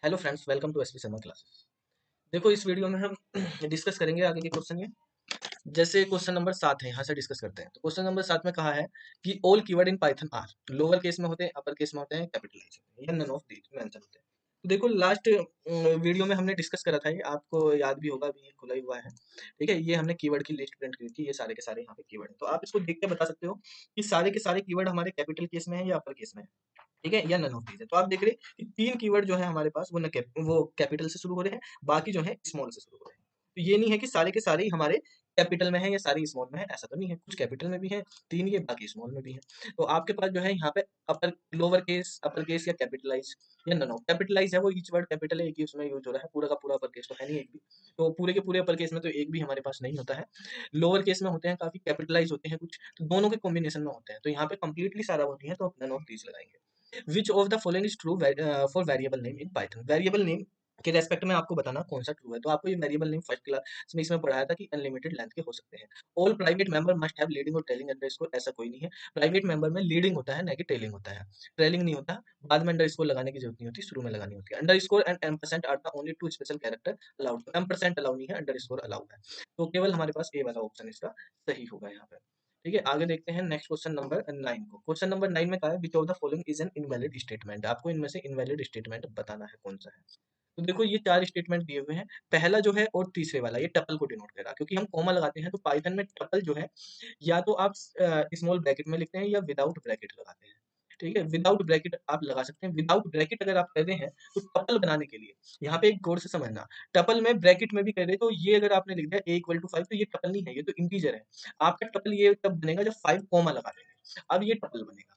Hello friends, welcome to SP Sharma classes. देखो, इस video में हम डिस्कस करेंगे आगे के क्वेश्चन। ये जैसे क्वेश्चन नंबर 7 है, यहाँ से डिस्कस करते हैं। तो क्वेश्चन नंबर 7 में कहा है कि all keyword in Python are lower case में होते हैं, अपर केस में होते हैं, कैपिटलाइज होते हैं या नन ऑफ दीज में आंसर होते हैं। तो देखो, लास्ट वीडियो में हमने डिस्कस करा था, ये आपको याद भी होगा, अभी ये खुला ही हुआ है। ठीक है, ये हमने कीवर्ड की लिस्ट प्रिंट की थी, ये सारे के सारे यहाँ पे कीवर्ड है। तो आप इसको देख के बता सकते हो कि सारे के सारे कीवर्ड हमारे कैपिटल केस में है या अपर केस में है। ठीक है, या नन ऑफ दीज है। तो आप देख रहे हैं कि तीन कीवर्ड जो है हमारे पास वो कैपिटल से शुरू हो रहे हैं, बाकी जो है स्मॉल से शुरू हो रहे हैं। तो ये नहीं है कि सारे के सारे ही हमारे कैपिटल में है या सारे स्मॉल में है, ऐसा तो नहीं है। कुछ कैपिटल में भी है, तीन ये बाकी स्मॉल में भी है। तो आपके पास जो है यहाँ पे upper lower case, upper case या कैपिटलाइज या नन ऑफ। कैपिटलाइज है वो ईच वर्ड कैपिटल है, एक ही उसमें यूज हो रहा है, पूरा का पूरा अपर केस तो है नहीं एक भी। तो पूरे के पूरे अपर केस में तो एक भी हमारे पास नहीं होता है। लोअर केस में होते हैं काफी, कैपिटलाइज होते हैं कुछ, तो दोनों के कॉम्बिनेशन में होते हैं। तो यहाँ पे कंप्लीटली सारा वो नहीं है, तो आप नन ऑफ दीज लगाएंगे। विच of the following is true for variable name in Python. Variable name के रेस्पेक्ट में आपको बताना कौन सा ट्रू है। तो आपको ये वेरिएबल नेम फर्स्ट क्लास में इसमें पढ़ाया था कि अनलिमिटेड लेंथ के हो सकते हैं। All private member must have leading और ट्रेलिंग अंडरस्कोर, ऐसा कोई नहीं है। प्राइवेट मेंबर में लीडिंग होता है, ना कि ट्रेलिंग होता है। ट्रेलिंग नहीं होता, बाद में अंडरस्कोर लगाने की जरूरत नहीं होती, शुरू में लगानी होती है। Underscore and ampersand are the only two special character allowed. Ampersand allow नहीं है, अंडरस्कोर अलाउड है। तो केवल हमारे पास ए वाला ऑप्शन इसका सही होगा यहाँ पे। ठीक है, आगे देखते हैं नेक्स्ट क्वेश्चन नंबर 9 को। क्वेश्चन नंबर 9 में कहा है विच of the following is an invalid statement. आपको इनमें से इनवैलिड स्टेटमेंट बताना है कौन सा है। तो देखो, ये चार स्टेटमेंट दिए हुए हैं। पहला जो है और तीसरे वाला, ये टपल को डिनोट कर रहा है, क्योंकि हम कॉमा लगाते हैं। तो पाइथन में टपल जो है, या तो आप स्मॉल ब्रैकेट में लिखते हैं या विदाउट ब्रैकेट लगाते हैं। ठीक है, विदाउट ब्रैकेट आप लगा सकते हैं। विदाउट ब्रैकेट अगर आप कर रहे हैं तो टपल बनाने के लिए यहाँ पे एक गौर से समझना, टपल में ब्रैकेट में भी कर रहे हैं, तो ये अगर आपने लिख दिया a = 5, तो ये टपल नहीं है, ये तो इंटीजर है। आपका टपल ये तब बनेगा जब 5 कॉमा लगा देंगे, अब ये टपल बनेगा।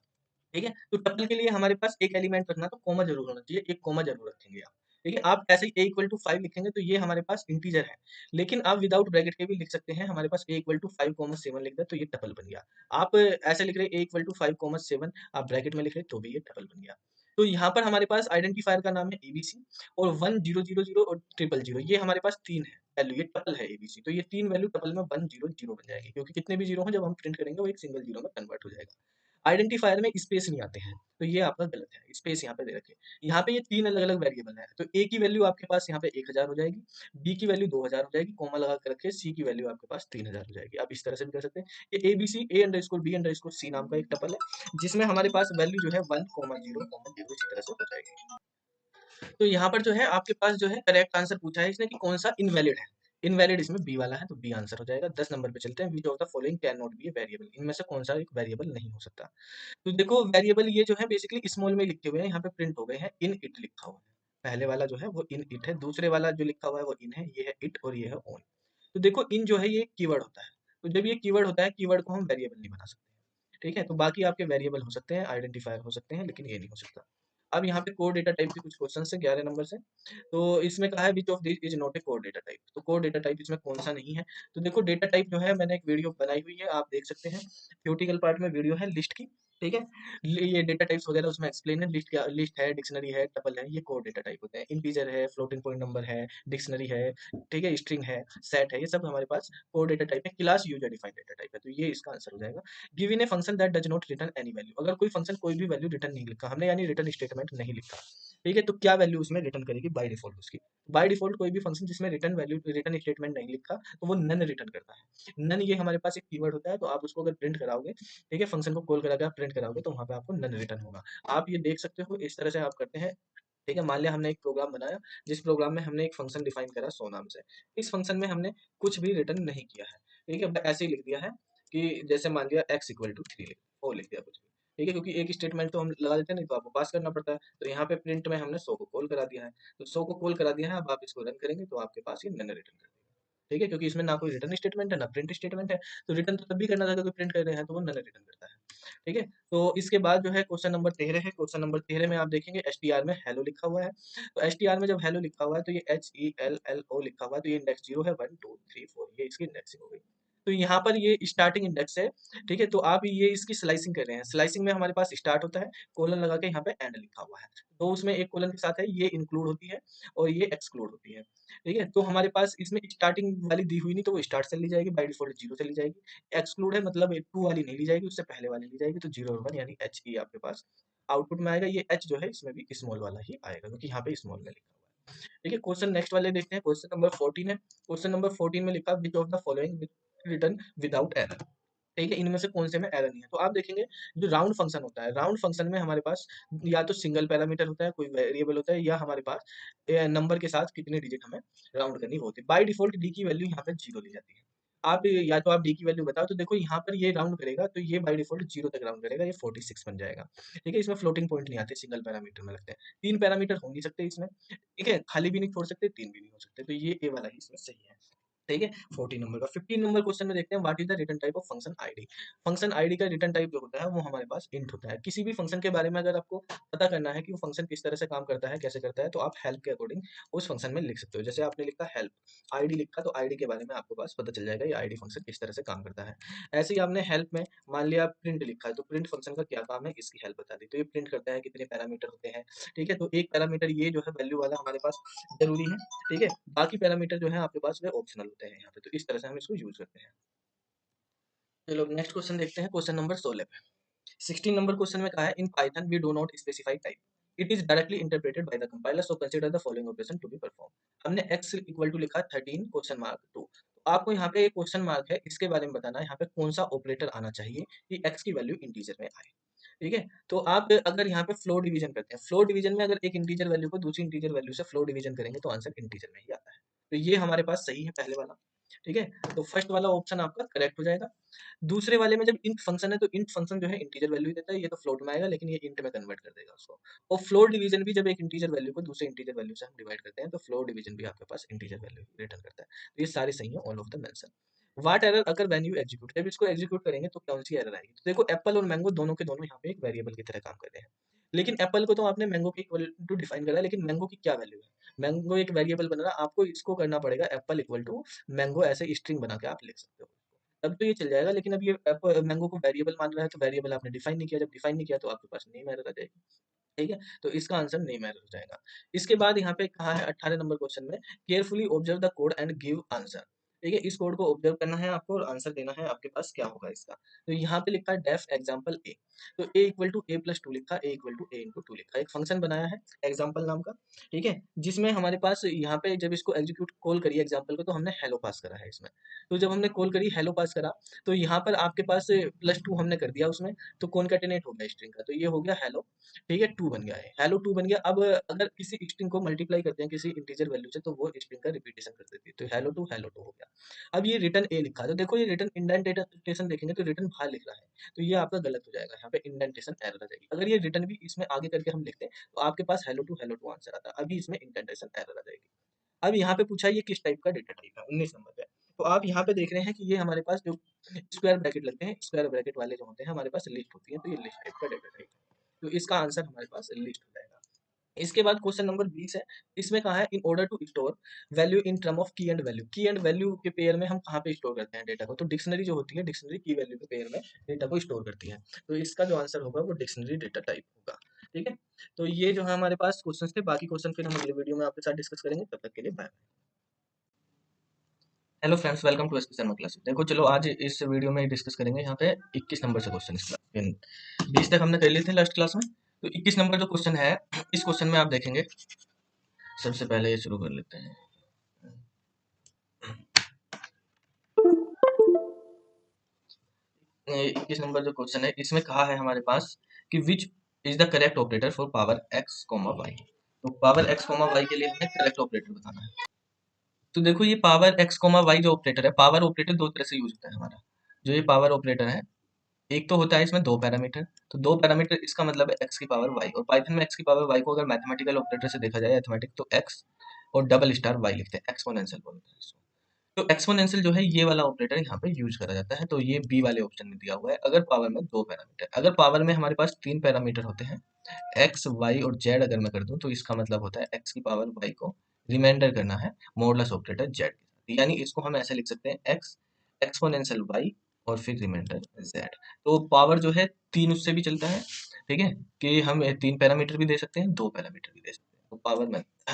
ठीक है, तो टपल के लिए हमारे पास एक एलिमेंट रखना, तो कॉमा जरूर होना चाहिए, एक कॉमा जरूर रखेंगे आप। ठीक है, आप ऐसे ही a = 5 लिखेंगे तो ये हमारे पास इंटीजर है। लेकिन आप विदाउट ब्रैकेट के भी लिख सकते हैं। हमारे पास a = 5, 7 लिख दिया तो ये टपल बन गया। आप ऐसे लिख रहे a = 5, 7, आप ब्रैकेट में लिख रहे तो भी ये टपल बन गया। तो यहाँ पर हमारे पास आइडेंटिफायर का नाम है एबीसी, और 1000 और 000, ये हमारे पास तीन है वैल्यू, ये टपल है एबीसी। तो ये तीन वैल्यू टपल में 100 बन जाएगी, क्योंकि कितने भी जीरो हो जब हम प्रिंट करेंगे वो एक सिंगल जीरो में कन्वर्ट हो जाएगा। आइडेंटिफायर में स्पेस नहीं आते हैं, तो ये आपका गलत है, स्पेस यहाँ पे दे रखे। यहाँ पे ये तीन अलग अलग वेरिएबल है, तो ए की वैल्यू आपके पास यहाँ पे 1000 हो जाएगी, बी की वैल्यू 2000 हो जाएगी, कॉमा लगा कर रखे, सी की वैल्यू आपके पास 3000 हो जाएगी। आप इस तरह से भी कर सकते हैं। ये ए बी सी, A_B_C नाम का एक टपल है, जिसमें हमारे पास वैल्यू जो है 1,0,0,0 इसी तरह से हो जाएगी। तो यहाँ पर जो है आपके पास जो है करेक्ट आंसर पूछा है इसने कि कौन सा इनवैलिड है। इनवैलिड इसमें बी वाला है, तो बी आंसर हो जाएगा। 10 नंबर पे चलते हैं। Which of the following can not be a variable, इनमें से कौन सा एक वेरिएबल नहीं हो सकता। तो देखो, वेरिएबल ये जो है बेसिकली स्मॉल में लिखे हुए हैं, यहाँ पे प्रिंट हो गए हैं। इन इट लिखा हुआ है, पहले वाला जो है वो इन इट है, दूसरे वाला जो लिखा हुआ है वो इन है, ये है इट और ये है ओन। तो देखो, इन जो है ये कीवर्ड होता है, तो जब ये कीवर्ड होता है, कीवर्ड को हम वेरिएबल नहीं बना सकते। ठीक है, तो बाकी आपके वेरिएबल हो सकते हैं, आइडेंटिफायर हो सकते हैं, लेकिन ये नहीं हो सकता। अब यहाँ पे कोड डेटा टाइप के कुछ क्वेश्चन है 11 नंबर से। तो इसमें कहा है which of this is not a code data type. तो कोड डेटा टाइप इसमें कौन सा नहीं है। तो देखो, डेटा टाइप जो है मैंने एक वीडियो बनाई हुई है, आप देख सकते हैं। थ्योरेटिकल पार्ट में वीडियो है लिस्ट की। ठीक है, ये डेटा टाइप्स वगैरह उसमें एक्सप्लेन है। लिस्ट क्या, लिस्ट है, डिक्शनरी है, टपल है, ये कोड डेटा टाइप होते हैं। इंटीजर है, फ्लोटिंग पॉइंट नंबर है, डिक्शनरी है, ठीक है, स्ट्रिंग है, सेट है, ये सब हमारे पास कोड डेटा टाइप है। Class user defined data type है, तो ये इसका आंसर हो जाएगा। Given a function that does not return any value, अगर कोई फंक्शन कोई भी वैल्यू रिटर्न नहीं लिखा हमने, यानी रिटर्न स्टेटमेंट नहीं लिखा। ठीक है, तो क्या वैल्यू उसमें रिटर्न करेगी बाय डिफॉल्ट उसकी। बाय डिफॉल्ट कोई भी फंक्शन जिसमें रिटर्न वैल्यू, रिटर्न स्टेटमेंट नहीं लिखा, तो वो नन रिटर्न करता है। नन ये हमारे पास एक कीवर्ड होता है, तो आप उसको अगर प्रिंट कराओगे, ठीक है, फंक्शन को कॉल करा के आप प्रिंट कराओगे, तो वहां पे आपको नन रिटर्न होगा। आप ये देख सकते हो, इस तरह से आप करते हैं। ठीक है, मान लिया हमने एक प्रोग्राम बनाया, जिस प्रोग्राम में हमने एक फंक्शन डिफाइन करा 100 नाम से। इस फंक्शन में हमने कुछ भी रिटर्न नहीं किया है। ठीक है, ऐसे ही लिख दिया है कि जैसे मान लिया x = 3 और लिख दिया कुछ भी। ठीक है, क्योंकि एक स्टेटमेंट तो हम लगा देते हैं, नहीं तो आपको पास करना पड़ता है। तो यहाँ पे प्रिंट में हमने 100 को कॉल करा दिया है, तो 100 को कॉल करा दिया है। अब आप इसको रन करेंगे तो आपके पास ये नन रिटर्न कर देगा। ठीक है, क्योंकि इसमें ना कोई रिटर्न स्टेटमेंट है ना प्रिंट स्टेटमेंट है, तो रिटर्न तो तब भी करना था क्योंकि प्रिंट कर रहे हैं, तो वो नन रिटर्न करता है। ठीक है, तो इसके बाद जो है क्वेश्चन नंबर 13 है। क्वेश्चन नंबर 13 में आप देखेंगे एसटीआर में हेलो लिखा हुआ है। तो एसटीआर में जब हेलो लिखा हुआ है, तो ये HELLO लिखा हुआ है, तो ये इंडेक्स 0 है, 1 2 3 4, ये इसकी इंडेक्सिंग हो गई। तो यहाँ पर ये स्टार्टिंग इंडेक्स है। ठीक है, तो आप ये इसकी स्लाइसिंग कर रहे हैं। स्लाइसिंग में हमारे पास स्टार्ट होता है, कोलन लगा के यहाँ पे एंड लिखा हुआ है, तो उसमें एक कोलन के साथ है, ये इंक्लूड होती है और ये एक्सक्लूड होती है। ठीक है, तो हमारे पास इसमें स्टार्टिंग वाली दी हुई नहीं, तो वो स्टार्ट से ली जाएगी, बाय डिफॉल्ट 0 से ली जाएगी। एक्सक्लूड है मतलब 2 वाली नहीं ली जाएगी, उससे पहले वाली ली जाएगी, तो 0 और 1 यानी HE आपके पास आउटपुट में आएगा। ये H जो है इसमें भी स्मॉल वाला ही आएगा, क्योंकि यहाँ पे स्मॉल में लिखा हुआ है। ठीक है, क्वेश्चन नेक्स्ट वाले देखते हैं। क्वेश्चन नंबर 14 है। क्वेश्चन नंबर 14 में लिखा विच of the following return without error. ठीक है, इनमें से कौन से में एरर नहीं है। तो आप देखेंगे जो राउंड फंक्शन होता है, राउंड फंक्शन में हमारे पास या तो सिंगल पैरामीटर होता है, कोई वेरिएबल होता है, या हमारे पास नंबर के साथ कितने डिजिट हमें राउंड करनी होती है। बाय डिफॉल्ट डी की वैल्यू यहाँ पे 0 ली जाती है। आप या तो आप डी की वैल्यू बताओ, तो देखो यहाँ पर ये राउंड करेगा तो ये बाय डिफॉल्ट 0 तक राउंड करेगा, ये 46 बन जाएगा। ठीक है, इसमें फ्लोटिंग पॉइंट नहीं आते, सिंगल पैरामीटर में लगते हैं। 3 पैरामीटर हो नहीं सकते इसमें। ठीक है, खाली भी नहीं छोड़ सकते, 3 भी नहीं हो सकते, तो ये ए वाला ही इसमें सही है। ठीक है, 14 नंबर का। 15 नंबर क्वेश्चन में देखते हैं what is the return type of function ID. Function ID का रिटर्न टाइप जो होता है वो हमारे पास इंट होता है। किसी भी फंक्शन के बारे में अगर आपको पता करना है कि वो फंक्शन किस तरह से काम करता है, कैसे करता है, तो आप हेल्प के अकॉर्डिंग उस फंक्शन में लिख सकते हो। जैसे आपने लिखा हेल्प, आईडी लिखा, तो आईडी के बारे में आपको पास पता चल जाएगा ये आईडी फंक्शन किस तरह से काम करता है। ऐसे ही आपने हेल्प में मान लिया प्रिंट लिखा है, तो प्रिंट फंक्शन का क्या काम है इसकी हेल्प बता दी, तो ये प्रिंट करता है कितने पैरामीटर होते हैं। ठीक है, तो एक पैरामीटर ये जो है वैल्यू वाला हमारे पास जरूरी है। ठीक है, बाकी पैरामीटर जो है आपके पास वे ऑप्शनल होते हैं यहाँ पे, तो इस तरह से हम इसको यूज करते हैं। चलो नेक्स्ट क्वेश्चन देखते हैं, क्वेश्चन नंबर 16 पे। 16 नंबर क्वेश्चन में कहा है in Python we do not specify type, it is directly interpreted by the compiler, so consider the following operation to be perform. हमने x इक्वल टू लिखा 13 question mark 2। तो आपको यहाँ पे एक क्वेश्चन मार्क है, इसके बारे में बताना है यहाँ पे कौन सा ऑपरेटर आना चाहिए कि x की वैल्यू इंटीजर में आए। ठीक है, तो आप अगर यहाँ पे फ्लो डिवीजन करते हैं, फ्लो डिवीजन में अगर एक इंटीजर वैल्यू को दूसरी इंटीजर वैल्यू से फ्लो डिवीजन करेंगे तो आंसर इंटीजर में ही आता है। तो ये हमारे पास सही है पहले वाला। ठीक है, तो फर्स्ट वाला ऑप्शन आपका करेक्ट हो जाएगा। दूसरे वाले में जब इंट फंक्शन है तो इंट फंक्शन जो है इंटीजर वैल्यू देता है, ये तो फ्लोट में आएगा, लेकिन ये इंट में कन्वर्ट कर देगा उसको। और फ्लोट डिवीजन भी जब एक इंटीजर वैल्यू को दूसरे इंटीजर वैल्यू से हम डिवाइड करते हैं तो फ्लोट डिवीजन भी आपके पास इंटीजर वैल्यू रिटर्न करता है। तो ये सारे सही है, all of the mention. What error अगर व्हेन यू एग्जीक्यूट, जब इसको एग्जीक्यूट करेंगे तो कौन सी एरर आएगी। तो देखो एप्पल और मैंगो दोनों के दोनों यहाँ पे एक वेरिएबल की तरह काम कर रहे हैं, लेकिन एप्पल को तो आपने मैंगो के इक्वल टू डिफाइन करा है, लेकिन मैंगो की क्या वैल्यू है। मैंगो एक वेरिएबल बन रहा है, आपको इसको करना पड़ेगा एप्पल इक्वल टू मैंगो, ऐसे स्ट्रिंग बना के आप लिख सकते हो, तब तो ये चल जाएगा। लेकिन अब ये मैंगो को वेरिएबल मान रहा है, तो वेरिएबल आपने डिफाइन नहीं किया, जब डिफाइन नहीं किया तो आपके पास नेम एरर आ जाएगी। ठीक है, तो इसका आंसर नेम एरर हो जाएगा। इसके बाद यहाँ पे कहा है 18 नंबर क्वेश्चन में carefully observe the code and give answer. ठीक है, इस कोड को ऑब्जर्व करना है आपको और आंसर देना है आपके पास क्या होगा इसका। तो यहाँ पे लिखा है डेफ एग्जाम्पल ए, तो a equal to a plus two लिखा, a equal to a into two लिखा, एक फंक्शन बनाया है एग्जाम्पल नाम का। ठीक है, जिसमें हमारे पास यहाँ पे जब इसको एग्जीक्यूट कॉल करिए एग्जाम्पल को, तो हमने हेलो पास करा है इसमें। तो जब हमने कॉल करी हेलो पास करा, तो यहाँ पर आपके पास प्लस टू हमने कर दिया उसमें, तो कॉन्कैटिनेट हो गया स्ट्रिंग का, तो ये हो गया हेलो। ठीक है, 2 बन गया है, हेलो 2 बन गया। अब अगर किसी स्ट्रिंग को मल्टीप्लाई करते हैं किसी इंटीजर वैल्यू से, तो वो स्ट्रिंग का रिपीटेशन कर देती है, तो हेलो 2 हो गया। अब ये रिटर्न ए लिखा है, तो देखो ये रिटर्न इंडेंटेशन देखेंगे तो रिटर्न बाहर लिख रहा है, तो ये आपका गलत हो जाएगा, यहाँ पे इंडेंटेशन एरर आ जाएगी। अगर ये रिटर्न भी इसमें आगे करके हम लिखते हैं तो आपके पास हेलो टू आंसर आता है, अभी इसमें इंडेंटेशन एरर आ जाएगी। अब यहाँ पे पूछा ये किस टाइप का डेटा टाइप है, 19 नंबर पे। तो आप यहाँ पे देख रहे हैं कि ये हमारे पास जो स्क्वायर ब्रैकेट लगते हैं, स्क्वायर ब्रैकेट वाले जो होते हैं हमारे पास लिस्ट होती है, तो ये लिस्ट टाइप का डेटा टाइप है, तो इसका आंसर हमारे पास लिस्ट हो जाएगा। इसके बाद क्वेश्चन नंबर 20 है। इसमें कहा है in order to store value in term of key and value, key and value के पेयर में हम कहाँ पे स्टोर करते हैं डेटा को, तो डिक्शनरी जो होती है, डिक्शनरी की वैल्यू के पेयर में डेटा को स्टोर करती है, तो इसका जो आंसर होगा वो डिक्शनरी डेटा टाइप होगा। ठीक है, तो ये जो है हमारे पास क्वेश्चन थे, बाकी क्वेश्चन फिर हम अगले वीडियो में आपके साथ डिस्कस करेंगे, तब तक के लिए bye. Hello friends, welcome to SP Sharma classes. देखो चलो आज इस वीडियो में डिस्कस करेंगे यहाँ पे 21 नंबर से क्वेश्चन, इस क्लास 20 तक हमने कर लिए थे लास्ट क्लास में, तो 21 नंबर जो क्वेश्चन है, इस क्वेश्चन में आप देखेंगे, सबसे पहले ये शुरू कर लेते हैं। 21 नंबर जो क्वेश्चन है, इसमें कहा है हमारे पास कि which is the correct operator for power X comma Y. तो पावर एक्स कोमा वाई के लिए हमें करेक्ट ऑपरेटर बताना है। तो देखो ये पावर एक्स कोमा वाई जो ऑपरेटर है, पावर ऑपरेटर दो तरह से यूज होता है हमारा। जो ये पावर ऑपरेटर है, एक तो होता है इसमें दो पैरामीटर, तो दो पैरामीटर इसका मतलब है एक्स की पावर वाई, और पाइथन में एक्स की पावर वाई को अगर मैथमेटिकल ऑपरेटर से देखा जाए, मैथमेटिक, तो एक्स और डबल स्टार वाई लिखते हैं, एक्सपोनेंशियल बोलते हैं इसको। तो एक्सपोनेंशियल जो है ये वाला ऑपरेटर यहाँ पे यूज करा जाता है, तो ये बी वाले ऑप्शन में दिया हुआ है। अगर पावर में दो पैरामीटर, अगर पावर में हमारे पास तीन पैरामीटर होते हैं, एक्स वाई और जेड अगर मैं कर दूं, तो इसका मतलब होता है एक्स की पावर वाई को रिमाइंडर करना है मॉडुलस ऑपरेटर जेड के साथ, यानी इसको हम ऐसे लिख सकते हैं एक्स एक्सपोनेंशियल वाई और फिर रिमाइंडर जेड। तो पावर जो है तीन उससे भी चलता है, ठीक है, कि हम तीन पैरामीटर भी दे सकते हैं, दो पैरामीटर भी दे सकते हैं, तो पावर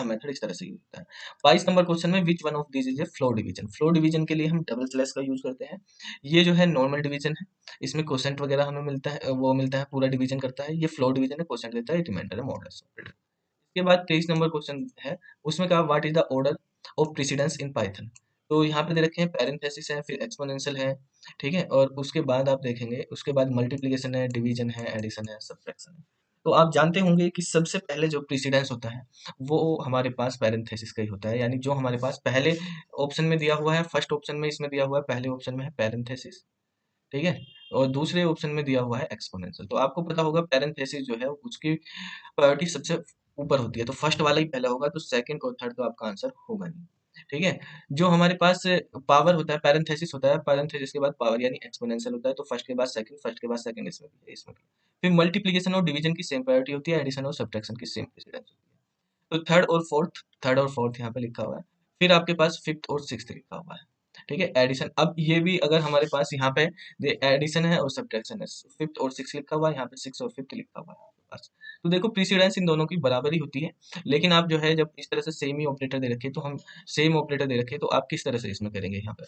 मेथड इस तरह से यूज होता है। 22 नंबर क्वेश्चन में which one of this is a flow division. Flow division के लिए हम डबल स्लैश का यूज करते हैं। ये जो है नॉर्मल डिवीजन है, इसमें क्वोशेंट वगैरह हमें मिलता है, वो मिलता है, पूरा डिवीजन करता है। ये फ्लो डिवीजन है, क्वोशेंट देता है, रिमाइंडर है, मॉडुलस ऑपरेटर। उसके बाद 23 नंबर क्वेश्चन है, उसमें कहा what is the order of precedence in Python. तो यहाँ पे दे रखे हैं पैरेंथेसिस है, फिर एक्सपोनेंशियल है, ठीक है, और उसके बाद आप देखेंगे, उसके बाद मल्टीप्लिकेशन है, डिवीजन है, एडिशन है, सब्ट्रैक्शन है। तो आप जानते होंगे कि सबसे पहले जो प्रेसिडेंस होता है वो हमारे पास पैरेंथेसिस का ही होता है, यानी जो हमारे पास पहले ऑप्शन में दिया हुआ है, फर्स्ट ऑप्शन में इसमें दिया हुआ है, पहले ऑप्शन में है पैरेंथेसिस, ठीक है, और दूसरे ऑप्शन में दिया हुआ है एक्सपोनेंशियल। तो आपको पता होगा पैरेंथेसिस जो है उसकी प्रायोरिटी सबसे ऊपर होती है, तो फर्स्ट वाला ही पहला होगा, तो सेकंड और थर्ड तो आपका आंसर होगा नहीं, ठीक है। जो हमारे पास पावर होता है, पैरेंथेसिस होता है, पैरेंथेसिस के बाद पावर यानी एक्सपोनेंशियल होता है, तो फर्स्ट के बाद सेकंड, फर्स्ट के बाद सेकंड, इसमें भी है, इसमें भी है। फिर मल्टीप्लिकेशन और डिवीजन की सेम प्रायोरिटी होती है, एडिशन और सब्ट्रैक्शन की सेम प्रेसिडेंस होती है। तो थर्ड और फोर्थ यहाँ पे लिखा हुआ है। फिर आपके पास फिफ्थ और सिक्स्थ लिखा हुआ है, ठीक है, एडिशन। अब ये भी अगर हमारे पास यहाँ पे एडिशन है और सब्ट्रैक्शन है, फिफ्थ और सिक्स लिखा हुआ है, यहाँ पे सिक्स और फिफ्थ लिखा हुआ है आपके पास। तो देखो प्रीसीडेंस इन दोनों की बराबर ही होती है, लेकिन आप जो है जब इस तरह से सेम ही ऑपरेटर दे रखे तो हम सेम ऑपरेटर दे रखे तो आप किस तरह से इसमें करेंगे यहाँ पे,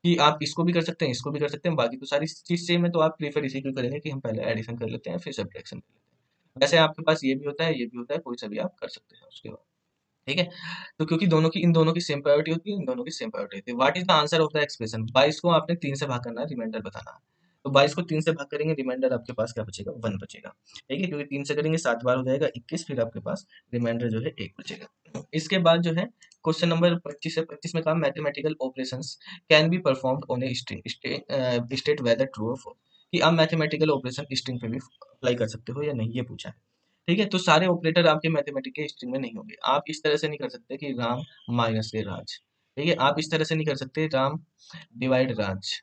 कि आप इसको भी कर सकते हैं, इसको भी कर सकते हैं, बाकी तो सारी चीज सेम है, तो आप प्रीफर इसी को करेंगे कि हम पहले एडिशन कर लेते हैं फिर सब्ट्रैक्शन कर लेते हैं। वैसे आपके पास ये भी होता है, ये भी होता है, कोई सा भी आप कर सकते हैं उसके बाद, ठीक है। तो क्योंकि इन दोनों की सेम प्रायोरिटी होती है, इन दोनों की सेम प्रायोरिटी होती है। What is the answer of the expression, 22 को आपने 3 से भाग करना है, रिमाइंडर बताना है। तो 22 को 3 से भाग करेंगे, रिमाइंडर आपके पास क्या बचेगा, 1 बचेगा, ठीक है, क्योंकि 3 से करेंगे 7 बार हो जाएगा 21, फिर आपके पास रिमाइंडर जो है 1 बचेगा। इसके बाद जो है क्वेश्चन नंबर 25 से 25 में कहा mathematical operations can be performed on a string state whether true और फॉल्स, कि आप मैथमेटिकल ऑपरेशन स्ट्रिंग पे भी अप्लाई कर सकते हो या नहीं, ये पूछा है, ठीक है। तो सारे ऑपरेटर आपके मैथमेटिक के स्ट्रिंग में नहीं होंगे। आप इस तरह से नहीं कर सकते कि राम माइनस के राज, ठीक है, आप इस तरह से नहीं कर सकते राम डिवाइड राज,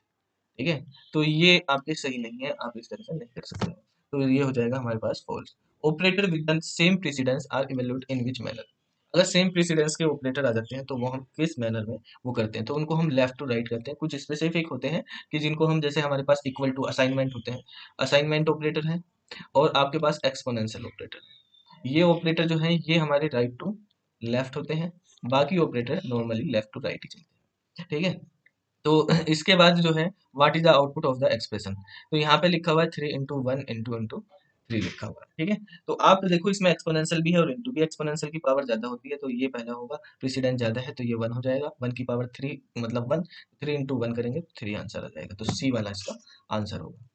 ठीक है। तो ये आपके सही नहीं है, आप इस तरह से नहीं कर सकते, तो ये हो जाएगा हमारे पास false. Operator with the same precedence are evaluate in which manner, अगर सेम प्रेसिडेंस के ऑपरेटर आ जाते हैं तो वो हम किस मैनर में वो करते हैं, तो उनको हम लेफ्ट टू राइट करते हैं। कुछ स्पेसिफिक होते हैं कि जिनको हम, जैसे हमारे पास इक्वल टू असाइनमेंट होते हैं, असाइनमेंट ऑपरेटर है, और आपके पास एक्सपोनेंशियल ऑपरेटर है। ये ऑपरेटर जो है ये हमारे राइट टू लेफ्ट होते हैं, बाकी operator normally left to right ही चलते हैं, ठीक है। तो इसके बाद जो है what is the output of the expression, तो यहाँ पे लिखा हुआ है 3 into 1 into 3 लिखा हुआ है, ठीक है। तो आप देखो इसमें एक्सपोनेंशियल भी है और इंटू भी, एक्सपोनेंशियल की पावर ज्यादा होती है तो ये पहला होगा, प्रेसिडेंट ज्यादा है तो ये 1 हो जाएगा, 1 की पावर 3 मतलब 1, 3 into 1 करेंगे 3 आंसर आ जाएगा, तो सी वाला इसका आंसर होगा।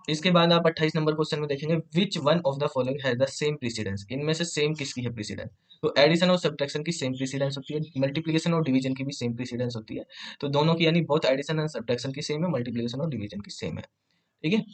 इसके बाद आप 28 नंबर क्वेश्चन में देखेंगे which one of the following has the same precedence, इनमें से सेम किसकी है प्रेसिडेंस, तो एडिशन और सब्ट्रैक्शन की सेम प्रेसिडेंस होती है, मल्टीप्लिकेशन और डिवीजन की भी सेम प्रेसिडेंस होती है, तो दोनों की यानी बोथ एडिशन एंड सब्ट्रैक्शन की सेम है, मल्टीप्लिकेशन और डिवीजन की सेम है, ठीक है।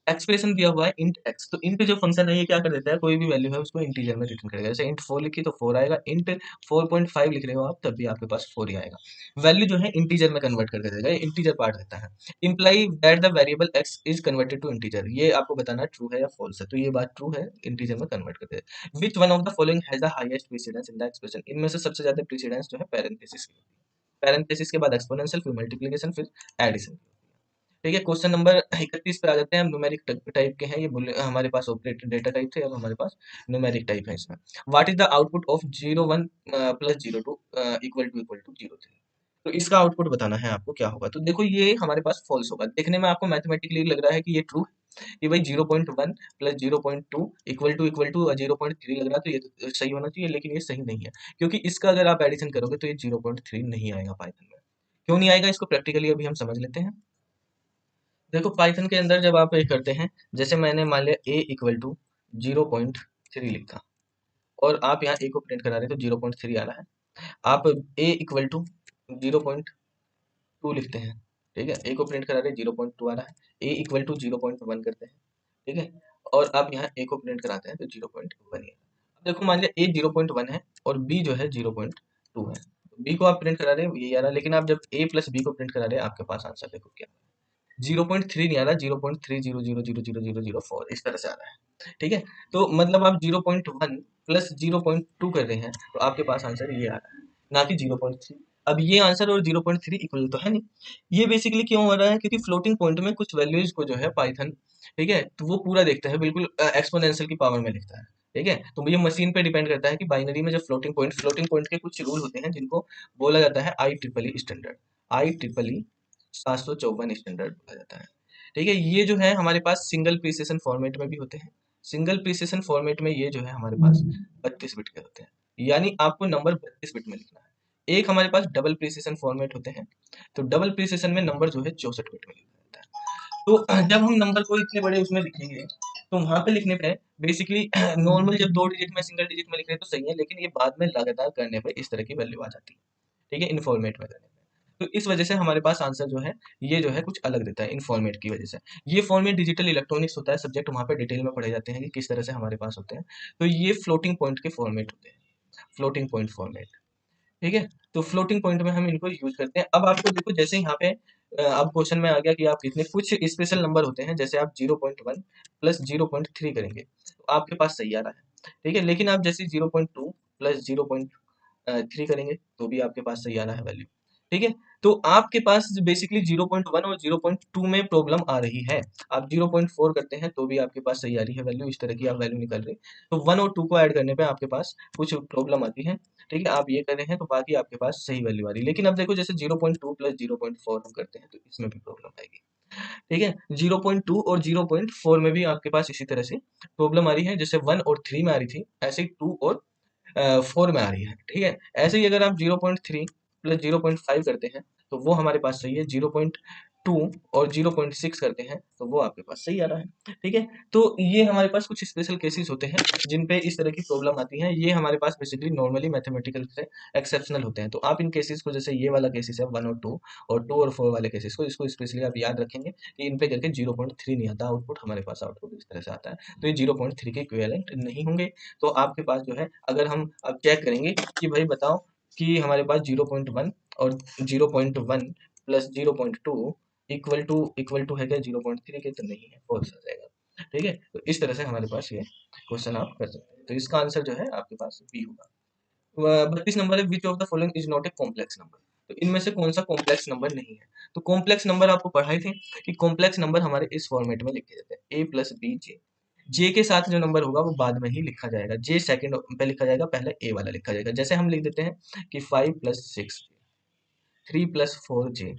एक्सप्रेशन दिया हुआ है इंट एक्स, तो इंट जो फंक्शन है ये क्या कर देता है, कोई भी वैल्यू है उसको इंटीजर में रिटर्न करेगा, जैसे इंट 4 लिखी तो 4 आएगा, इंट 4.5 लिख रहे हो आप तब भी आपके पास 4 ही आएगा, वैल्यू जो है इंटीजर में कन्वर्ट करके देगा, ये इंटीजर पार्ट देता है। Imply that the variable X is converted to integer, ये आपको बताना ट्रू है या फॉल्स है, तो ये बात ट्रू है, इंटीजर में कन्वर्ट कर देगा। Which one of the following has the highest precedence in the expression, इनमें से सबसे ज्यादा प्रेसिडेंस जो है पैरेंथेसिस की, पैरेंथेसिस के बाद एक्सपोनेंशियल, फिर मल्टीप्लिकेशन, फिर एडिशन, ठीक है। क्वेश्चन नंबर 31 पे आ जाते हैं हम, न्यूमेरिक टाइप के हैं ये, हमारे पास ऑपरेटर डेटा टाइप थे, अब हमारे पास न्यूमेरिक टाइप है इसमें। What is the output of 01 plus 02 equal to 03, तो इसका आउटपुट बताना है आपको क्या होगा, तो देखो ये हमारे पास फॉल्स होगा, देखने में आपको मैथमेटिकली लग रहा है कि ये ट्रू है कि भाई 0.1 प्लस 0.2 इक्वल टू 0.3 लग रहा है, तो ये तो सही होना चाहिए, लेकिन ये सही नहीं है, क्योंकि इसका अगर आप एडिशन करोगे तो ये 0.3 नहीं आएगा पाइथन में। क्यों नहीं आएगा इसको प्रैक्टिकली अभी हम समझ लेते हैं। देखो पाइथन के अंदर जब आप ये करते हैं, जैसे मैंने मान लिया a इक्वल टू 0.3 लिखा, और आप यहाँ a को प्रिंट करा रहे हैं तो 0.3 आ रहा है, आप a इक्वल टू 0.2 लिखते हैं, ठीक है, a को प्रिंट करा रहे हैं 0.2 आ रहा है, a इक्वल टू 0.1 करते हैं, ठीक है, और आप यहाँ a को प्रिंट कराते हैं तो 0.1 ही है। अब देखो मान लिया a 0.1 है और b जो है 0.2 है, b को आप प्रिंट करा रहे हैं ये आ रहा है, लेकिन आप जब a प्लस b को प्रिंट करा रहे हैं आपके पास आंसर देखो क्या, 0.3 नहीं आ रहा, 0.30000004 इस तरह से आ रहा है, ठीक है। तो मतलब आप 0.1 प्लस 0.2 कर रहे हैं तो आपके पास आंसर ये आ रहा है, ना कि 0.3। अब ये आंसर और 0.3 इक्वल तो है नहीं, ये बेसिकली क्यों हो रहा है, क्योंकि फ्लोटिंग पॉइंट में कुछ वैल्यूज को जो है पाइथन, ठीक है, तो वो पूरा देखता है, बिल्कुल एक्सपोनेंशियल की पावर में लिखता है, ठीक है। तो ये मशीन पे डिपेंड करता है कि बाइनरी में जो फ्लोटिंग पॉइंट के कुछ रूल होते हैं जिनको बोला जाता है IEEE स्टैंडर्ड, IEEE 754 स्टैंडर्ड बोला जाता है, ठीक है। ये जो है हमारे पास सिंगल प्रीसिजन फॉर्मेट में भी होते हैं, सिंगल प्रीसिजन फॉर्मेट में ये जो है हमारे पास 32 बिट के होते हैं, यानी आपको नंबर 32 बिट में लिखना है। एक हमारे पास डबल प्रिसिशन फॉर्मेट होते हैं, तो डबल प्रिसिशन में नंबर जो है 64 बिट में लिखा जाता है। तो जब हम नंबर को इतने बड़े उसमें लिखेंगे तो वहां पे लिखने पे बेसिकली नॉर्मल जब 2 डिजिट में सिंगल डिजिट में लिख रहे हैं तो सही है, लेकिन ये बाद में लगातार करने पे इस तरह की वैल्यू आ जाती है, ठीक है, इन फॉर्मेट में करने पे। तो इस वजह से हमारे पास आंसर जो है ये जो है कुछ अलग देता है इन फॉर्मेट की वजह से। ये फॉर्मेट डिजिटल इलेक्ट्रॉनिक्स होता है, सब्जेक्ट वहाँ पे डिटेल में पढ़े जाते हैं कि किस तरह से हमारे पास होते हैं। तो ये फ्लोटिंग पॉइंट के फॉर्मेट होते हैं, फ्लोटिंग पॉइंट फॉर्मेट, ठीक है। तो फ्लोटिंग पॉइंट में हम इनको यूज करते हैं। अब आपको देखो जैसे यहाँ पे अब क्वेश्चन में आ गया कि आप कितने कुछ स्पेशल नंबर होते हैं, जैसे आप 0.1 प्लस 0.3 करेंगे तो आपके पास सही आ रहा है, ठीक है। लेकिन आप जैसे 0.2 प्लस 0.3 करेंगे तो भी आपके पास सही आ रहा है वैल्यू, ठीक है। तो आपके पास बेसिकली 0.1 और 0.2 में प्रॉब्लम आ रही है। आप 0.4 करते हैं तो भी आपके पास सही आ रही है वैल्यू, इस तरह की आप वैल्यू निकल रही। तो 1 और 2 को ऐड करने पे आपके पास कुछ प्रॉब्लम आती है, ठीक है। आप ये कर रहे हैं तो बाकी आपके पास सही वैल्यू आ रही है। लेकिन अब देखो जैसे 0.2 प्लस 0.4 हम करते हैं तो इसमें भी प्रॉब्लम आएगी, ठीक है। 0.2 और 0.4 में भी आपके पास इसी तरह से प्रॉब्लम आ रही है, जैसे 1 और 3 में आ रही थी ऐसे ही 2 और 4 में आ रही है, ठीक है। ऐसे ही अगर आप 0.3 प्लस 0.5 करते हैं तो वो हमारे पास सही है, 0.2 और 0.6 करते हैं तो वो आपके पास सही आ रहा है, ठीक है। तो ये हमारे पास कुछ स्पेशल केसेस होते हैं जिन पे इस तरह की प्रॉब्लम आती है। ये हमारे पास बेसिकली नॉर्मली मैथमेटिकल से एक्सेप्शनल होते हैं। तो आप इन केसेस को, जैसे ये वाला केसेस है 1 और 2 और 4 वाले केसेस को, इसको स्पेशली आप याद रखेंगे कि इन पे करके 0.3 नहीं आता आउटपुट, हमारे पास आउटपुट इस तरह से आता है। तो ये 0.3 के इक्विवेलेंट नहीं होंगे। तो आपके पास जो है, अगर हम अब चेक करेंगे कि भाई बताओ कि हमारे पास 0.1 और 0.1 प्लस 0.2 इक्वल टू है क्या 0.3 के, तो नहीं है, फॉल्स आ जाएगा, ठीक है। तो इस तरह से हमारे पास ये क्वेश्चन आप कर सकते हैं। तो इसका आंसर जो है आपके पास बी होगा। 32 नंबर है, विच of the following is not a complex number. तो इनमें से कौन सा कॉम्प्लेक्स नंबर नहीं है। तो कॉम्प्लेक्स नंबर आपको पढ़ाई थी कि कॉम्प्लेक्स नंबर हमारे इस फॉर्मेट में लिखे जाते हैं, ए प्लस बी जे। जे के साथ जो नंबर होगा वो बाद में ही लिखा जाएगा, जे सेकंड पे लिखा जाएगा, पहले ए वाला लिखा जाएगा। जैसे हम लिख देते हैं कि 5 + 6, 3 + 4 जे,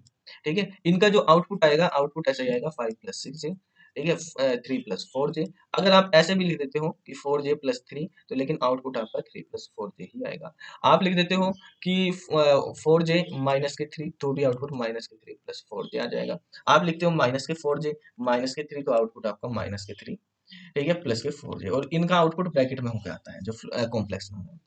ठीक है। इनका जो आउटपुट आएगा, आउटपुट ऐसे ही आएगा 5 + 6 जे, ठीक है, 3 + 4 जे। अगर आप ऐसे भी लिख देते हो कि 4 j + 3, तो लेकिन आउटपुट आपका 3 + 4 जे ही आएगा। आप लिख देते हो कि 4j - 3, तो भी आउटपुट -3 + 4 जे आ जाएगा। आप लिखते हो -4j -3, तो आउटपुट आपका -3, ठीक है, +4j, और इनका आउटपुट ब्रैकेट में होकर आता है जो कॉम्प्लेक्स नंबर,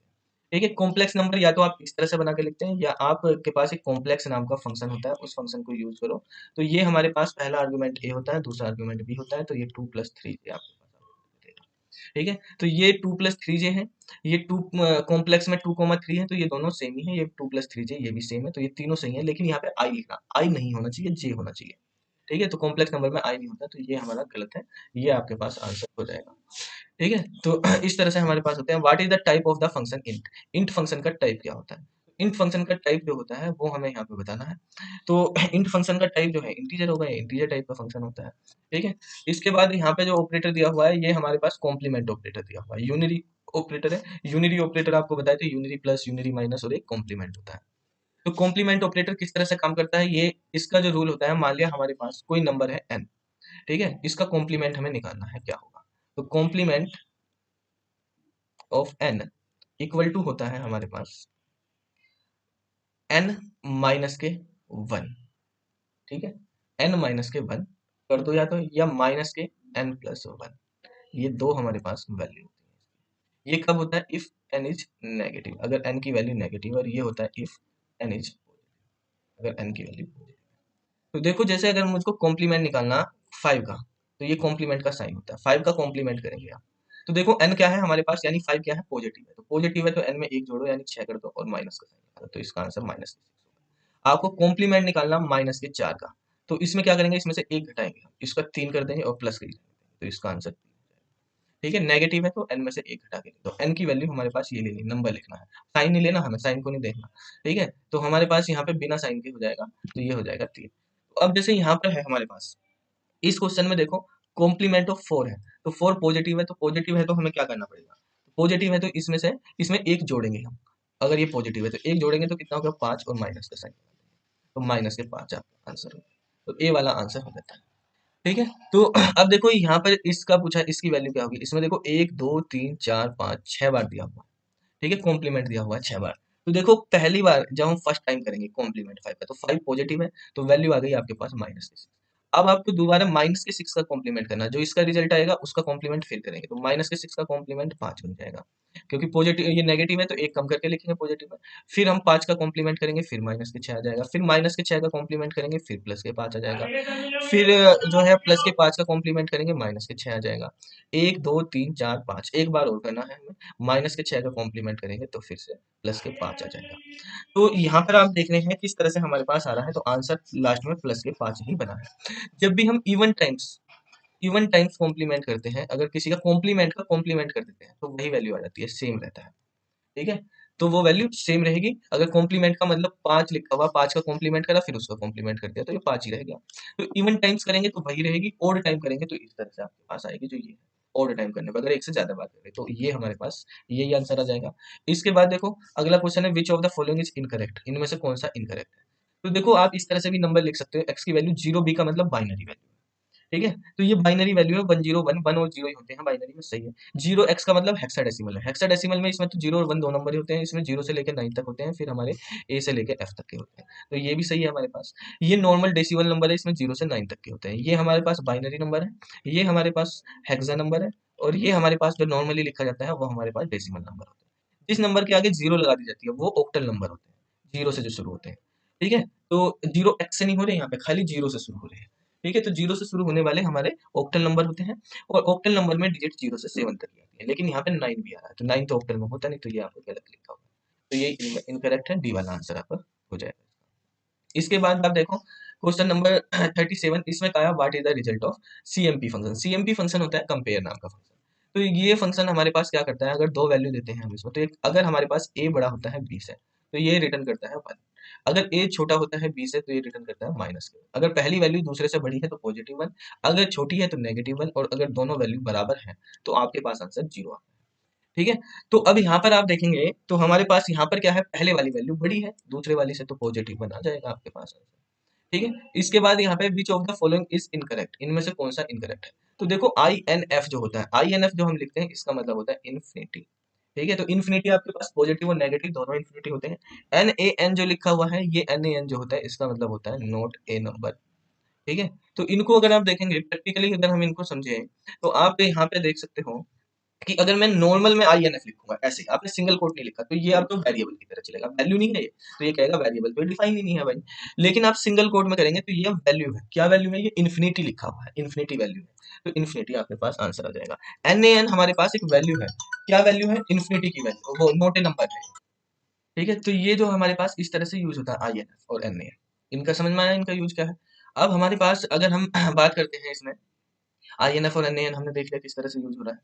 ठीक है। कॉम्प्लेक्स नंबर या तो आप इस तरह से बना के लिखते हैं, या आपके पास एक कॉम्प्लेक्स नाम का फंक्शन होता है, उस फंक्शन को यूज करो। तो ये हमारे पास पहला आर्गुमेंट ए होता है, दूसरा आर्गुमेंट बी होता है, तो ये 2 + 3 आपके पास output देगा, ठीक है। तो ये 2 + 3 जे है, ये टू कॉम्प्लेक्स में 2, 3 है, तो ये दोनों सेम ही है, ये 2 + 3 जे, ये भी सेम है, तो ये तीनों सही है। लेकिन यहाँ पे आई लिखना, आई नहीं होना चाहिए, जे होना चाहिए, ठीक है। तो कॉम्प्लेक्स नंबर में आई नहीं होता, तो ये हमारा गलत है, ये आपके पास आंसर हो जाएगा, ठीक है। तो इस तरह से हमारे पास होते हैं। What is the type of the function int. Int function का टाइप क्या होता है। इंट फंक्शन का टाइप जो होता है वो हमें यहाँ पे बताना है। तो इंट फंक्शन का टाइप जो है इंटीजर होगा, इंटीजर टाइप का फंक्शन होता है, ठीक है। इसके बाद यहाँ पे जो ऑपरेटर दिया हुआ है, ये हमारे पास कॉम्प्लीमेंट ऑपरेटर दिया हुआ है, यूनिरी ऑपरेटर है। यूनिरी ऑपरेटर आपको बताया तो यूनिरी प्लस, यूनिरी माइनस और एक कॉम्प्लीमेंट होता है। तो कॉम्प्लीमेंट ऑपरेटर किस तरह से काम करता है, ये इसका जो रूल होता है, मान लिया हमारे पास कोई नंबर है n, ठीक है, इसका कॉम्प्लीमेंट हमें निकालना है, क्या होगा। तो complement of n equal to होता है हमारे पास n माइनस के 1, ठीक है, n माइनस के 1 कर दो, या तो या माइनस के n+1, ये दो हमारे पास वैल्यू होती है। ये कब होता है, इफ n इज नेगेटिव, अगर n की वैल्यू नेगेटिव, और ये होता है इफ n इज, अगर n की वैल्यू। तो देखो जैसे अगर मुझको कॉम्प्लीमेंट निकालना 5 का, तो ये कॉम्प्लीमेंट का साइन होता है, 5 का कॉम्प्लीमेंट करेंगे आप। तो देखो n क्या है हमारे पास, यानी 5 क्या है, पॉजिटिव है, तो पॉजिटिव है तो n में 1 जोड़ो यानी 6 कर दो और माइनस का साइन लगा दो, तो इसका आंसर -6 होगा। आपको कॉम्प्लीमेंट निकालना -4 का, तो इसमें क्या करेंगे, इसमें से 1 घटाएंगे, इसका 3 कर देंगे और प्लस कर देंगे, तो इसका आंसर 3 हो जाएगा, ठीक है। नेगेटिव है तो n में से 1 घटा के, तो n की वैल्यू हमारे पास ये लेनी, नंबर लिखना है, साइन नहीं लेना हमें, साइन को नहीं देखना, ठीक है। तो हमारे पास यहाँ पे बिना साइन के हो जाएगा, तो ये हो जाएगा 3। अब जैसे यहाँ पर है हमारे पास, इस क्वेश्चन में देखो कॉम्प्लीमेंट ऑफ 4 है, तो 4 पॉजिटिव है, तो पॉजिटिव है तो हमें क्या करना पड़ेगा, पॉजिटिव है तो इसमें से इसमें 1 जोड़ेंगे हम। अगर ये पॉजिटिव है तो 1 जोड़ेंगे तो कितना होगा, 5, और माइनस का साइन, तो -5 आपका आंसर होगा। तो ए वाला आंसर हो जाता है, ठीक है। तो अब देखो यहाँ पर इसका पूछा, इसकी वैल्यू क्या होगी, इसमें देखो 1 2 3 4 5 6 बार दिया हुआ है, ठीक है, कॉम्प्लीमेंट दिया हुआ है 6 बार। तो देखो पहली बार जब हम फर्स्ट टाइम करेंगे कॉम्प्लीमेंट 5 का, तो 5 पॉजिटिव है, तो वैल्यू आ गई आपके पास -6। अब आपको दोबारा -6 का कॉम्प्लीमेंट करना है, जो इसका रिजल्ट आएगा उसका कॉम्प्लीमेंट फिर करेंगे, तो -6 का कॉम्प्लीमेंट 5 बन जाएगा, क्योंकि पॉजिटिव ये नेगेटिव है तो एक कम करके लिखेंगे पॉजिटिव में। फिर हम 5 का कॉम्प्लीमेंट करेंगे, फिर -6 आ जाएगा, फिर -6 का कॉम्प्लीमेंट करेंगे, फिर +5 आ जाएगा, फिर जो है +5 का कॉम्प्लीमेंट करेंगे, -6 आ जाएगा। 1 2 3 4 5 एक बार और करना है हमें, -6 का कॉम्प्लीमेंट करेंगे तो फिर से +5 आ जाएगा। तो यहाँ पर आप देख रहे हैं किस तरह से हमारे पास आ रहा है, तो आंसर लास्ट में +5 ही बना है। जब भी हम इवन टाइम्स कॉम्प्लीमेंट करते हैं, अगर किसी का कॉम्प्लीमेंट का कॉम्प्लीमेंट कर देते हैं तो वही वैल्यू आ जाती है, सेम रहता है। ठीक है, तो वो वैल्यू सेम रहेगी। अगर कॉम्प्लीमेंट का मतलब 5 लिखा हुआ, 5 का कॉम्प्लीमेंट करा फिर उसका कॉम्प्लीमेंट कर दिया, तो ये 5 ही रहेगा। तो इवन टाइम्स करेंगे तो वही रहेगी, ओड टाइम करेंगे तो इस तरह से आपके पास आएगी, जो ये है ओड टाइम करने पर अगर एक से ज्यादा बात करें, तो ये हमारे पास यही आंसर आ जाएगा। इसके बाद देखो अगला क्वेश्चन है, विच of the following is incorrect, इनमें से कौन सा इनकरेक्ट है। तो देखो आप इस तरह से भी नंबर लिख सकते हो, एक्स की वैल्यू 0 b का मतलब बाइनरी वैल्यू, ठीक है, तो ये बाइनरी वैल्यू है, 101 1 और 0 ही होते हैं बाइनरी में, सही है। 0x का मतलब हेक्साडेसिमल है, हेक्साडेसिमल में इसमें तो 0 और 1 दो नंबर ही होते हैं, इसमें 0 से लेकर 9 तक होते हैं, फिर हमारे a से लेकर f तक के होते हैं, तो ये भी सही है हमारे पास। ये नॉर्मल डेसिमल नंबर है, इसमें 0 से 9 तक के होते हैं, ये हमारे पास बाइनरी नंबर है, ये हमारे पास हेक्सा नंबर है, और ये हमारे पास जो नॉर्मली लिखा जाता है वो हमारे पास डेसिमल नंबर होता है। जिस नंबर के आगे 0 लगा दी जाती है वो ऑक्टल नंबर होते हैं, 0 से जो शुरू होते हैं, ठीक है, तो 0x से नहीं हो रहे यहाँ पे, खाली 0 से शुरू हो रहे हैं, ठीक है, तो 0 से शुरू होने वाले हमारे ऑक्टल नंबर होते हैं, और ऑक्टल नंबर में डिजिट 0 से 7 तक ही आती है, लेकिन यहाँ पे 9 भी आ रहा है, तो 9 तो ऑक्टल में होता नहीं, तो ये आपको गलत लिखा होगा, तो ये इनकरेक्ट है, डी वाला आंसर आपका हो जाएगा। इसके बाद आप देखो क्वेश्चन नंबर 37, इसमें कहा what is the result of CMP function. CMP function होता है कंपेयर नाम का फंक्शन। तो ये फंक्शन हमारे पास क्या करता है, अगर दो वैल्यू देते हैं हम इसमें, तो एक अगर हमारे पास a बड़ा होता है 20 है तो ये रिटर्न करता है 1, अगर a छोटा होता है 20 है तो ये रिटर्न करता है -1, अगर पहली वैल्यू दूसरे से बड़ी है तो +1, अगर छोटी है तो -1, और अगर दोनों वैल्यू बराबर है तो आपके पास आंसर 0 आता है। ठीक है, तो अब यहाँ पर आप देखेंगे तो हमारे पास यहाँ पर क्या है, पहले वाली वैल्यू बड़ी है दूसरे वाली से, तो पॉजिटिव बना जाएगा आपके पास आंसर। ठीक है, इसके बाद यहाँ पे विच of the following is incorrect, इनमें से कौन सा इनकरेक्ट है। तो देखो आई एन एफ जो होता है, आई एन एफ जो हम लिखते हैं इसका मतलब होता है इन्फिनिटी, ठीक है, तो इन्फिनिटी आपके पास पॉजिटिव और नेगेटिव दोनों इन्फिनिटी होते हैं। एन ए एन जो लिखा हुआ है, ये एन ए एन जो होता है इसका मतलब होता है नॉट ए नंबर, ठीक है, तो इनको अगर आप देखेंगे प्रैक्टिकली, अगर हम इनको समझें तो आप यहाँ पे देख सकते हो कि अगर मैं नॉर्मल में आई एन एफ लिखूंगा, ऐसे आपने सिंगल कोट नहीं लिखा, तो ये आपको वेरिएबल की तरह चलेगा, वैल्यू नहीं है ये, तो ये कहेगा वेरिएबल, तो डिफाइन ही नहीं है भाई। लेकिन आप सिंगल कोट में करेंगे तो ये वैल्यू है, क्या वैल्यू है, ये इन्फिनिटी लिखा हुआ है, इन्फिनिटी वैल्यू है, तो इन्फिनिटी आपके पास आंसर आ जाएगा। एन ए एन हमारे पास एक वैल्यू है, क्या वैल्यू है, इन्फिनिटी की वैल्यू, वो नोट ए नंबर है, ठीक है, तो ये जो हमारे पास इस तरह से यूज होता है आई एन एफ और एन ए एन, इनका समझ में आया इनका यूज क्या है। अब हमारे पास अगर हम बात करते हैं इसमें, आई एन एफ और एन ए एन हमने देख लिया किस तरह से यूज हो रहा है,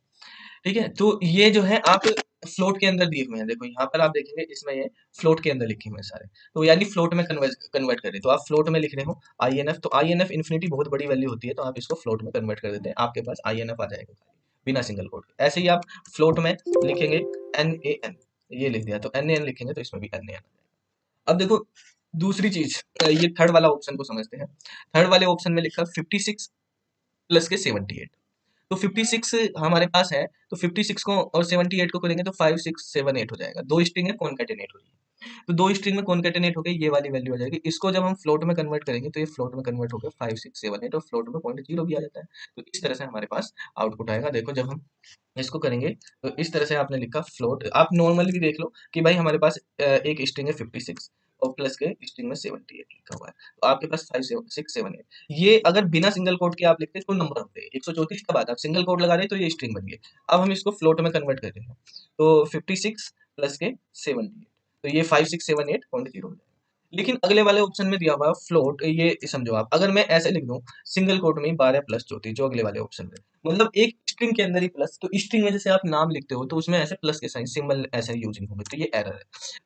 ठीक है, तो ये जो है आप फ्लोट के अंदर दिए हुए हैं, देखो यहाँ पर आप देखेंगे इसमें ये फ्लोट के अंदर लिखे हुए हैं सारे, तो यानी फ्लोट में कन्वर्ट कर रहे हैं, तो आप फ्लोट में लिख रहे हो आई एन एफ, तो आई एन एफ इन्फिनिटी बहुत बड़ी वैल्यू होती है, तो आप इसको फ्लोट में कन्वर्ट कर देते हैं, आपके पास आई एन एफ आ जाएगा खाली, बिना सिंगल कोड के। ऐसे ही आप फ्लोट में लिखेंगे एन ए एन, ये लिख दिया, तो एन ए एन लिखेंगे तो इसमें भी एन ए एन आ जाएगा। अब देखो दूसरी चीज, ये थर्ड वाला ऑप्शन को समझते हैं। थर्ड वाले ऑप्शन में लिखा 56 प्लस के 78, तो 56 हमारे पास है, तो 56 को और 78 को करेंगे तो 5 6 7 8 हो जाएगा, दो स्ट्रिंग है कॉन्केटेनेट हो रही है, तो दो स्ट्रिंग में कॉन्केटेनेट हो गई, ये वाली वैल्यू आ जाएगी। इसको जब हम फ्लोट में कन्वर्ट करेंगे तो ये फ्लोट में कन्वर्ट होकर 5 6 7 8, और फ्लोट में पॉइंट 0 भी आ जाता है, तो इस तरह से हमारे पास आउटपुट आएगा। देखो जब हम इसको करेंगे तो इस तरह से आपने लिखा फ्लोट, आप नॉर्मली भी देख लो कि भाई हमारे पास एक स्ट्रिंग है 56 और प्लस के स्ट्रिंग में 78 लिखा हुआ है, तो आपके पास 5 6 7 8, ये अगर बिना सिंगल कोड के आप लिखते तो नंबर होते हैं 134 का, बाद आप सिंगल कोड लगा रहे हैं तो ये स्ट्रिंग बन गई। अब हम इसको फ्लोट में कन्वर्ट कर रहे हैं, तो 56 प्लस के 78, तो ये 5678.0 हो जाएगा। लेकिन अगले वाले ऑप्शन में दिया हुआ है फ्लोट, ये समझो आप, अगर मैं ऐसे लिख दूं सिंगल कोट में 12 प्लस 34, जो अगले वाले ऑप्शन में, मतलब एक स्ट्रिंग के अंदर ही प्लस, तो स्ट्रिंग में जैसे आप नाम लिखते हो तो उसमें ऐसे प्लस के साइन सिंबल ऐसे यूज नहीं होंगे, तो ये एरर है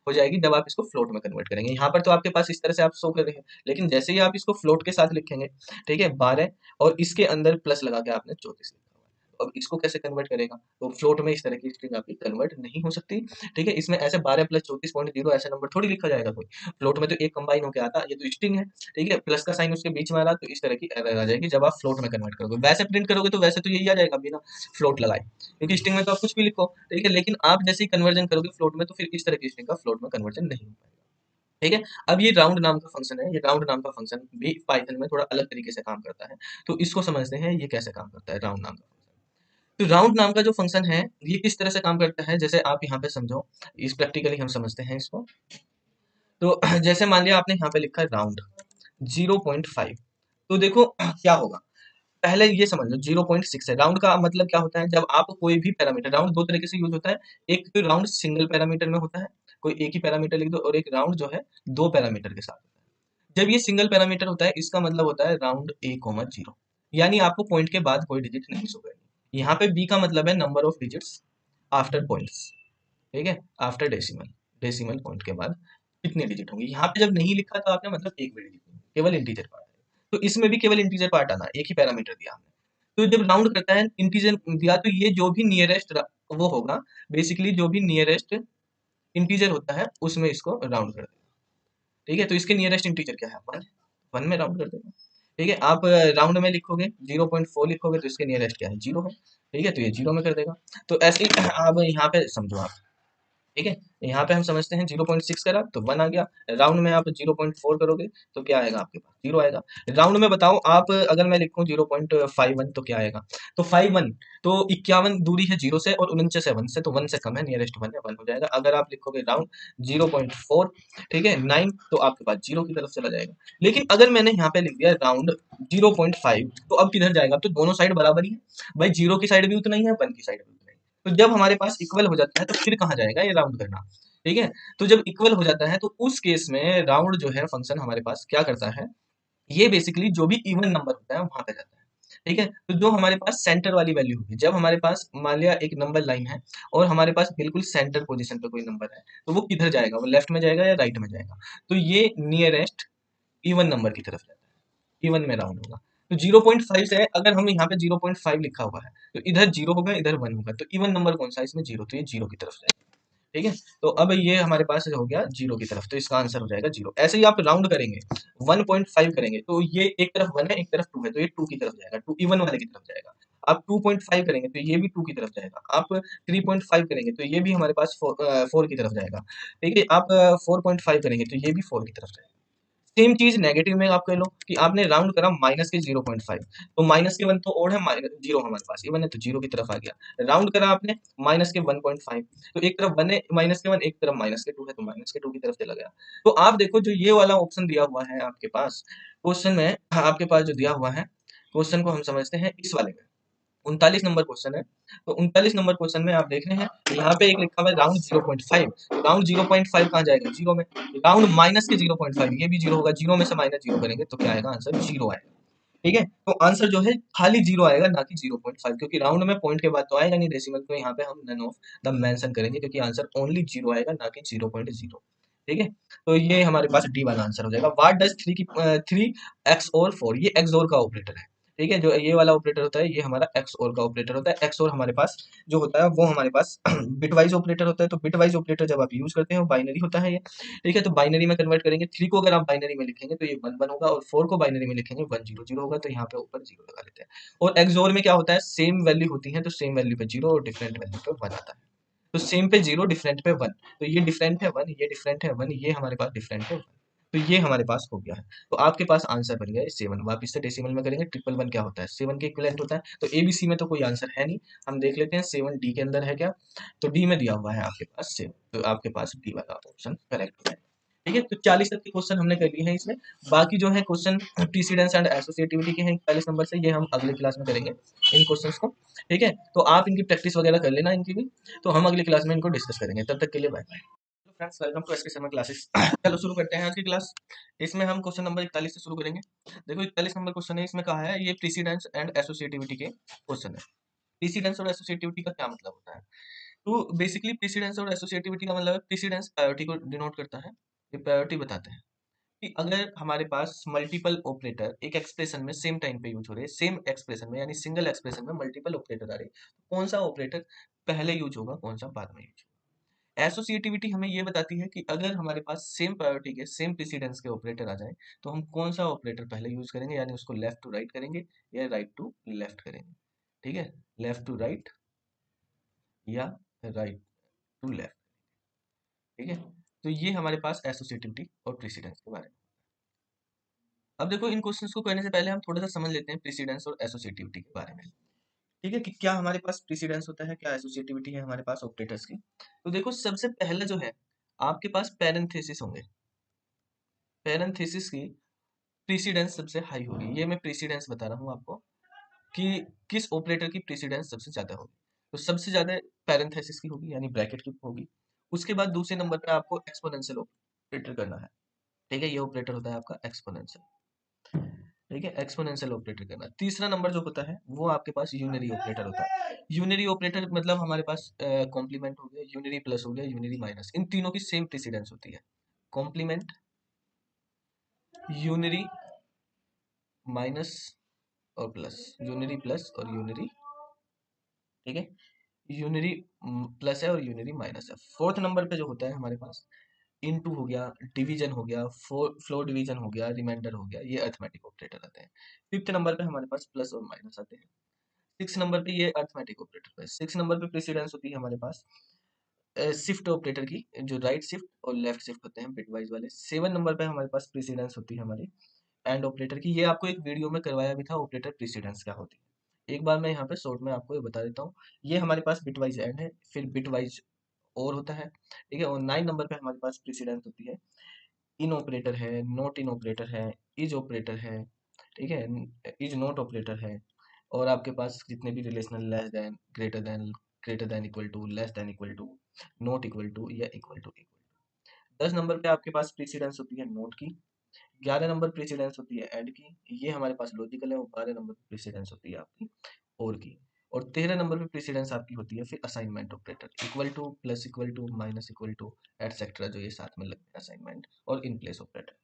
हो जाएगी जब आप इसको फ्लोट में कन्वर्ट करेंगे। यहाँ पर तो आपके पास इस तरह से आप शो कर रहे हैं, लेकिन जैसे ही आप इसको फ्लोट के साथ लिखेंगे, ठीक है, 12 और इसके अंदर प्लस लगा के आपने 34 लिखा हुआ है, तो अब इसको कैसे कन्वर्ट करेगा, तो फ्लोट में इस तरह की स्ट्रिंग आपकी कन्वर्ट नहीं हो सकती। ठीक है, इसमें ऐसे 12 प्लस 34.0 ऐसा नंबर थोड़ी लिखा जाएगा कोई, फ्लोट में तो एक कंबाइन होकर आता, ये तो स्ट्रिंग है। ठीक है, प्लस का साइन उसके बीच में आ रहा, तो इस तरह की एरर आ जाएगी जब आप फ्लोट में कन्वर्ट करोगे। वैसे प्रिंट करोगे तो वैसे तो यही आ जाएगा बिना फ्लोट लगाए, क्योंकि स्ट्रिंग में तो आप कुछ भी लिखो। ठीक है, लेकिन आप जैसे ही कन्वर्जन करोगे फ्लोट में, तो फिर इस तरह की स्ट्रिंग का फ्लोट में कन्वर्जन नहीं हो पाएगा। ठीक है, अब ये राउंड नाम का फंक्शन है, ये राउंड नाम का फंक्शन भी पाइथन में थोड़ा अलग तरीके से काम करता है। तो इसको समझते हैं ये कैसे काम करता है राउंड नाम का फंक्शन। तो राउंड नाम का जो फंक्शन है ये किस तरह से काम करता है, जैसे आप यहाँ पे समझो, इस प्रैक्टिकली हम समझते हैं इसको। तो जैसे मान लिया आपने यहाँ पे लिखा है राउंड 0.5, तो देखो क्या होगा, पहले ये समझ लो 0.6 है। राउंड का मतलब क्या होता है, जब आप कोई भी पैरामीटर, राउंड दो तरीके से यूज होता है, एक तो राउंड सिंगल पैरामीटर में होता है, कोई एक ही पैरामीटर लिख दो, और एक राउंड जो है दो पैरामीटर के साथ होता है। जब ये सिंगल पैरामीटर होता है इसका मतलब होता है राउंड a, 0, यानी आपको पॉइंट के बाद कोई डिजिट नहीं शो करेगी। यहाँ पे b का मतलब है number of digits after points. ठीक है, आफ्टर डेसिमल, डेसिमल पॉइंट के बाद कितने डिजिट होंगे। यहाँ पे जब नहीं लिखा तो आपने मतलब एक भी डिजिट नहीं, केवल इंटीजर पार्ट है, तो इसमें भी केवल इंटीजर पार्ट आना, एक ही पैरामीटर दिया हमने। तो जब राउंड करता है इंटीजर दिया, तो ये जो भी नियरेस्ट वो होगा, बेसिकली जो भी नियरेस्ट इंटीजर होता है उसमें इसको राउंड कर देगा। ठीक है, तो इसके नियरेस्ट इंटीजर क्या है, 1, 1 में राउंड कर देगा। ठीक है, आप राउंड में लिखोगे 0.4 लिखोगे तो इसके नियरेस्ट क्या है, 0 है। ठीक है, तो ये 0 में कर देगा। तो ऐसे ही आप यहाँ पे समझो आप। ठीक है, यहाँ पे हम समझते हैं 0.6 करा तो 1 आ गया। राउंड में आप 0.4 करोगे तो क्या आएगा आपके पास, 0 आएगा। राउंड में बताओ आप, अगर मैं लिखूं 0.51 तो क्या आएगा, तो 51, तो 51 दूरी है 0 से, और 49 है 1 से, तो 1 से कम है, नियरेस्ट 1 है, 1 हो जाएगा। अगर आप लिखोगे राउंड 0.4, ठीक है 9, तो आपके पास 0 की तरफ चला जाएगा। लेकिन अगर मैंने यहाँ पे लिख दिया राउंड 0.5, तो अब किधर जाएगा, तो दोनों साइड बराबर ही है भाई, 0 की साइड भी उतना ही है, 1 की साइड भी उतना ही है। तो जब हमारे पास इक्वल हो जाता है तो फिर कहाँ जाएगा ये राउंड करना। ठीक है, तो जब इक्वल हो जाता है तो उस केस में राउंड जो है फंक्शन हमारे पास क्या करता है, ये बेसिकली जो भी इवन नंबर होता है वहां पे जाता है। ठीक है, तो जो हमारे पास सेंटर वाली वैल्यू होगी, जब हमारे पास मान लिया एक नंबर लाइन है और हमारे पास बिल्कुल सेंटर पोजीशन पे कोई नंबर है, तो वो किधर जाएगा, वो लेफ्ट में जाएगा या राइट में जाएगा, तो ये नियरेस्ट इवन नंबर की तरफ जाता है, इवन में राउंड होगा। तो 0.5 से अगर हम यहाँ पे 0.5 लिखा हुआ है, तो इधर 0 होगा इधर 1 होगा, तो इवन नंबर कौन सा है इसमें, 0, तो ये 0 की तरफ जाएगा। ठीक है, तो अब ये हमारे पास हो गया 0 की तरफ, तो इसका आंसर हो जाएगा 0। ऐसे ही आप राउंड करेंगे 1.5 करेंगे, तो ये एक तरफ 1 है एक तरफ 2 है, तो ये 2 की तरफ जाएगा, 2 इवन वाले की तरफ जाएगा। आप 2.5 करेंगे तो ये भी 2 की तरफ जाएगा। आप 3.5 करेंगे तो ये भी हमारे पास 4 की तरफ जाएगा। ठीक है, आप 4.5 करेंगे तो ये भी 4 की तरफ जाएगा। सेम चीज नेगेटिव में आप कह लो कि आपने राउंड करा माइनस के 0.5, तो माइनस के 1 तो और है, माइनस 0 हमारे पास इवन है तो 0 की तरफ आ गया। राउंड करा आपने माइनस के 1.5, तो एक तरफ 1 है माइनस के 1, एक तरफ माइनस के 2 है तो माइनस के 2 की तरफ चला गया। तो आप देखो जो ये वाला ऑप्शन दिया हुआ है आपके पास क्वेश्चन में, आपके पास जो दिया हुआ है क्वेश्चन को हम समझते हैं इस वाले में। 39 नंबर क्वेश्चन है, तो 39 नंबर क्वेश्चन में आप देख रहे हैं यहाँ पे एक लिखा हुआ है राउंड 0.5, राउंड 0.5 कहाँ जाएगा, 0 में। राउंड माइनस के 0.5, ये भी 0 होगा, 0 में से माइनस 0 करेंगे तो क्या आएगा आंसर, 0 आएगा। ठीक है, तो आंसर जो है खाली 0 आएगा ना कि 0.5, क्योंकि राउंड में पॉइंट के बाद तो आएगा नहीं डेसिमल, तो यहाँ पे हम नन ऑफ द मेंशन करेंगे, क्योंकि आंसर ओनली 0 आएगा ना कि 0.0। ठीक है, तो ये हमारे पास डी वाला आंसर हो जाएगा। व्हाट डज 3 एक्स और 4, ये एक्स और का ऑपरेटर है। ठीक है, जो ये वाला ऑपरेटर होता है ये हमारा एक्स और का ऑपरेटर होता है। एक्स और हमारे पास जो होता है वो हमारे पास बिटवाइज ऑपरेटर होता है। तो बिटवाइज ऑपरेटर जब आप यूज करते हैं बाइनरी होता है ये। ठीक है, तो बाइनरी में कन्वर्ट करेंगे, 3 को अगर आप बाइनरी में लिखेंगे तो ये 1 1 होगा, और 4 को बाइनरी में लिखेंगे 1 0 0 होगा, तो यहाँ पे ऊपर 0 लगा लेते हैं। और एक्सोर में क्या होता है, सेम वैल्यू होती है तो सेम वैल्यू पे 0 और डिफरेंट वैल्यू पे 1 आता है। तो सेम पे 0 डिफरेंट पे 1, तो ये डिफरेंट है 1, ये डिफरेंट है 1, ये हमारे पास डिफरेंट है 1, तो ये हमारे पास हो गया है। तो आपके पास आंसर बन गया है 7। वापिस से डेसिमल में करेंगे, 111 क्या होता है, 7 के इक्विवेलेंट होता है। तो एबीसी में तो कोई आंसर है नहीं, हम देख लेते हैं 7 डी के अंदर है क्या, तो डी में दिया हुआ है आपके पास 7, तो आपके पास डी वाला ऑप्शन करेक्ट हो जाएगा। ठीक है, तो 40 तक के क्वेश्चन हमने कर लिए हैं इसमें। बाकी जो है क्वेश्चन प्रीसीडेंस एंड एसोसिएटिविटी के हैं 41 नंबर से, ये हम अगली क्लास में करेंगे इन क्वेश्चंस को। ठीक है, तो आप इनकी प्रैक्टिस वगैरह कर लेना इनकी भी, तो हम अगली क्लास में इनको डिस्कस करेंगे। तब तक के लिए bye bye. Friends, welcome to SK Sharma classes. चलो शुरू करते हैं आज की क्लास। इसमें हम क्वेश्चन नंबर 41 से शुरू करेंगे। देखो 41 नंबर क्वेश्चन है, इसमें कहा है ये प्रीसीडेंस एंड एसोसिएटिविटी के क्वेश्चन है। प्रीसीडेंस और एसोसिएटिविटी का क्या मतलब होता है, तो बेसिकली प्रीसीडेंस और एसोसिएटिविटी का मतलब है, प्रीसीडेंस प्रायोरिटी को डिनोट करता है, ये प्रायोरिटी बताते हैं। कि अगर हमारे पास मल्टीपल ऑपरेटर एक एक्सप्रेशन में सेम टाइम पे यूज हो रहे हैं, सेम एक्सप्रेशन में यानी सिंगल एक्सप्रेशन में मल्टीपल ऑपरेटर आ रहे हैं, तो कौन सा ऑपरेटर पहले यूज होगा, कौन सा बाद में यूज होगा। एसोसिएटिविटी हमें ये बताती है कि अगर हमारे पास सेम प्रायोरिटी के सेम प्रेसिडेंस के ऑपरेटर आ जाए तो हम कौन सा ऑपरेटर पहले यूज करेंगे, यानी उसको लेफ्ट टू राइट करेंगे या राइट टू लेफ्ट करेंगे। ठीक है, लेफ्ट टू राइट या राइट टू लेफ्ट। ठीक है, तो ये हमारे पास एसोसिएटिविटी और प्रेसिडेंस के बारे में। अब देखो इन क्वेश्चंस को करने से पहले हम थोड़ा सा समझ लेते हैं प्रेसिडेंस और एसोसिएटिविटी के बारे में। ठीक है, कि क्या हमारे पास प्रेसिडेंस होता है, क्या एसोसिएटिविटी है हमारे पास ऑपरेटर्स की। तो देखो सबसे पहले जो है आपके पास पैरेंथेसिस होंगे, पैरेंथेसिस की प्रेसिडेंस सबसे हाई होगी। ये मैं प्रेसिडेंस बता रहा हूँ आपको कि किस ऑपरेटर की प्रेसिडेंस सबसे ज्यादा होगी। तो सबसे ज्यादा पैरेंथेसिस की होगी यानी ब्रैकेट की होगी। उसके बाद दूसरे नंबर पर आपको एक्सपोनेंशियल ऑपरेटर करना है। ठीक है, ये ऑपरेटर होता है आपका एक्सपोनेंशियल। ठीक है, एक्सपोनेंशियल ऑपरेटर करना। तीसरा नंबर जो होता है वो आपके पास यूनरी ऑपरेटर होता है। यूनरी ऑपरेटर मतलब हमारे पास कॉम्प्लीमेंट हो गया, यूनरी प्लस हो गया, यूनरी माइनस, इन तीनों की सेम प्रेसिडेंस होती है। कॉम्प्लीमेंट, यूनरी माइनस और प्लस, यूनरी प्लस और यूनरी। ठीक है, यूनरी प्लस है और यूनरी माइनस है। फोर्थ नंबर पे जो होता है हमारे पास इनटू हो गया, डिवीजन हो गया, फ्लोर डिवीजन हो गया, रिमाइंडर हो गया, ये अर्थमेटिक ऑपरेटर आते हैं। फिफ्थ नंबर पे हमारे पास प्लस और माइनस आते हैं। सिक्स नंबर पे ये अर्थमेटिक ऑपरेटर पे, सिक्स नंबर पे प्रेसिडेंस होती है हमारे पास शिफ्ट ऑपरेटर की, जो राइट शिफ्ट और लेफ्ट शिफ्ट होते हैं बिटवाइज वाले। सेवन नंबर पे हमारे पास प्रेसिडेंस होती है हमारी एंड ऑपरेटर की। ये आपको एक वीडियो में करवाया भी था, ऑपरेटर प्रेसिडेंस क्या होती है। एक बार मैं यहाँ पे शॉर्ट में आपको ये बता देता हूँ। ये हमारे पास बिटवाइज एंड है, फिर बिटवाइज और होता है। ठीक है, और नाइन नंबर पे हमारे पास प्रेसिडेंस होती है इन ऑपरेटर है, नॉट इन ऑपरेटर है, इज ऑपरेटर है। ठीक है, इज नॉट ऑपरेटर है। और आपके पास जितने भी relational less than, greater than equal to, less than equal to, not equal to या equal to equal to. 10 number पे आपके पास प्रेसिडेंस होती है नोट की। 11 नंबर प्रेसिडेंस होती है एंड की, ये हमारे पास लॉजिकल है। और 12 नंबर पे प्रेसिडेंस होती है आपकी और की। और 13 नंबर पे प्रेसिडेंस आपकी होती है फिर assignment operator, equal to, plus equal to, minus equal to, etcetera, जो ये साथ में लगते हैं असाइनमेंट और इन प्लेस ऑपरेटर।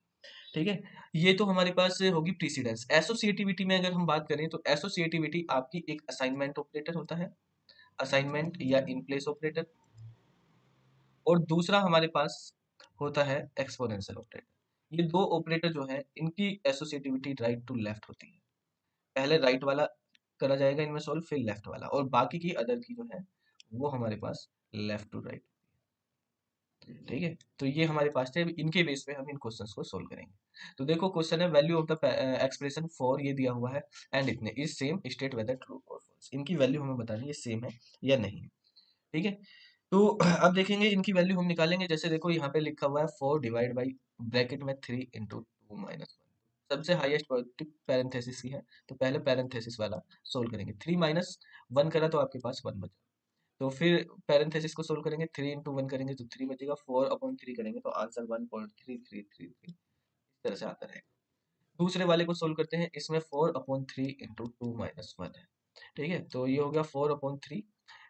ठीक है, ये तो हमारे पास होगी प्रीसीडेंस। एसोसिएटिविटी में अगर हम बात करें तो एसोसिएटिविटी आपकी एक असाइनमेंट ऑपरेटर होता है, असाइनमेंट या इन प्लेस ऑपरेटर। और दूसरा हमारे पास होता है एक्सपोनेंशियल ऑपरेटर। ये दो ऑपरेटर जो है इनकी एसोसिएटिविटी राइट टू लेफ्ट होती है। पहले राइट वाला करा जाएगा इनमें सॉल्व, फिर लेफ्ट वाला, और बाकी की अदर की जो है वो हमारे पास लेफ्ट टू राइट। ठीक है, तो ये हमारे पास थे, इनके बेस पे हम इन क्वेश्चंस को सोल्व करेंगे। तो देखो क्वेश्चन है value of the expression for, ये दिया हुआ है एंड इतने is same, state whether true और फॉल्स। इनकी वैल्यू हमें बतानी है सेम है या नहीं है। ठीक है, तो अब देखेंगे इनकी वैल्यू हम निकालेंगे। जैसे देखो यहाँ पे लिखा हुआ है 4 डिवाइड बाई ब्रैकेट में 3 इंटू 2 - 1, सबसे हाईएस्ट पैरेंथेसिस की है, तो पहले पैरेंथेसिस वाला सोल्व करेंगे। 3 - 1 करा तो आपके पास 1 बचा। तो फिर पैरेंथेसिस को सोल्व करेंगे, 3 इंटू 1 करेंगे तो 3 बचेगा, 4/3 करेंगे तो आंसर 1.3333 इस तरह से आता रहेगा। दूसरे वाले को सोल्व करते हैं, इसमें 4/3 इंटू 2 - 1 है। ठीक है, तो ये हो गया 4/3।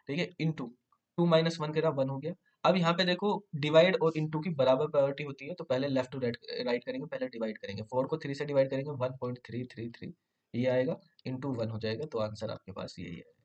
ठीक है, इंटू 2 - 1 करा 1 हो गया। अब यहाँ पे देखो डिवाइड और इंटू की बराबर प्रायोरिटी होती है, तो पहले लेफ्ट टू राइट राइट करेंगे, पहले डिवाइड करेंगे। 4 को 3 से डिवाइड करेंगे 1.333 ये आएगा, इंटू 1 हो जाएगा, तो आंसर आपके पास यही है।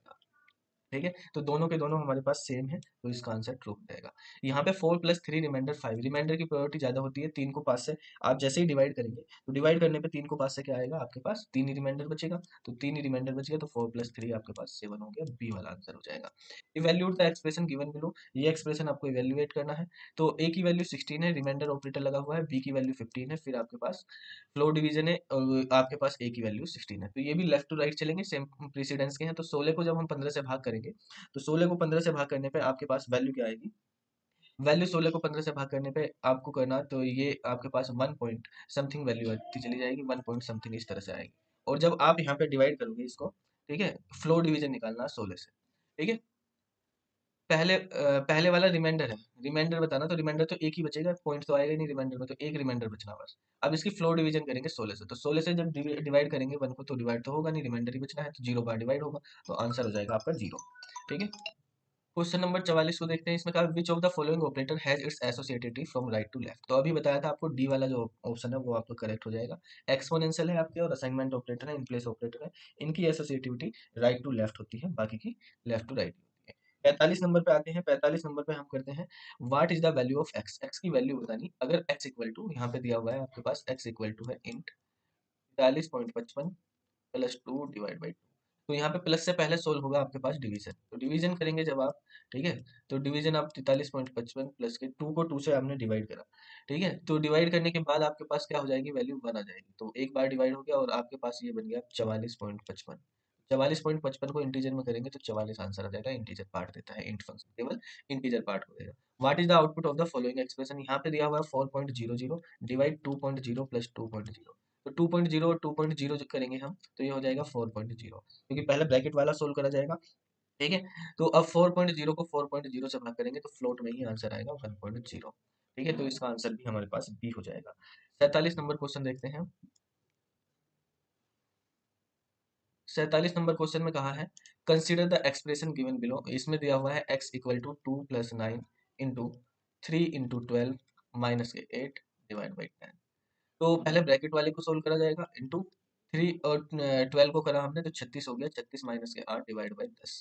ठीक है, तो दोनों के दोनों हमारे पास सेम है, तो इसका आंसर ट्रू हो जाएगा। यहाँ पे 4 + 3 रिमाइंडर 5, रिमाइंडर की प्रायोरिटी ज्यादा होती है। 3 को 5 से आप जैसे ही डिवाइड करेंगे, तो डिवाइड करने पे 3 को 5 से क्या आएगा आपके पास, 3 ही रिमाइंडर बचेगा। तो 3 ही रिमाइंडर बचेगा, तो 4 + 3 आपके पास 7 हो गया, बी वाला आंसर हो जाएगा। Evaluate the expression given below, ये एक्सप्रेशन आपको इवेल्युएट करना है। तो ए की वैल्यू 16 है, रिमाइंडर ऑपरेटर लगा हुआ है, बी की वैल्यू 15 है, फिर आपके पास फ्लोर डिवीजन है और आपके पास ए की वैल्यू 16 है। तो ये भी लेफ्ट टू राइट चलेंगे, सेम प्रेसिडेंस के हैं। तो 16 को जब हम 15 से भाग करेंगे, तो 16 को 15 से भाग करने पे आपके पास वैल्यू क्या आएगी, वैल्यू 16 को 15 से भाग करने पे आपको करना, तो ये आपके पास 1 पॉइंट समथिंग वैल्यू आती चली जाएगी, 1 पॉइंट समथिंग इस तरह से आएगी। और जब आप यहाँ पे डिवाइड करोगे इसको, ठीक है, फ्लोर डिवीजन निकालना 16 से। ठीक है, पहले वाला रिमाइंडर है, रिमाइंडर बताना, तो रिमाइंडर तो एक ही बचेगा, पॉइंट तो आएगा ही नहीं रिमाइंडर में, तो एक रिमाइंडर बचना बस। अब इसकी फ्लोर डिवीजन करेंगे 16 से, तो 16 से जब डिवाइड करेंगे 1 को, तो डिवाइड तो होगा नहीं, रिमाइंडर ही बचना है, तो 0 बार डिवाइड होगा, तो आंसर हो जाएगा आपका 0। ठीक है, क्वेश्चन नंबर 44 को देखते हैं। इसमें कहा which of the following operator has its associativity from right to left. तो अभी बताया था आपको डी वाला जो ऑप्शन है वो आपको करेक्ट हो जाएगा। एक्सपोनेंशियल है आपके और असाइनमेंट ऑपरेटर है, इन प्लेस ऑपरेटर है, इनकी एसोसिएटिविटी राइट टू लेफ्ट होती है, बाकी की लेफ्ट टू राइट होती है। 45 नंबर पे आते हैं। 45 नंबर पे हम करते हैं what is the value of x. X की वैल्यू बतानी। अगर एक्स इक्वल टू, यहाँ पे दिया हुआ है आपके पास एक्स इक्वल टू है इंट 43.55 प्लस 2 डिवाइड बाई 2। तो यहाँ पे प्लस से पहले सोल्व होगा आपके पास डिवीजन। तो डिवीजन करेंगे जब आप, ठीक है, तो डिवीजन आप 43.55 प्लस के 2 को 2 से आपने डिवाइड करा, ठीक है, तो डिवाइड करने के बाद आपके पास क्या हो जाएगी, वैल्यू 1 आ जाएगी। तो एक बार डिवाइड हो गया और आपके पास ये बन गया 44.55। 44.55 को इंटीजर में करेंगे तो 44 आंसर आ जाएगा। इंटीजर पार्ट देता है इंट फंक्शन, केवल इंटीजर पार्ट हो जाएगा। What is the output of the following expression. यहाँ पे दिया हुआ है 4.00 डिवाइड 2.0 प्लस 2.0। तो 2.0 और 2.0 जो करेंगे हम तो ये हो जाएगा 4.0, क्योंकि पहले ब्रैकेट वाला सोल्व करा जाएगा, ठीक है। तो अब 4.0 को 4.0 से भाग करेंगे तो फ्लोट में ही आंसर आएगा 1.0, ठीक है। तो इसका आंसर भी हमारे पास बी हो जाएगा। 47 नंबर क्वेश्चन देखते हैं। 47 नंबर क्वेश्चन में कहा है consider the expression given below. इसमें दिया हुआ है x equal to 2 plus 9 into 3 into 12 minus के 8 डिवाइड बाई 10। तो पहले ब्रैकेट वाले को सोल्व करा जाएगा। इंटू 3 और 12 को करा हमने तो 36 हो गया। 36 माइनस के 8 डिवाइड बाई 10।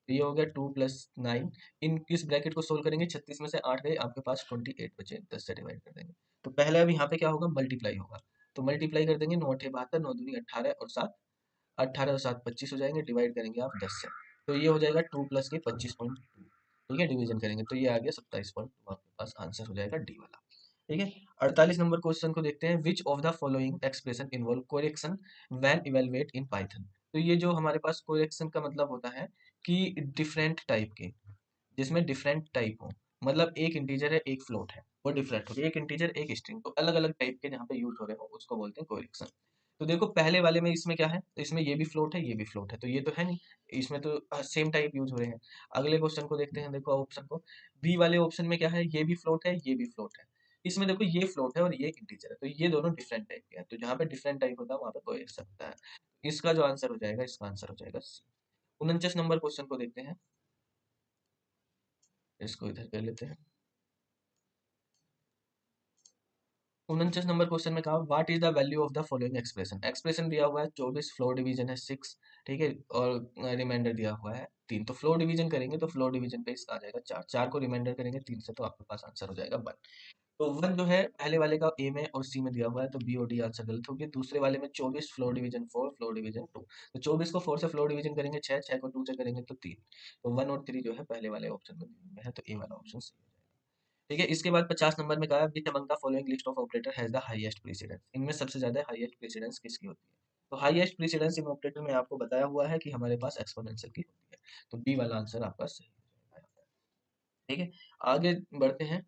तो ये हो गया 2 प्लस 9। इन इस ब्रैकेट को सोल्व करेंगे, 36 में से 8 गए, आपके पास 28 बचे। 10 से डिवाइड कर देंगे तो पहले अब यहाँ पे क्या होगा, मल्टीप्लाई होगा। तो मल्टीप्लाई कर देंगे, 9 8 72, 9 दूनी 18 और 7, 18 और 7 25 हो जाएंगे। डिवाइड करेंगे आप 10 से, तो ये हो जाएगा 2 प्लस के 25.2, ठीक है। डिवीजन करेंगे तो ये आ गया 27.2। आपके पास आंसर हो जाएगा डी वाला, ठीक है। 48 नंबर क्वेश्चन को देखते हैं। Which of the following expression involve correction when evaluate in Python. तो ये जो हमारे पास कोरेक्शन का मतलब होता है कि डिफरेंट टाइप के, जिसमें डिफरेंट टाइप हो, मतलब एक इंटीजर है एक फ्लोट है, वो डिफरेंट हो, एक इंटीजर एक स्ट्रिंग, तो अलग अलग टाइप के जहाँ पे यूज हो रहे हो उसको बोलते हैं कोरेक्शन। तो देखो पहले वाले में इसमें क्या है, तो इसमें ये भी फ्लोट है ये भी फ्लोट है, तो ये तो है नहीं, इसमें तो सेम टाइप यूज हो रहे हैं। अगले क्वेश्चन को देखते हैं। देखो ऑप्शन को, बी वाले ऑप्शन में क्या है, ये भी फ्लोट है ये भी फ्लोट है। इसमें देखो ये फ्लोट है और ये इंटीजर है, तो ये दोनों डिफरेंट टाइप के हैं। तो जहाँ पे डिफरेंट टाइप होता है वहाँ पे कोरेक्शन होता है। इसका जो आंसर हो जाएगा, इसका आंसर हो जाएगा सी। 49 नंबर क्वेश्चन को देखते हैं। इसको इधर कर लेते हैं। 49 नंबर क्वेश्चन में कहा what is the value of the following expression. Expression दिया हुआ है 24, फ्लोर डिवीजन है 6, ठीक है, और रिमाइंडर दिया हुआ है 3। तो फ्लोर डिवीजन करेंगे तो फ्लोर डिवीजन पे इसका आ जाएगा 4, 4 को रिमाइंडर करेंगे 3 से, तो आपके पास आंसर हो जाएगा 1। तो 1 जो है पहले वाले का ए में और सी में दिया हुआ है, तो बी और डी आंसर गलत हो गया। दूसरे वाले में 24 फ्लोर डिवीजन 4 फ्लोर डिवीजन 2, तो 24 को 4 से फ्लोर डिवीजन करेंगे 6, 6 को 2 से करेंगे तो 3। तो 1 और 3 जो है पहले वाले ऑप्शन में है, तो ए वाला ऑप्शन सही है, ठीक है। इसके बाद 50 नंबर में कहा है which among the following list of operator has the highest precedence. इनमें सबसे ज्यादा हाईएस्ट प्रेसिडेंस किसकी होती है। तो हाईएस्ट प्रेसिडेंस इन ऑपरेटर में आपको बताया हुआ है कि हमारे पास एक्सपोनेंशियल की होती है, तो बी वाला आंसर आपका सही हो जाएगा, ठीक है। आगे बढ़ते हैं,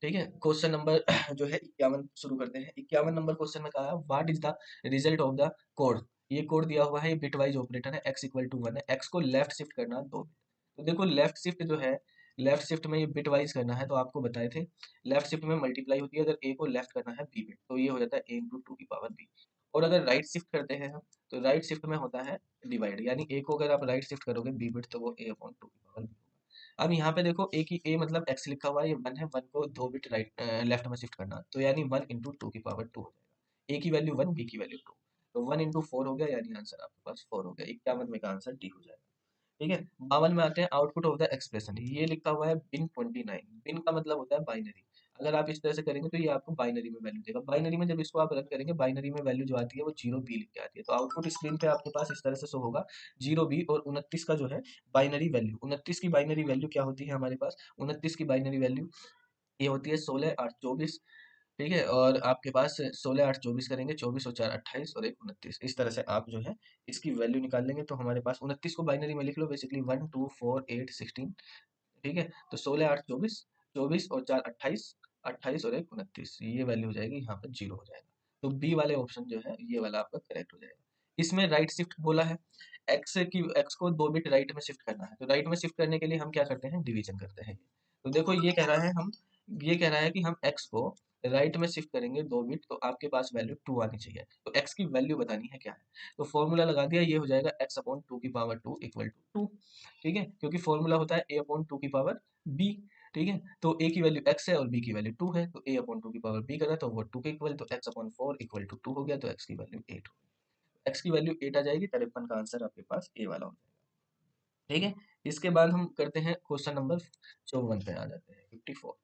ठीक है। क्वेश्चन नंबर जो है 51 शुरू करते हैं। 51 नंबर क्वेश्चन में कहा है what is the result of the code. ये कोड दिया हुआ है, ये बिट वाइज ऑपरेटर है। x इक्वल टू 1 है, x को लेफ्ट शिफ्ट करना है 2 बिट। तो देखो लेफ्ट शिफ्ट जो है, लेफ्ट शिफ्ट में ये बिट वाइज करना है, तो आपको बताए थे लेफ्ट शिफ्ट में मल्टीप्लाई होती है। अगर a को लेफ्ट करना है b बिट तो ये हो जाता है a इंटू 2 की पावर b। और अगर राइट शिफ्ट करते हैं हम तो राइट शिफ्ट में होता है डिवाइड, यानी a को अगर आप राइट शिफ्ट करोगे b बिट तो वो a अपॉन 2 की पावर b। अब यहाँ पे देखो ए की ए मतलब एक्स लिखा हुआ है, ये 1 है, 1 को 2 बिट राइट लेफ्ट में शिफ्ट करना, तो यानी 1 इंटू 2 की पावर 2 हो जाएगा। ए की वैल्यू 1, बी की वैल्यू 2, तो 1 इंटू 4 हो गया, यानी आंसर आपके पास 4 हो गया। 51 में का आंसर डी हो जाएगा, ठीक है। 52 में आते हैं आउटपुट ऑफ द एक्सप्रेशन। ये लिखा हुआ है बिन 29। बिन का मतलब होता है बाइनरी। अगर आप इस तरह से करेंगे तो ये आपको बाइनरी में वैल्यू देगा। बाइनरी में जब इसको आप रन करेंगे, बाइनरी में वैल्यू जो आती है वो 0 बी लिख के आती है। तो आउटपुट स्क्रीन पे आपके पास इस तरह से शो होगा 0 बी और 29 का जो है बाइनरी वैल्यू। 29 की बाइनरी वैल्यू क्या होती है हमारे पास, 29 की बाइनरी वैल्यू ये होती है 16 8 24, ठीक है। और आपके पास 16 8 24 करेंगे, 24 और 4 28 और 1 29, इस तरह से आप जो है इसकी वैल्यू निकाल लेंगे। तो हमारे पास 29 को बाइनरी में लिख लो बेसिकली 1 2 4 8 16, ठीक है। तो 16 8 24, 24 और 4 28, 28 और 1 29, ये वैल्यू हो जाएगी, यहाँ पर 0 हो जाएगा। तो बी वाले ऑप्शन जो है ये वाला आपका करेक्ट हो जाएगा। इसमें राइट शिफ्ट बोला है, एक्स को 2 बिट राइट में शिफ्ट करना है, तो राइट में शिफ्ट करने के लिए हम क्या करते हैं, डिवीजन करते हैं। तो देखो ये कह रहा है हम, ये कह रहा है कि हम एक्स को राइट में शिफ्ट करेंगे 2 बिट, तो आपके पास वैल्यू 2 आनी चाहिए। तो x की वैल्यू बतानी है क्या है, तो फॉर्मूला लगा दिया, ये हो जाएगा x/2 इक्वल टू 2। ठीक है, क्योंकि फॉर्मूला होता है a/2 ठीक है, तो a की वैल्यू x है और b की वैल्यू 2 है, तो a/2 कर रहा है तो वो 2 के इक्वल, तो x/4 इक्वल टू 2 हो गया, तो x की वैल्यू 8 हो गई। x की वैल्यू 8 आ जाएगी, 53 का आंसर आपके पास ए वाला हो जाएगा। ठीक है, इसके बाद हम करते हैं क्वेश्चन नंबर 54 पे आ जाते हैं, 54।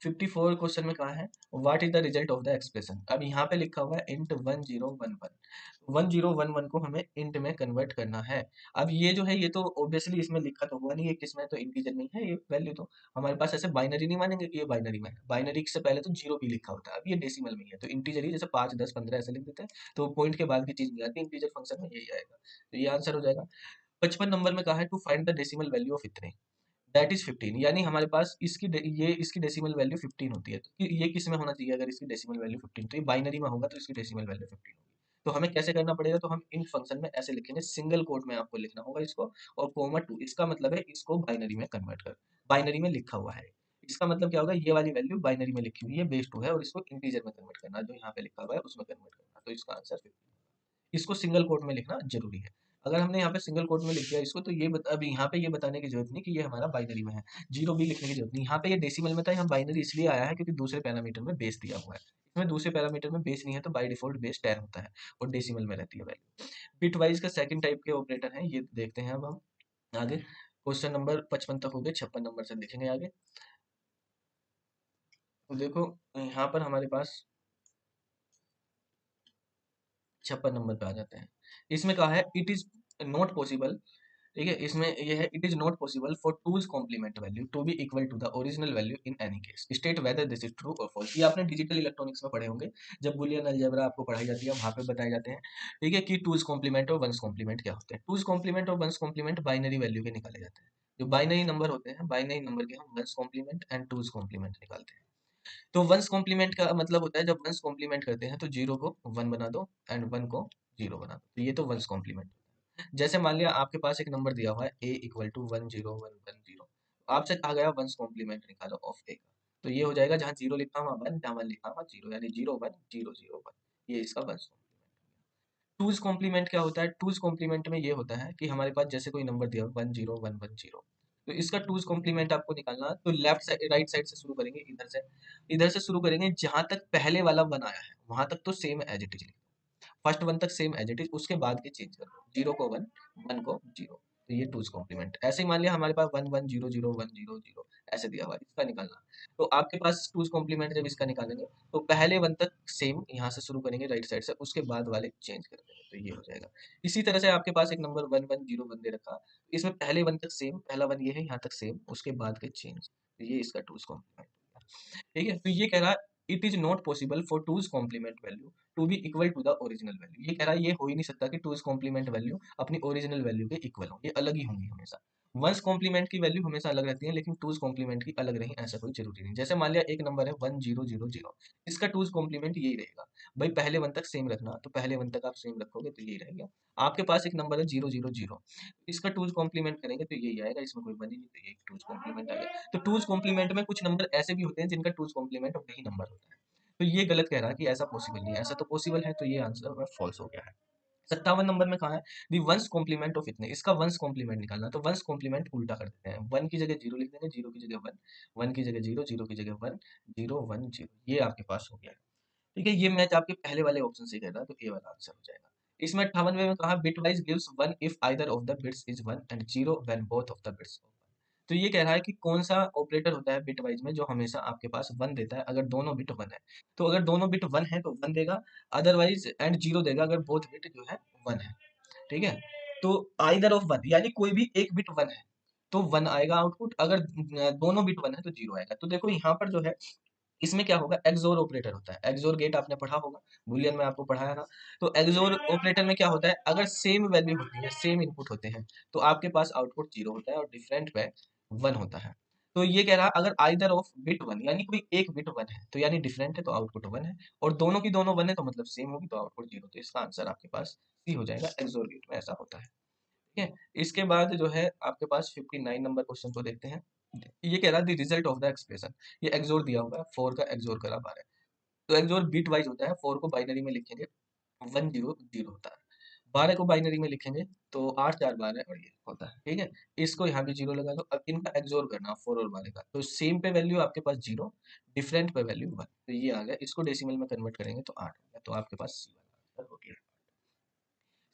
54 क्वेश्चन में कहा है what is the result of the expression. अब यहाँ पे लिखा हुआ है इंट 1011 को हमें इंट में कन्वर्ट करना है। अब ये जो है ये तो ऑब्वियसली इसमें लिखा तो हुआ नहीं है, किसमें तो इंटीजर में ही है ये वैल्यू, तो हमारे पास ऐसे बाइनरी नहीं मानेंगे कि ये बाइनरी में है, बाइनरी से पहले तो जीरो भी लिखा होता है, अब ये डेसिमल में ही है तो इंटीजर ही, जैसे 5 10 15 ऐसे लिख देते हैं, तो पॉइंट के बाद की चीज नहीं आती, इंटीजर फंक्शन में यही आएगा, तो ये आंसर हो जाएगा। 55 नंबर में कहा है to find the decimal value of इतने, दैट इज 15, यानी हमारे पास इसकी डेसिमल वैल्यू 15 होती है, तो ये किस में होना चाहिए, अगर इसकी डेसिमल वैल्यू 15, तो ये बाइनरी में होगा तो इसकी डेसिमल वैल्यू 15 होगी। तो हमें कैसे करना पड़ेगा, तो हम इन फंक्शन में ऐसे लिखेंगे, सिंगल कोट में आपको लिखना होगा इसको, और कोमा 2, इसका मतलब है इसको बाइनरी में कन्वर्ट कर, बाइनरी में लिखा हुआ है, इसका मतलब क्या होगा, ये वाली वैल्यू बाइनरी में लिखी हुई है बेस 2 है, और इसको इंटीजर में कन्वर्ट करना, जो यहाँ पे लिखा हुआ है उसमें कन्वर्ट करना, तो इसका आंसर 15। इसको सिंगल कोट में लिखना जरूरी है। अगर हमने यहाँ पे सिंगल कोट में लिख दिया इसको, तो अब यहाँ पे ये बताने की जरूरत नहीं कि ये हमारा बाइनरी में है, जीरो भी लिखने की जरूरत नहीं, यहाँ पे ये डेसिमल में था, यहाँ बाइनरी इसलिए आया है क्योंकि दूसरे पैरामीटर में बेस दिया हुआ है, इसमें दूसरे पैरामीटर में बेस नहीं है, तो बाय डिफॉल्ट बेस 10 होता है और डेसिमल में रहती है वैल्यू। बिट वाइज का सेकंड टाइप के ऑपरेटर है, ये देखते हैं अब हम आगे। क्वेश्चन नंबर 55 तक हो गए, 56 नंबर से देखेंगे आगे। तो देखो यहाँ पर हमारे पास 56 नंबर पे आ जाते हैं। इसमें कहा है इट इज नॉट पॉसिबल, ठीक है, इसमें ये है it is not possible for two's complement value to be equal to the original value in any case, state whether this is true और फॉल्स। ये आपने डिजिटल इलेक्ट्रॉनिक्स में पढ़े होंगे, जब बुलियन अलजेब्रा आपको पढ़ाई जाती है वहां पे बताए जाते हैं, ठीक है, कि टूज कॉम्प्लीमेंट और वंस कॉम्प्लीमेंट क्या होते हैं। टूज कॉम्प्लीमेंट और वंस कॉम्प्लीमेंट बाइनरी वैल्यू के निकाले जाते हैं, जो बाइनरी नंबर होते हैं, बाइनरी नंबर के हम one's complement and two's complement निकालते हैं। तो वंस कॉम्प्लीमेंट का मतलब होता है जब वंस कॉम्प्लीमेंट करते हैं तो जीरो को वन बना दो एंड वन को जीरो बना दो, तो ये तो वंस कॉम्प्लीमेंट। जैसे मान लिया आपके पास एक नंबर दिया हुआ है a इक्वल टू 101110, आपसे कहा गया वंस कॉम्प्लीमेंट निकालो ऑफ a का, तो ये हो जाएगा जहाँ जीरो लिखा हुआ वन, जहाँ वन लिखा हुआ जीरो, यानी 01 0 0 1, ये इसका वंस कॉम्प्लीमेंट। टूज कॉम्प्लीमेंट क्या होता है, टूज कॉम्प्लीमेंट में ये होता है कि हमारे पास जैसे कोई नंबर दिया 10110, तो इसका टूज कॉम्प्लीमेंट आपको निकालना, तो लेफ्ट साइड राइट साइड से शुरू करेंगे, इधर से शुरू करेंगे, जहां तक पहले वाला वन आया है वहां तक तो same as it is, first one तक सेम एज इट इज, उसके बाद के चेंज कर दो, जीरो को वन, वन को जीरो, तो ये टूज कॉम्प्लीमेंट। ऐसे ही मान लिया हमारे पास 1100 100 ऐसे दिया हुआ है, इसका निकालना, तो आपके पास टूज कॉम्प्लीमेंट जब इसका निकालेंगे तो पहले वन तक सेम यहाँ से शुरू करेंगे राइट साइड से, उसके बाद वाले चेंज कर देंगे, तो ये हो जाएगा। इसी तरह से आपके पास एक नंबर 1101 दे रखा, इसमें पहले वन तक सेम, पहला वन ये है यहाँ तक सेम, उसके बाद के चेंज, तो ये इसका टूज कॉम्प्लीमेंट। ठीक है, तो ये कह रहा है it is not possible for two's complement value to be equal to the original value, ये कह रहा है ये हो ही नहीं सकता कि टूज कॉम्प्लीमेंट वैल्यू अपनी ओरिजिनल वैल्यू के इक्वल हो, ये अलग ही होंगी हमेशा। वंस कॉम्प्लीमेंट की वैल्यू हमेशा अलग रहती है, लेकिन टूज कॉम्प्लीमेंट की अलग रही ऐसा कोई जरूरी नहीं। जैसे मान लिया एक नंबर है 1000, इसका टूज कॉम्प्लीमेंट यही रहेगा, भाई पहले वन तक सेम रखना, तो पहले वन तक आप सेम रखोगे तो यही रहेगा। आपके पास एक नंबर है 000, इसका टूज कॉम्प्लीमेंट करेंगे तो यही आएगा, इसमें कोई बनी नहीं, तो ये टूज कॉम्प्लीमेंट आ गया। तो टूज कॉम्प्लीमेंट में कुछ नंबर ऐसे भी होते हैं जिनका टूज कॉम्प्लीमेंट वही नंबर होता है, तो ये गलत कह रहा है कि ऐसा पॉसिबल नहीं है, ऐसा तो पॉसिबल है, तो ये आंसर फॉल्स हो गया है। 57 नंबर में कहा है दी वंस कॉम्प्लीमेंट ऑफ इतने, इसका वंस कॉम्प्लीमेंट निकालना, तो वंस कॉम्प्लीमेंट उल्टा कर देते हैं, वन की जगह जीरो लिख देंगे, जीरो की जगह वन, वन की जगह जीरो, जीरो की जगह वन, 0 1 0, ये आपके पास हो गया। ठीक है, ये मैच आपके पहले वाले ऑप्शन से कर रहा है, तो ए वाला आंसर हो जाएगा। इसमें 58वें में कहा bit wise gives one if either of the bits is one and zero when both of the bits. तो ये कह रहा है कि कौन सा ऑपरेटर होता है बिट वाइज में जो हमेशा आपके पास वन देता है अगर दोनों बिट वन है, तो अगर दोनों बिट वन है तो वन देगा, अदरवाइज एंड जीरो देगा अगर बोथ बिट जो है वन है। ठीक है, तो आइदर ऑफ वन यानी कोई भी एक बिट वन है तो वन आएगा आउटपुट, अगर दोनों बिट वन है तो जीरो आएगा। तो देखो यहाँ पर जो है इसमें क्या होगा, एक्सोर ऑपरेटर होता है, एक्सोर गेट आपने पढ़ा होगा, बुलियन में आपको पढ़ाया था। तो एक्सोर ऑपरेटर में क्या होता है, अगर सेम वैल्यू होती है, सेम इनपुट होते हैं, तो आपके पास आउटपुट जीरो होता है और डिफरेंट पे वन होता है। तो ये कह रहा है अगर आइदर ऑफ बिट वन यानी कोई एक बिट वन है तो यानी डिफरेंट है तो आउटपुट वन है, और दोनों की दोनों वन है तो मतलब सेम होगी तो आउटपुट जीरो, तो इसका आंसर आपके पास सी हो जाएगा, एक्सोर गेट में ऐसा होता है। ठीक है, इसके बाद जो है आपके पास 59 नंबर क्वेश्चन को देखते हैं। ये कह रहा है the result of the expression, ये एक्सोर दिया हुआ है, 4 का एक्सोर करा पा रहे हैं, तो एक्सोर बिट वाइज होता है, 4 को बाइनरी में लिखेंगे 100 होता है, 12 को बाइनरी में लिखेंगे तो 8 4 12 और ये होता है, ठीक है। इसको यहाँ भी 0 लगा दो। अब इनका एक्सोर करना 4 और 12 का, तो सेम पे वैल्यू आपके पास 0, डिफरेंट पे वैल्यू 1, तो ये आ गया। इसको डेसिमल में कन्वर्ट करेंगे तो 8 हो गया, तो आपके पास सी वाला आंसर हो गया।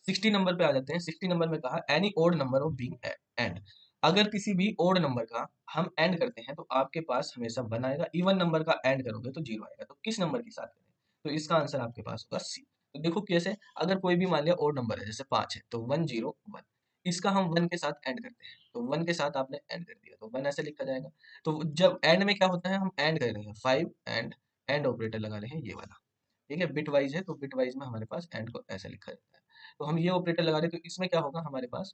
60 नंबर पे आ जाते हैं। 60 नंबर में कहा any odd number of being and, अगर किसी भी ओड नंबर का हम एंड करते हैं तो आपके पास हमेशा 1 आएगा, इवन नंबर का एंड करोगे तो 0 आएगा, तो किस नंबर के साथ करें, तो इसका आंसर आपके पास होगा सी। तो देखो कैसे, अगर कोई भी मान लिया ओड नंबर है जैसे 5 है तो 101, इसका हम 1 के साथ एंड करते हैं, तो 1 के साथ आपने एंड कर दिया तो 1 ऐसे लिखा जाएगा। तो जब एंड में क्या होता है, हम एंड कर रहे हैं 5 एंड ऑपरेटर लगा रहे हैं ये वाला, ठीक है। बिट वाइज है तो बिट वाइज में हमारे पास एंड को ऐसे लिखा जाता है, तो हम ये ऑपरेटर लगा रहे हैं, तो इसमें क्या होगा हमारे पास,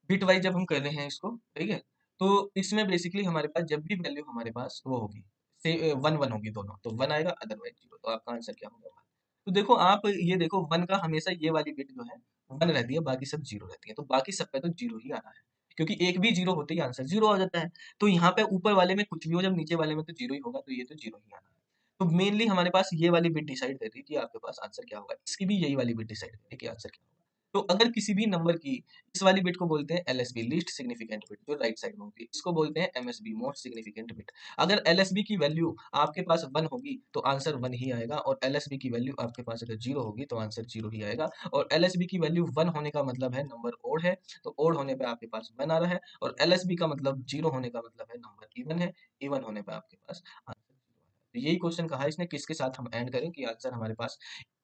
बिट वाइज जब हम कर रहे हैं इसको, ठीक है, तो इसमें बेसिकली हमारे पास जब भी वैल्यू हमारे पास वो होगी से 1 1 होगी दोनों, तो 1 आएगा अदरवाइज 0, तो आपका आंसर क्या होगा 1। तो देखो आप ये देखो 1 का हमेशा ये वाली बिट जो है 1 रहती है, बाकी सब 0 रहती है, तो बाकी सब पे तो 0 ही आना है, क्योंकि एक भी 0 होते ही आंसर 0 आ जाता है। तो यहाँ पे ऊपर वाले में कुछ भी हो, जब नीचे वाले में तो 0 ही होगा, तो ये तो 0 ही आना है। तो मेनली हमारे पास ये वाली बिट डिसाइड कर रही है कि आपके पास आंसर क्या होगा, इसकी भी यही वाली बिट डिसाइड कर रही है कि आंसर क्या होगा। तो अगर किसी भी नंबर की, इस वाली बिट को बोलते हैं एलएसबी, लीस्ट सिग्निफिकेंट बिट, जो राइट साइड में होती है, इसको बोलते हैं एमएसबी, मोस्ट सिग्निफिकेंट बिट। अगर एलएसबी की वैल्यू आपके पास 1 होगी तो आंसर 1 ही आएगा, और एलएसबी की वैल्यू आपके पास अगर 0 होगी तो आंसर 0 ही आएगा। और एलएसबी की वैल्यू 1 होने का मतलब है नंबर ओड है, तो ओड होने पे आपके पास 1 आ रहा है, और एलएसबी का मतलब 0 होने का मतलब है नंबर इवन है, इवन होने पे आपके पास आंसर 0 है। तो यही क्वेश्चन कहा है इसने, किसके साथ हम एंड करें कि आंसर हमारे पास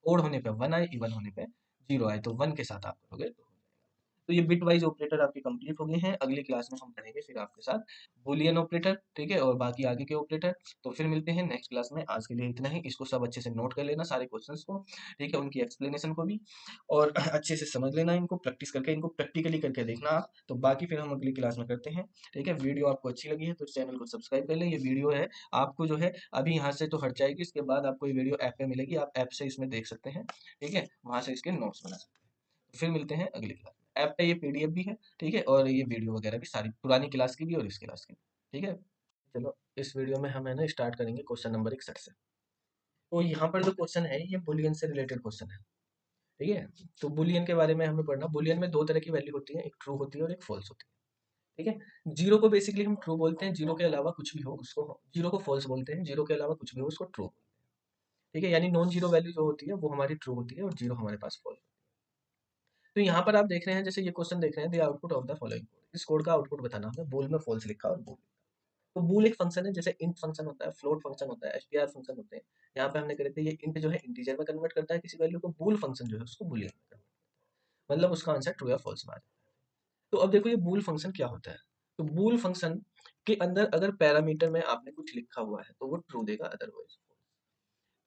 ओड होने पे 1 आए, इवन होने पे 0 आए, तो 1 के साथ आप करोगे तो हो जाएगा। तो ये बिट वाइज ऑपरेटर आपके कंप्लीट हो गए हैं। अगली क्लास में हम पढ़ेंगे फिर आपके साथ बूलियन ऑपरेटर, ठीक है, और बाकी आगे के ऑपरेटर। तो फिर मिलते हैं नेक्स्ट क्लास में। आज के लिए इतना ही, इसको सब अच्छे से नोट कर लेना सारे क्वेश्चंस को, ठीक है, उनकी एक्सप्लेनेशन को भी, और अच्छे से समझ लेना, इनको प्रैक्टिस करके, इनको प्रैक्टिकली करके देखना आप। तो बाकी फिर हम अगली क्लास में करते हैं, ठीक है। वीडियो आपको अच्छी लगी है तो चैनल को सब्सक्राइब कर लें। ये वीडियो है आपको जो है अभी यहाँ से तो हट जाएगी, इसके बाद आपको ये वीडियो ऐप पे मिलेगी, आप ऐप से इसमें देख सकते हैं, ठीक है, वहां से इसके नोट्स बना सकते हैं। फिर मिलते हैं अगली क्लास में। ऐप पे ये पीडीएफ भी है, ठीक है, और ये वीडियो वगैरह भी सारी पुरानी क्लास की भी और इस क्लास की भी, ठीक है। चलो इस वीडियो में हम है ना स्टार्ट करेंगे क्वेश्चन नंबर 61 से। तो यहाँ पर जो क्वेश्चन है ये बुलियन से रिलेटेड क्वेश्चन है, ठीक है। तो बुलियन के बारे में हमें पढ़ना। बुलियन में दो तरह की वैल्यू होती है, एक ट्रू होती है और एक फॉल्स होती है, ठीक है। जीरो को बेसिकली हम ट्रू बोलते हैं, जीरो के अलावा कुछ भी हो उसको, जीरो को फॉल्स बोलते हैं, जीरो के अलावा कुछ भी हो उसको ट्रू, ठीक है। यानी नॉन जीरो वैल्यू जो होती है वो हमारी ट्रू होती है और जीरो हमारे पास फॉल्स। तो यहाँ पर आप देख रहे हैं, जैसे ये क्वेश्चन देख रहे हैं, the output of the following code, इस कोड का आउटपुट बताना हमें। बोल में फॉल्स लिखा और बोल, तो बूल एक फंक्शन है, जैसे इंट फंक्शन होता है, फ्लोट फंक्शन होता है, एसटीआर फंक्शन होते हैं। यहाँ पे हमने करे थे ये इंट जो है इंटीजर में कन्वर्ट करता है किसी वैल्यू को, बूल फंक्शन जो है उसको बुलियन में कन्वर्ट करता है, मतलब उसका आंसर ट्रू या फॉल्स में आ जाता है। तो अब देखो ये बूल फंक्शन क्या होता है। तो बूल फंक्शन के अंदर अगर पैरामीटर में आपने कुछ लिखा हुआ है तो वो ट्रू देगा, अदरवाइज।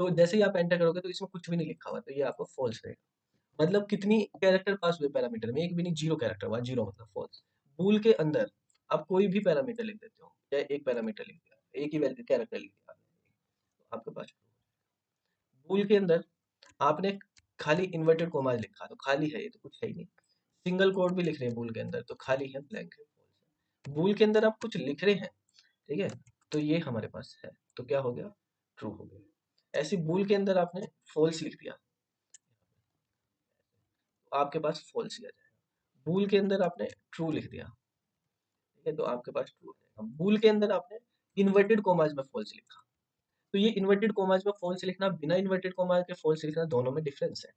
तो जैसे ही आप एंटर करोगे तो इसमें कुछ भी नहीं लिखा हुआ तो ये आपको फॉल्स देगा। मतलब कितनी कैरेक्टर पास हुए पैरामीटर में, एक भी नहीं, जीरो कैरेक्टर हुआ, जीरो मतलब फॉल्स। बूल के अंदर आप कोई भी पैरामीटर लिख देते हो, चाहे एक पैरामीटर लिख दिया, एक ही वैल्यू कैरेक्टर लिख दिया, तो आपके पास बूल के अंदर आपने खाली इन्वर्टेड कोमा लिखा तो खाली है, ये तो कुछ है ही नहीं। सिंगल कोड भी लिख रहे हैं बूल के अंदर तो खाली है, ब्लैंक है, false है। बूल के अंदर आप कुछ लिख रहे हैं, ठीक है, तो ये हमारे पास है, तो क्या हो गया, ट्रू हो गया। ऐसे बूल के अंदर आपने फॉल्स लिख दिया तो आपके पास फॉल्स ही आ जाएगा। बूल के अंदर आपने ट्रू लिख दिया, ठीक है, तो आपके पास ट्रू हो जाएगा। बूल के अंदर आपने इन्वर्टेड कोमाज में फॉल्स लिखा, तो ये इन्वर्टेड कोमाज में फॉल्स लिखना, बिना इन्वर्टेड कोमाज के फॉल्स लिखना, दोनों में डिफरेंस है।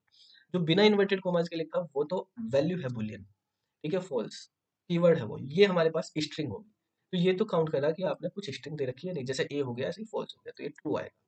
जो बिना इन्वर्टेड कोमाज के लिखा वो तो वैल्यू है बुलियन, ठीक है, फॉल्स कीवर्ड है वो, ये हमारे पास स्ट्रिंग होगी। तो ये तो काउंट करा कि आपने कुछ स्ट्रिंग दे रखी है, नहीं जैसे ए हो गया ऐसे फॉल्स हो गया, तो ये ट्रू आएगा।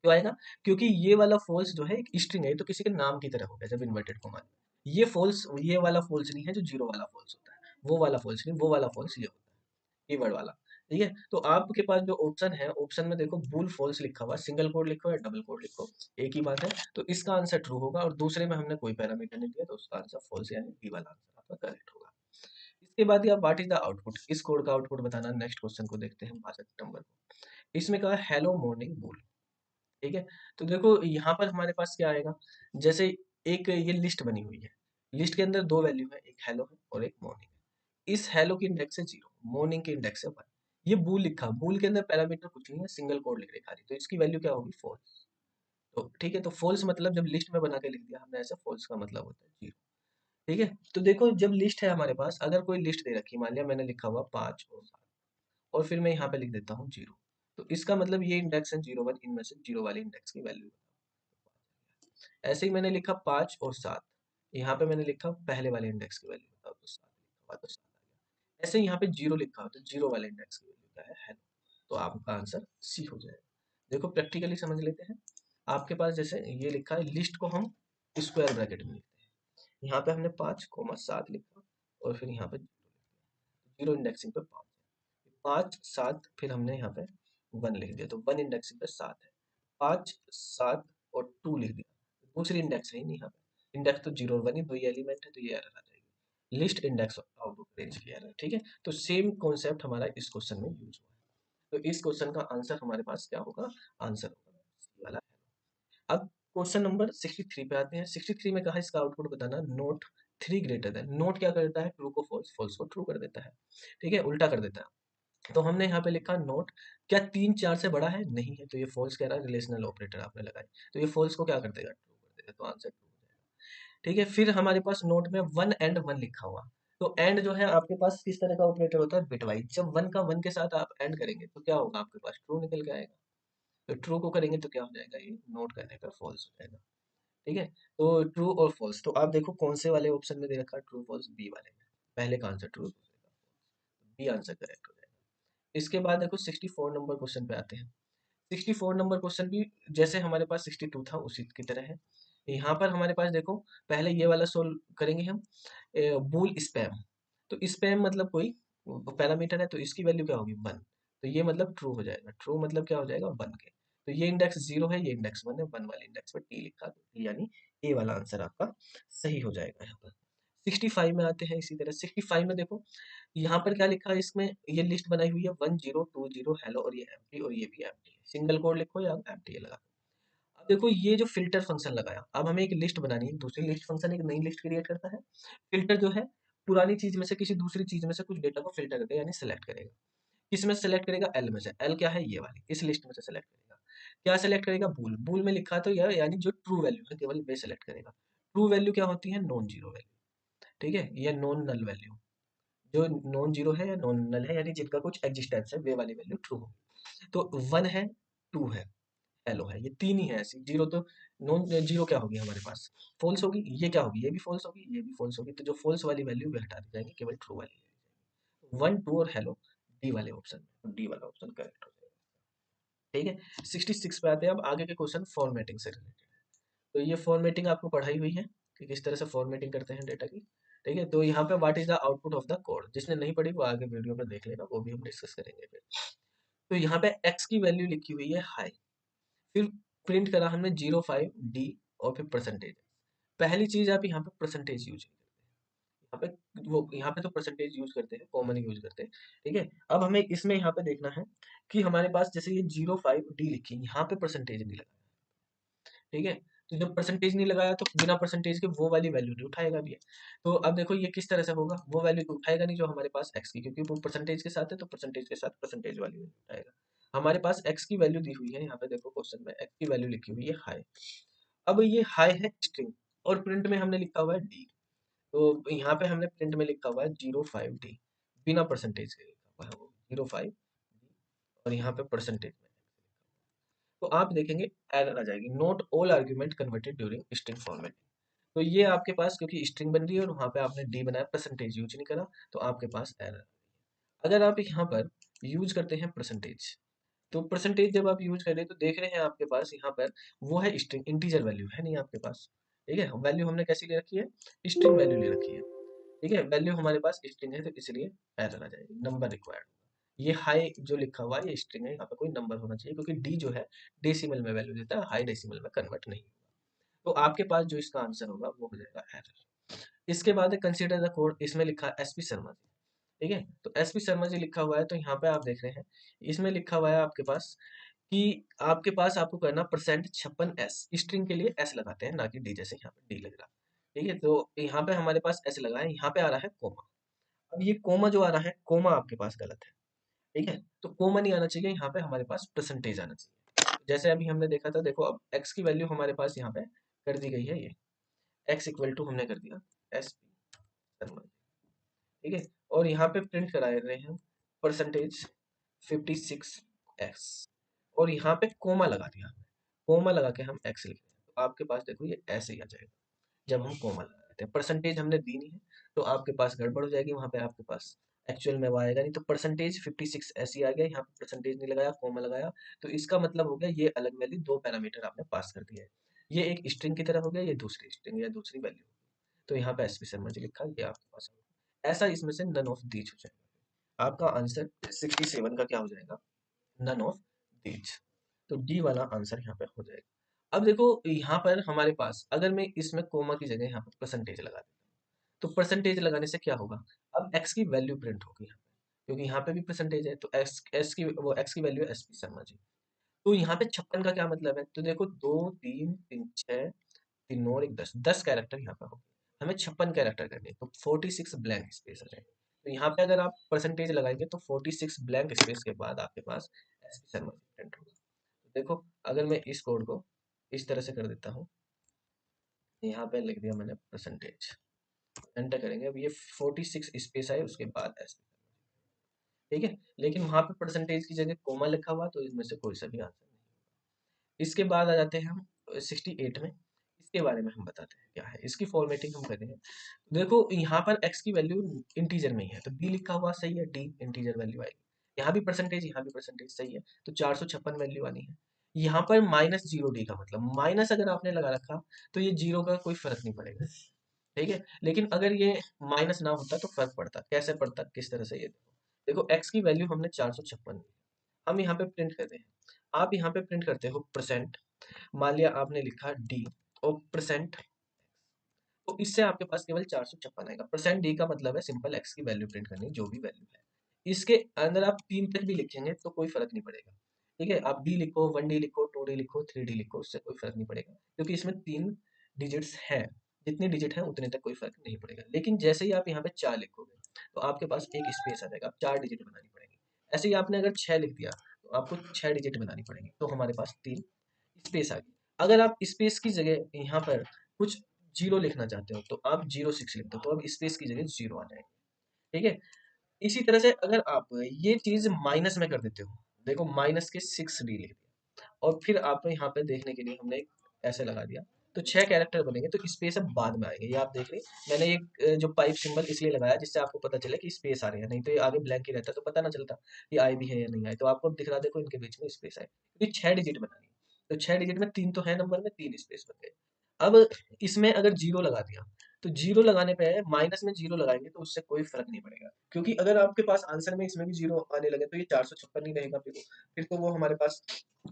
क्यों आएगा, क्योंकि ये वाला फॉल्स जो है एक स्ट्रिंग है, ये तो किसी के नाम की तरह हो गया जब इन्वर्टेड कोमा। ये फॉल्स, ये वाला फॉल्स नहीं है जो जीरो वाला फॉल्स होता है, वो वाला फॉल्स नहीं, वो वाला फॉल्स ये होता है कीवर्ड वाला, ठीक है। तो आपके पास जो ऑप्शन है, ऑप्शन में देखो बूल फॉल्स लिखा हुआ, सिंगल कोड लिखो या डबल कोड लिखो एक ही बात है, तो इसका आंसर ट्रू होगा। और दूसरे में हमने कोई पैरामीटर नहीं दिया तो उसका आंसर फॉल्स, यानी बी वाला आंसर आपका करेक्ट होगा। इसके बाद या व्हाट इज द आउटपुट, इस कोड का आउटपुट बताना। नेक्स्ट क्वेश्चन को देखते हैं 62 नंबर को। इसमें कहा हेलो मॉर्निंग बूल, ठीक है। तो देखो यहाँ पर हमारे पास क्या आएगा, जैसे एक ये लिस्ट बनी हुई है, लिस्ट के अंदर दो वैल्यू है, एक हेलो है और एक मॉर्निंग है। इस हेलो की इंडेक्स है 0, मॉर्निंग की इंडेक्स है 1। ये बूल लिखा, बूल के अंदर पैरामीटर कुछ नहीं है, सिंगल कोड लिख रखा है, तो इसकी वैल्यू क्या होगी, फॉल्स। तो ठीक है, तो फॉल्स मतलब जब लिस्ट में बना के लिख दिया हमने ऐसा, फॉल्स का मतलब होता है जीरो। ठीक है, तो देखो जब लिस्ट है हमारे पास, अगर कोई लिस्ट दे रखी है, मान लिया मैंने लिखा हुआ 5 और 7, और फिर मैं यहाँ पे लिख देता हूँ जीरो, तो इसका मतलब ये इंडेक्स है 0 1, इनमें से जीरो वाले इंडेक्स की वैल्यू। ऐसे ही मैंने लिखा 5 और 7, यहाँ पे मैंने लिखा पहले वाले इंडेक्स की वैल्यू बताओ, तो 7 लिखा हुआ तो 7 आ गया। ऐसे ही यहाँ पे जीरो लिखा हो तो जीरो वाले इंडेक्स की वैल्यू क्या है, हेलो, तो आपका आंसर सी हो जाएगा। देखो प्रैक्टिकली समझ लेते हैं। आपके पास जैसे ये लिखा है, लिस्ट को हम स्क्वायर ब्रैकेट में लिखते हैं, यहाँ पे हमने 5 7 लिखा, और फिर यहाँ पे जीरो इंडेक्सिंग पे 5, 5 7, फिर हमने यहाँ पे 1 लिख दिया, तो 1 इंडेक्सिंग पे 7 है, 5 7 और 2 लिख दिया, दूसरी इंडेक्स है ही नहीं यहाँ पे, इंडेक्स तो जीरो और 1 ही दो ही एलिमेंट है, तो ये एरर आ जाएगी, लिस्ट इंडेक्स आउटपुट रेंज की एरर। ठीक है, तो सेम कॉन्सेप्ट हमारा इस क्वेश्चन में यूज हुआ है, तो इस क्वेश्चन का आंसर हमारे पास क्या होगा, आंसर होगा C वाला। अब क्वेश्चन नंबर 63 पे आते हैं। 63 में कहा इसका आउटपुट बताना, नोट 3 ग्रेटर देन, नोट क्या करता है, ट्रू को फॉल्स, फॉल्स को ट्रू कर देता है। ठीक है, उल्टा कर देता है। तो हमने यहाँ पे लिखा नोट, क्या 3 4 से बड़ा है, नहीं है, तो ये फॉल्स कह रहा है, रिलेशनल ऑपरेटर आपने लगाई, तो ये फॉल्स को क्या कर देगा, ट्रू कर देगा, तो आंसर ट्रू हो जाएगा। ठीक है, फिर हमारे पास नोट में 1 एंड 1 लिखा हुआ, तो एंड जो है आपके पास किस तरह का ऑपरेटर होता है, बिटवाइज, जब 1 का 1 के साथ आप एंड करेंगे तो क्या होगा, आपके पास ट्रू निकल के आएगा, तो ट्रू को करेंगे तो क्या हो जाएगा, ये नोट करने पर फॉल्स हो जाएगा। ठीक है, तो ट्रू और फॉल्स, तो आप देखो कौन से वाले ऑप्शन में दे रखा है, ट्रू फॉल्स, बी वाले में, पहले का आंसर ट्रू, दूसरे का फॉल्स, बी आंसर करेक्ट हो जाएगा। इसके बाद देखो 64 नंबर क्वेश्चन पे आते हैं। 64 नंबर क्वेश्चन भी जैसे हमारे पास 62 था उसी की तरह है। यहाँ पर हमारे पास देखो, पहले ये वाला सोल्व करेंगे हम, बूल स्पैम, तो स्पैम मतलब कोई पैरामीटर है, तो इसकी वैल्यू क्या होगी, 1, तो ये मतलब ट्रू हो जाएगा, ट्रू मतलब क्या हो जाएगा, 1 के, तो ये इंडेक्स 0 है, ये इंडेक्स 1 है, 1 वाले इंडेक्स पर टी लिखा, तो यानी ए वाला आंसर आपका सही हो जाएगा यहाँ पर। 65 में आते हैं, इसी तरह 65 में देखो, यहाँ पर क्या लिखा है, इसमें ये लिस्ट बनाई हुई है 1020 हेलो, और ये एम्प्टी, और ये भी एम्प्टी है, सिंगल कोड लिखो या एम्प्टी लगा दो। अब देखो ये जो फिल्टर फंक्शन लगाया, अब हमें एक लिस्ट बनानी है, दूसरी लिस्ट फंक्शन एक नई लिस्ट क्रिएट करता है, फिल्टर जो है पुरानी चीज में से किसी दूसरी चीज में से कुछ डेटा को फिल्टर करके यानी सेलेक्ट करेगा, किस में सेलेक्ट करेगा, एल में से, एल क्या है, ये वाली, इस लिस्ट में से सेलेक्ट करेगा, क्या सेलेक्ट करेगा, बूल, बूल में लिखा तो यह यानी जो ट्रू वैल्यू है केवल वे सेलेक्ट करेगा, ट्रू वैल्यू क्या होती है, नॉन जीरो वैल्यू। ठीक है, ये नॉन नल वैल्यू, जो नॉन जीरो है या नॉन नल है, यानी जिनका कुछ एग्जिस्टेंस है, वे वाली वैल्यू ट्रू होगी, तो 1 है, 2 है, हेलो है, ये तीन ही है ऐसी, जीरो तो, नॉन जीरो क्या होगी हमारे पास, फॉल्स होगी, ये क्या होगी, ये भी फॉल्स होगी, ये भी फॉल्स होगी, तो जो फॉल्स वाली वैल्यू वे हटा दी जाएंगे, केवल ट्रू वाली, 1 2 और हेलो, डी वाले ऑप्शन, डी वाला ऑप्शन करेक्ट हो जाएगा। ठीक है, 66 पे आते हैं, अब आगे के क्वेश्चन फॉर्मेटिंग से रिलेटेड है, तो ये फॉर्मेटिंग आपको पढ़ाई हुई है कि किस तरह से फॉर्मेटिंग करते हैं डेटा की। ठीक है, तो यहाँ पे what is the output of the code, जिसने नहीं पढ़ी वो आगे वीडियो में देख लेना, वो भी हम डिस्कस करेंगे फिर। तो यहाँ पे एक्स की वैल्यू लिखी हुई है हाई, फिर प्रिंट करा हमने 05 डी, और फिर परसेंटेज। पहली चीज आप यहाँ पे परसेंटेज यूज करते हैं, यहाँ पे वो यहाँ पे तो परसेंटेज यूज करते हैं, कॉमन यूज करते हैं। ठीक है, अब हमें इसमें यहाँ पे देखना है कि हमारे पास जैसे ये 05 डी लिखी, यहाँ पे परसेंटेज नहीं लगा। ठीक है, तो जब परसेंटेज नहीं लगाया तो बिना परसेंटेज के वो वाली वैल्यू नहीं उठाएगा भी है। तो अब देखो ये किस तरह से होगा, वो वैल्यू तो उठाएगा नहीं जो हमारे पास एक्स की, क्योंकि वो परसेंटेज के साथ है, तो परसेंटेज के साथ परसेंटेज वाली वैल्यू उठाएगा। हमारे पास एक्स की वैल्यू दी हुई है, यहाँ पे देखो क्वेश्चन में एक्स की वैल्यू लिखी हुई है हाई, अब ये हाई है स्ट्रिंग, और प्रिंट में हमने लिखा हुआ है डी, तो यहाँ पे हमने प्रिंट में लिखा हुआ है 05 डी, बिना परसेंटेज के लिखा हुआ है वो 05, और यहाँ पे परसेंटेज में, तो आप देखेंगे एरर आ जाएगी, note all argument converted during string format. तो ये आपके पास क्योंकि स्ट्रिंग बन रही है और वहां पे आपने डी बनाया, परसेंटेज यूज नहीं करा, तो आपके पास एरर। अगर आप यहाँ पर यूज करते हैं परसेंटेज, तो परसेंटेज जब आप यूज करें तो देख रहे हैं आपके पास यहाँ पर वो है स्ट्रिंग, इंटीजर वैल्यू है नहीं आपके पास। ठीक है, वैल्यू हमने कैसी ले रखी है, स्ट्रिंग वैल्यू ले रखी है। ठीक है, वैल्यू हमारे पास स्ट्रिंग है, तो इसलिए एरर आ जाएगी, नंबर रिक्वायर्ड। ये हाई जो लिखा हुआ है ये स्ट्रिंग है, यहाँ पे कोई नंबर होना चाहिए, क्योंकि डी जो है डेसिमल में वैल्यू देता है, हाई डेसिमल में कन्वर्ट नहीं होगा, तो आपके पास जो इसका आंसर होगा वो हो जाएगा एरर। इसके बाद है कंसीडर द कोड, इसमें लिखा है एसपी शर्मा जी। ठीक है, तो एसपी शर्मा जी लिखा हुआ है, तो यहाँ पे आप देख रहे हैं इसमें लिखा हुआ है आपके पास कि आपके पास आपको करना %56s, स्ट्रिंग के लिए एस लगाते हैं ना कि डी, जैसे यहाँ पे डी लग रहा है। ठीक है, तो यहाँ पे हमारे पास एस लगा है, यहाँ पे आ रहा है कोमा, अब ये कोमा जो आ रहा है, कोमा आपके पास गलत है। ठीक है, तो कॉमन नहीं आना चाहिए, यहाँ पे हमारे पास परसेंटेज आना चाहिए। जैसे अभी हमने देखा था, देखो अब x की वैल्यू हमारे पास यहाँ पे कर दी गई है, ये x इक्वल टू हमने कर दिया एस पी, ठीक है, और यहाँ पे प्रिंट करा रहे हैं परसेंटेज 56x, और यहाँ पे कोमा लगा दिया, कोमा लगा के हम x लिख रहे हैं, तो आपके पास देखो ये ऐसे ही आ जाएगा जब हम कोमा लगा देते हैं। परसेंटेज हमने दी नहीं है तो आपके पास गड़बड़ हो जाएगी, वहां पे आपके पास एक्चुअल में वो आएगा नहीं, तो परसेंटेज 56 ऐसे ही आ गया, यहाँ पे परसेंटेज नहीं लगाया, कोमा लगाया, तो इसका मतलब हो गया ये अलग वैल्यू, दो पैरामीटर आपने पास कर दिया है। ये एक स्ट्रिंग की तरह हो गया, ये दूसरी स्ट्रिंग या दूसरी वैल्यू, तो यहाँ पे एसपी शर्मा जी लिखा, ये आपके पास ऐसा इसमें से नन ऑफ दीज हो जाएगा। आपका आंसर 67 का क्या हो जाएगा, नन ऑफ दीज, तो डी वाला आंसर यहाँ पे हो जाएगा। अब देखो यहाँ पर हमारे पास अगर मैं इसमें कोमा की जगह यहाँ पर परसेंटेज लगा देता हूँ, तो परसेंटेज लगाने से क्या होगा, अब एक्स की वैल्यू प्रिंट होगी यहाँ पे, क्योंकि यहाँ पे भी परसेंटेज है, तो एक्स एक्स की वो एक्स की value S P Sharma ji. तो यहाँ पे 56 का क्या मतलब है, तो देखो दो तीन तीन छः, तीन और एक 10, 10 कैरेक्टर यहाँ पे हो, हमें 56 कैरेक्टर करने हैं, तो 46 ब्लैंक स्पेस आ जाएंगे। तो यहाँ पे अगर आप परसेंटेज लगाएंगे तो 46 ब्लैंक स्पेस के बाद आपके पास S P Sharma ji print होगा। तो देखो अगर मैं इस कोड को इस तरह से कर देता हूँ, यहाँ पे लिख दिया मैंने परसेंटेज, एंटर करेंगे, अब ये 46 स्पेस आए उसके बाद एस, ठीक है, लेकिन वहां पे परसेंटेज की जगह कोमा लिखा हुआ, तो इसमें से कोई सा भी आंसर नहीं। इसके बाद आ जाते हैं हम 68 में, इसके बारे में हम बताते हैं क्या है, इसकी फॉर्मेटिंग हम करेंगे। देखो यहाँ पर x की वैल्यू इंटीजर में ही है, तो d लिखा हुआ सही है, d इंटीजर वैल्यू आएगी, यहाँ भी परसेंटेज, यहाँ भी परसेंटेज सही है, तो 456 वैल्यू आनी है। यहाँ पर -0d का मतलब, माइनस अगर आपने लगा रखा तो ये जीरो का कोई फर्क नहीं पड़ेगा, ठीक है, लेकिन अगर ये माइनस ना होता तो फर्क पड़ता, कैसे पड़ता, किस तरह से, ये देखो देखो x की वैल्यू हमने 456, हम यहाँ पे प्रिंट करते हैं, आप यहाँ पे प्रिंट करते हो परसेंट, मान लिया आपने लिखा डी और परसेंट, तो इससे आपके पास केवल 456 आएगा। परसेंट डी का मतलब है सिंपल एक्स की वैल्यू प्रिंट करनी, जो भी वैल्यू है, इसके अंदर आप 3 तक भी लिखेंगे तो कोई फर्क नहीं पड़ेगा, ठीक है, आप डी लिखो, 1D लिखो, 2D लिखो, 3D लिखो, उससे कोई फर्क नहीं पड़ेगा, क्योंकि इसमें 3 डिजिट्स हैं, जितने डिजिट हैं उतने तक कोई फर्क नहीं पड़ेगा। लेकिन जैसे ही आप यहाँ पे 4 लिखोगे तो आपके पास एक स्पेस आ जाएगा, आप 4 डिजिट बनानी पड़ेगी। ऐसे ही आपने अगर 6 लिख दिया तो आपको 6 डिजिट बनानी पड़ेगी, तो हमारे पास 3 स्पेस आ गई। अगर आप स्पेस की जगह यहाँ पर कुछ जीरो लिखना चाहते हो तो आप 06 लिख दो, तो अब स्पेस की जगह जीरो आ जाएगा, ठीक है। इसी तरह से अगर आप ये चीज माइनस में कर देते हो, देखो माइनस के 6D लिख दिया, और फिर आपको यहाँ पे देखने के लिए हमने एक ऐसे लगा दिया, तो 6 कैरेक्टर बनेंगे, तो स्पेस अब बाद में आएंगे, ये आप देख रहे, मैंने एक जो पाइप सिंबल इसलिए लगाया जिससे आपको पता चले कि स्पेस आ रही है, नहीं तो ये आगे ब्लैंक ही रहता तो पता ना चलता कि आई भी है या नहीं आई, तो आपको दिख रहा, देखो इनके बीच में स्पेस है, क्योंकि 6 डिजिट बनानी है, तो 6 डिजिट में 3 तो है नंबर में, 3 स्पेस बन गए। अब इसमें अगर जीरो लगा दिया, तो जीरो लगाने पे माइनस में जीरो लगाएंगे तो उससे कोई फर्क नहीं पड़ेगा, क्योंकि अगर आपके पास आंसर में इसमें भी जीरो आने लगे तो ये 456 ही रहेगा, फिर तो वो हमारे पास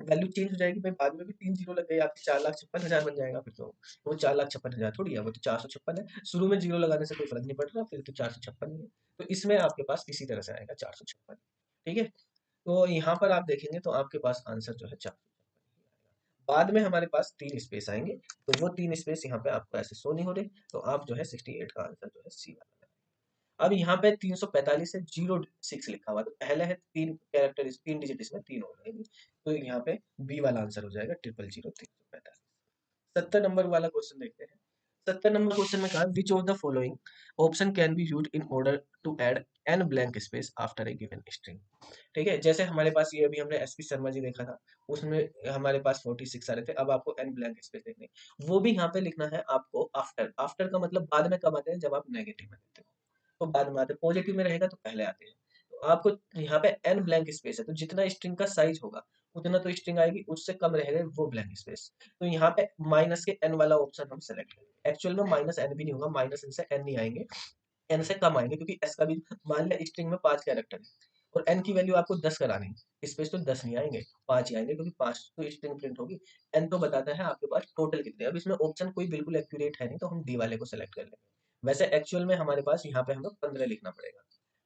वैल्यू चेंज हो जाएगी भाई, बाद में भी 3 जीरो लग गए, आपके 4,56,000 बन जाएगा, फिर तो वो 4,56,000 थोड़ी है, वो तो 456 है, शुरू में जीरो लगाने से कोई फर्क नहीं पड़ रहा, फिर तो 456 ही है, तो इसमें आपके पास इसी तरह से आएगा 456, ठीक है। तो यहाँ पर आप देखेंगे तो आपके पास आंसर जो है 456 बाद में हमारे पास 3 स्पेस आएंगे, तो वो 3 स्पेस यहाँ पे आपको ऐसे शो नहीं हो रहे, तो आप जो है 68 का आंसर जो है सी वाला लगाएंगे। अब यहाँ पे 345 है, 06 लिखा हुआ, तो पहले है 3 कैरेक्टर, 3 डिजिट, इसमें 3 हो जाएंगे, तो यहाँ पे बी वाला आंसर हो जाएगा 0000345। 70 नंबर वाला क्वेश्चन देखते हैं। 70 नंबर क्वेश्चन में कहा which of the following option can be used in order to add an blank space after a given string, ठीक है, जैसे हमारे पास ये अभी हमने एसपी शर्मा जी देखा था, उसमें हमारे पास 46 आ रहे थे, अब आपको एन ब्लैंक स्पेस देखने, वो भी यहाँ पे लिखना है आपको आफ्टर, आफ्टर का मतलब बाद में कब आते हैं, जब आप नेगेटिव में देते हो तो बाद में आते हैं, पॉजिटिव में रहेगा तो पहले आते हैं, तो आपको यहाँ पे एन ब्लैंक स्पेस है, तो जितना स्ट्रिंग का साइज होगा उतना तो स्ट्रिंग आएगी, उससे कम रहेगा वो ब्लैंक स्पेस, तो यहाँ पे माइनस के एन वाला ऑप्शन हम सेलेक्ट करेंगे। एक्चुअल में माइनस एन भी नहीं होगा, माइनस एन से एन नहीं आएंगे, एन से कम आएंगे, क्योंकि एस का भी मान लिया स्ट्रिंग में 5 कैरेक्टर है और एन की वैल्यू आपको 10 करानी है, स्पेस तो 10 नहीं आएंगे, 5 ही आएंगे, क्योंकि 5 तो स्ट्रिंग प्रिंट होगी, एन तो बताता है आपके पास टोटल कितने, अब इसमें ऑप्शन कोई बिल्कुल एक्यूरेट है नहीं, तो हम डी वाले को सेलेक्ट कर लेंगे। वैसे एक्चुअल में हमारे पास यहाँ पे हमें 15 लिखना पड़ेगा,